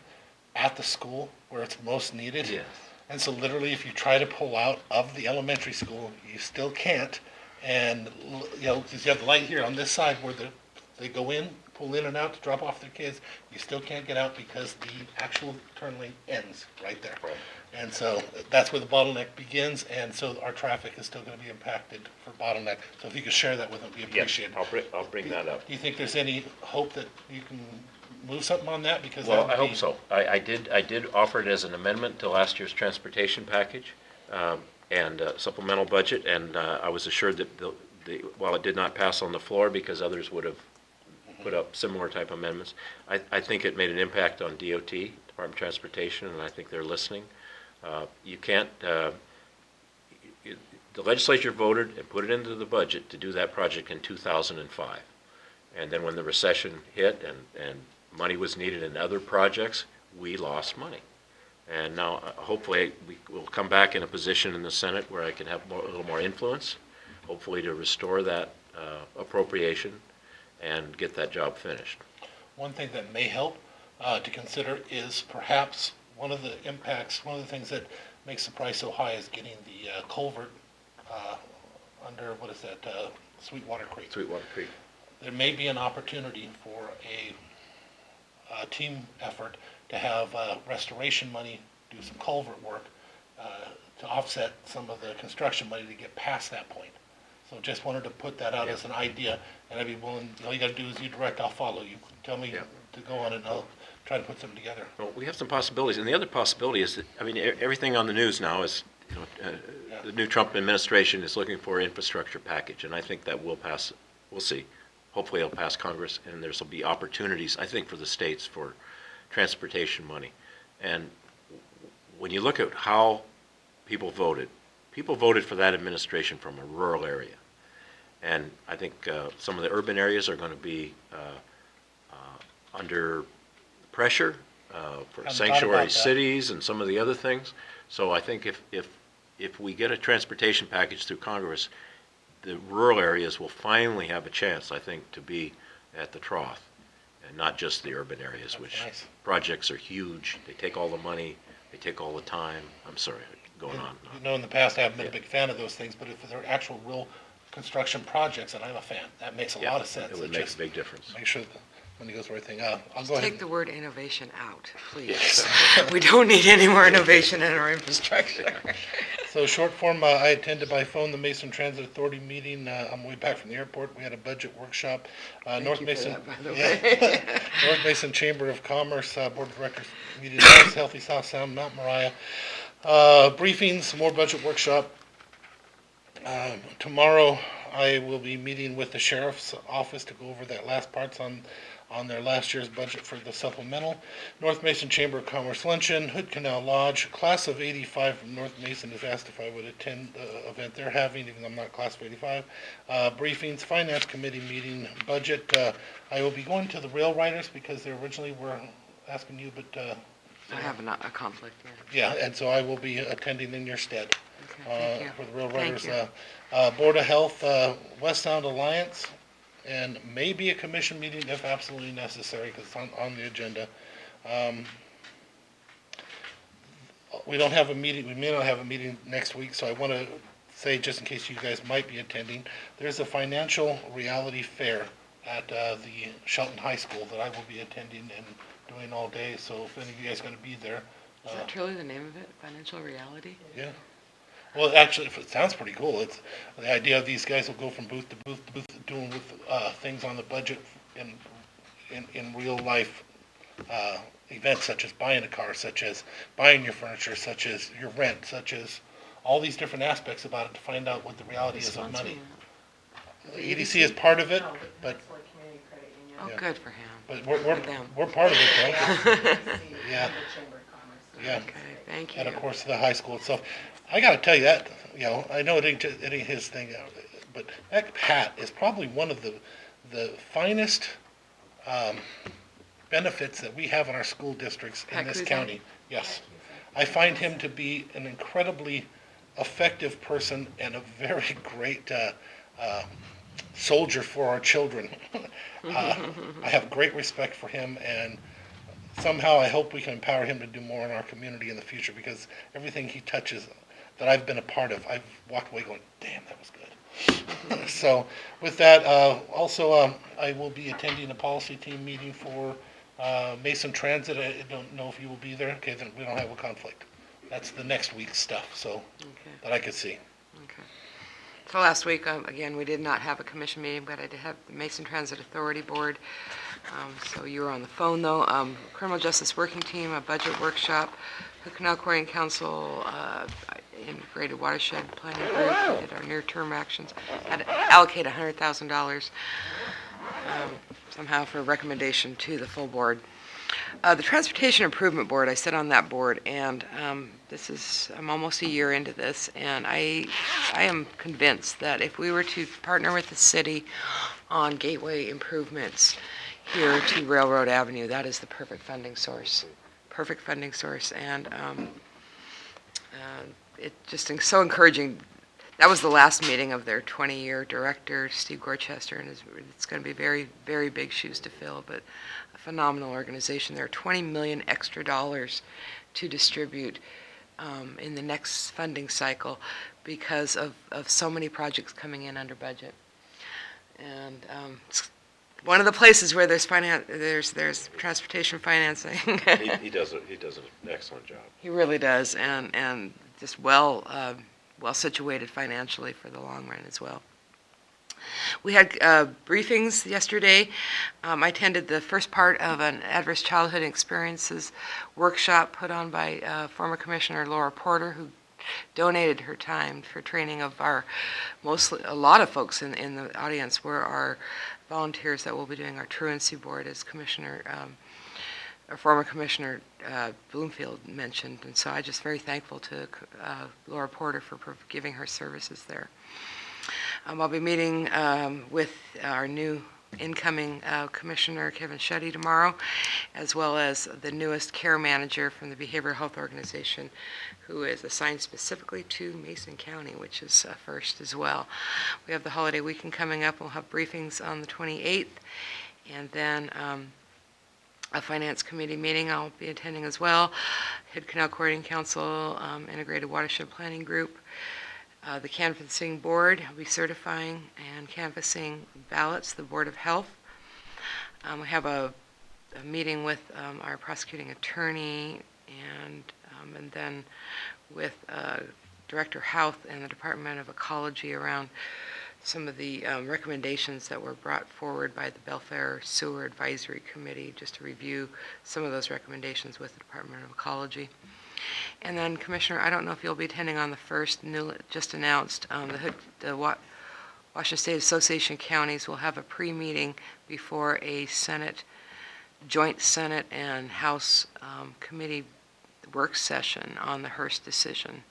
at the school where it's most needed. Yes. And so literally, if you try to pull out of the elementary school, you still can't. And, because you have the light here on this side where they go in, pull in and out to drop off their kids, you still can't get out because the actual turn lane ends right there. Right. And so that's where the bottleneck begins, and so our traffic is still going to be impacted for bottleneck. So if you could share that with them, we appreciate it. I'll bring that up. Do you think there's any hope that you can move something on that? Because Well, that I would hope be- so. I did offer it as an amendment to last year's transportation package and supplemental budget, and I was assured that while it did not pass on the floor because others would have put up similar type amendments, I think it made an impact on DOT, Department of Transportation, and I think they're listening. You can't, the legislature voted and put it into the budget to do that project in 2005. And then when the recession hit and money was needed in other projects, we lost money. And now, hopefully, we will come back in a position in the Senate where I can have a little more influence, hopefully to restore that appropriation and get that job finished. One thing that may help to consider is perhaps one of the things that makes the price so high is getting the culvert under, Sweetwater Creek. Sweetwater Creek. There may be an opportunity for a team effort to have restoration money do some culvert work to offset some of the construction money to get past that point. So just wanted to put that out as an idea, and I'd be willing, all you gotta do is you direct, I'll follow. You tell me to go on and I'll try to put something together. Well, we have some possibilities, and the other possibility is that, everything on the news now is, the new Trump administration is looking for an infrastructure package, and I think that will pass, we'll see. Hopefully it'll pass Congress, and there'll be opportunities, I think, for the states for transportation money. And when you look at how people voted for that administration from a rural area. And I think some of the urban areas are going to be under pressure for sanctuary cities and some of the other things. So I think if we get a transportation package through Congress, the rural areas will finally have a chance, I think, to be at the trough, and not just the urban areas, which projects are huge. They take all the money, they take all the time. I'm sorry, going on. In the past, I haven't been a big fan of those things, but if they're actual real construction projects, and I'm a fan, that makes a lot of sense. It would make a big difference. Make sure the money goes the right thing. I'll Just go ahead. take the word innovation out, please. We don't need any more innovation in our infrastructure. So short form, I attended by phone the Mason Transit Authority meeting on my way back from the airport. We had a budget workshop. North you for Mason, that, by the way. North Mason Chamber of Commerce Board of Directors meeting at Healthy South Sound, Mount Moriah. Briefings, more budget workshop. Tomorrow, I will be meeting with the sheriff's office to go over that last parts on their last year's budget for the supplemental. North Mason Chamber of Commerce luncheon, Hood Canal Lodge, class of 85 from North Mason has asked if I would attend the event they're having, even though I'm not class of 85. Briefings, finance committee meeting, budget. I will be going to the rail riders because they originally were asking you, but I have a conflict here. yeah, and so I will be attending in your stead. Okay, thank you. For the rail Thank riders. Board of Health, West Sound Alliance, and maybe a commission meeting if absolutely necessary, because it's on the agenda. We don't have a meeting, we may not have a meeting next week, so I want to say, just in case you guys might be attending, there's a financial reality fair at the Shelton High School that I will be attending and doing all day, so if any of you guys are going to be there. Is that truly the name of it, Financial Reality? Yeah. Well, actually, it sounds pretty cool. It's the idea of these guys will go from booth to booth to booth, doing with things on the budget in real life events, such as buying a car, such as buying your furniture, such as your rent, such as all these different aspects about it to find out what the reality is of money. The EDC is part of it, but Oh, yeah. good for him. But Good for them. we're part of it, though. Yeah. Yeah. Okay, thank you. And of course, the high school itself. I got to tell you that, I know it ain't his thing, but that Pat is probably one of the finest benefits that we have in our school districts in Pat this Cruz? county. Yes. I find him to be an incredibly effective person and a very great soldier for our children. I have great respect for him, and somehow I hope we can empower him to do more in our community in the future, because everything he touches that I've been a part of, I've walked away going, damn, that was good. So with that, also I will be attending a policy team meeting for Mason Transit. I don't know if you will be there. Okay, then we don't have a conflict. That's the next week's stuff, so that I could see. Okay. So last week, again, we did not have a commission meeting, but I did have the Mason Transit Authority Board. So you were on the phone, though. Criminal Justice Working Team, a budget workshop, the Canal Quarry Council, Integrated Watershed Planning Group, we did our near-term actions, had to allocate $100,000 somehow for a recommendation to the full board. The Transportation Improvement Board, I sit on that board, and I'm almost a year into this, and I am convinced that if we were to partner with the city on gateway improvements here to Railroad Avenue, that is the perfect funding source. And it just is so encouraging. That was the last meeting of their 20-year director, Steve Gorchester, and it's going to be very, very big shoes to fill, but a phenomenal organization. There are $20 million extra dollars to distribute in the next funding cycle because of so many projects coming in under budget. And it's one of the places where there's transportation financing. He does an excellent job. He really does, and just well situated financially for the long run as well. We had briefings yesterday. I attended the first part of an adverse childhood experiences workshop put on by former Commissioner Laura Porter, who donated her time for training of a lot of folks in the audience were our volunteers that will be doing our truancy board, as our former Commissioner Bloomfield mentioned. And so I'm just very thankful to Laura Porter for giving her services there. I'll be meeting with our new incoming Commissioner Kevin Shetty tomorrow, as well as the newest care manager from the Behavioral Health Organization, who is assigned specifically to Mason County, which is first as well. We have the holiday weekend coming up. We'll have briefings on the 28th, and then a Finance Committee meeting I'll be attending as well. Head Canal Quarry Council, Integrated Watershed Planning Group. The Canvassing Board will be certifying and canvassing ballots, the Board of Health. We have a meeting with our prosecuting attorney and then with Director Health and the Department of Ecology around some of the recommendations that were brought forward by the Belfair Sewer Advisory Committee, just to review some of those recommendations with the Department of Ecology. And then, Commissioner, I don't know if you'll be attending on the first, just announced, the Washington State Association of Counties will have a pre-meeting before a joint Senate and House committee work session on the Hearst decision.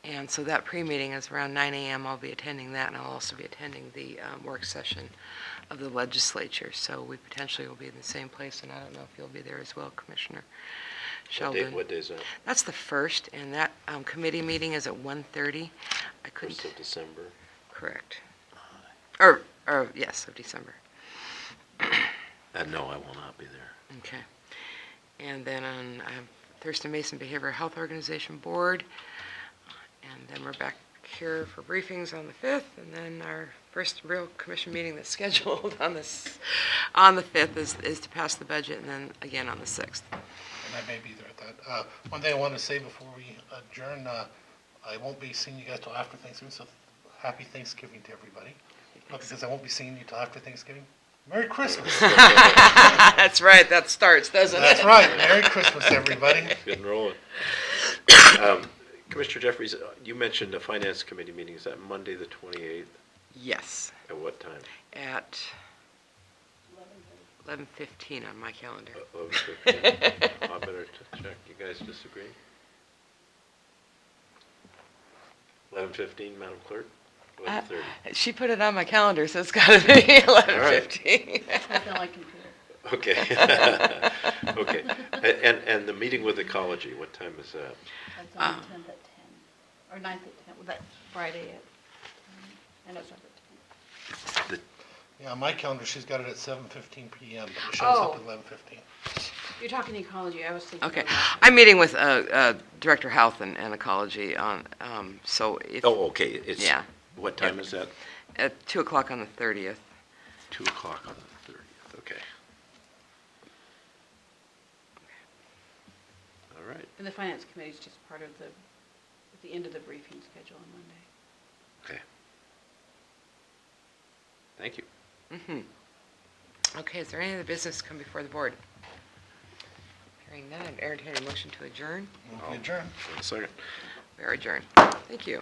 And so that pre-meeting is around 9 a.m. I'll be attending that, and I'll also be attending the work session of the legislature. So we potentially will be in the same place, and I don't know if you'll be there as well, Commissioner Sheldon. What day is that? That's the 1st, and that committee meeting is at 1:30. I couldn't. 1st of December. Correct. Or yes, of December. No, I will not be there. Okay. And then on Thurston Mason Behavioral Health Organization Board, and then we're back here for briefings on the 5th, and then our first real commission meeting that's scheduled on the 5th is to pass the budget, and then again on the 6th. And I may be there at that. One thing I want to say before we adjourn, I won't be seeing you guys till after Thanksgiving, so happy Thanksgiving to everybody. Because I won't be seeing you till after Thanksgiving. Merry Christmas. That's right, that starts, doesn't it? That's right. Merry Christmas, everybody. Getting rolling. Commissioner Jeffries, you mentioned a Finance Committee meeting. Is that Monday the 28th? Yes. At what time? At 11:15 on my calendar. 11:15. I better check. You guys disagree? 11:15, Madam Clerk? 11:30. She put it on my calendar, so it's got to be 11:15. Okay. Okay. And the meeting with Ecology, what time is that? That's on the 10th at 10. or 9th at 10, that Friday at, I know it's not at 10. Yeah, on my calendar, she's got it at 7:15 PM, but it shows up Oh. at 11:15. You're talking ecology, I was thinking. Okay. of that. I'm meeting with Director of Health and Ecology on, so if... Oh, okay, it's, Yeah. what time is that? At 2 o'clock on the 30th. 2 o'clock on the 30th, okay. All right, And the Finance Committee is just part of the, at the end of the briefing schedule on Monday. okay. Thank you. Okay, is there any other business to come before the board? Hearing none, entertain a motion to adjourn. Adjourn. One second. We are adjourned. Thank you.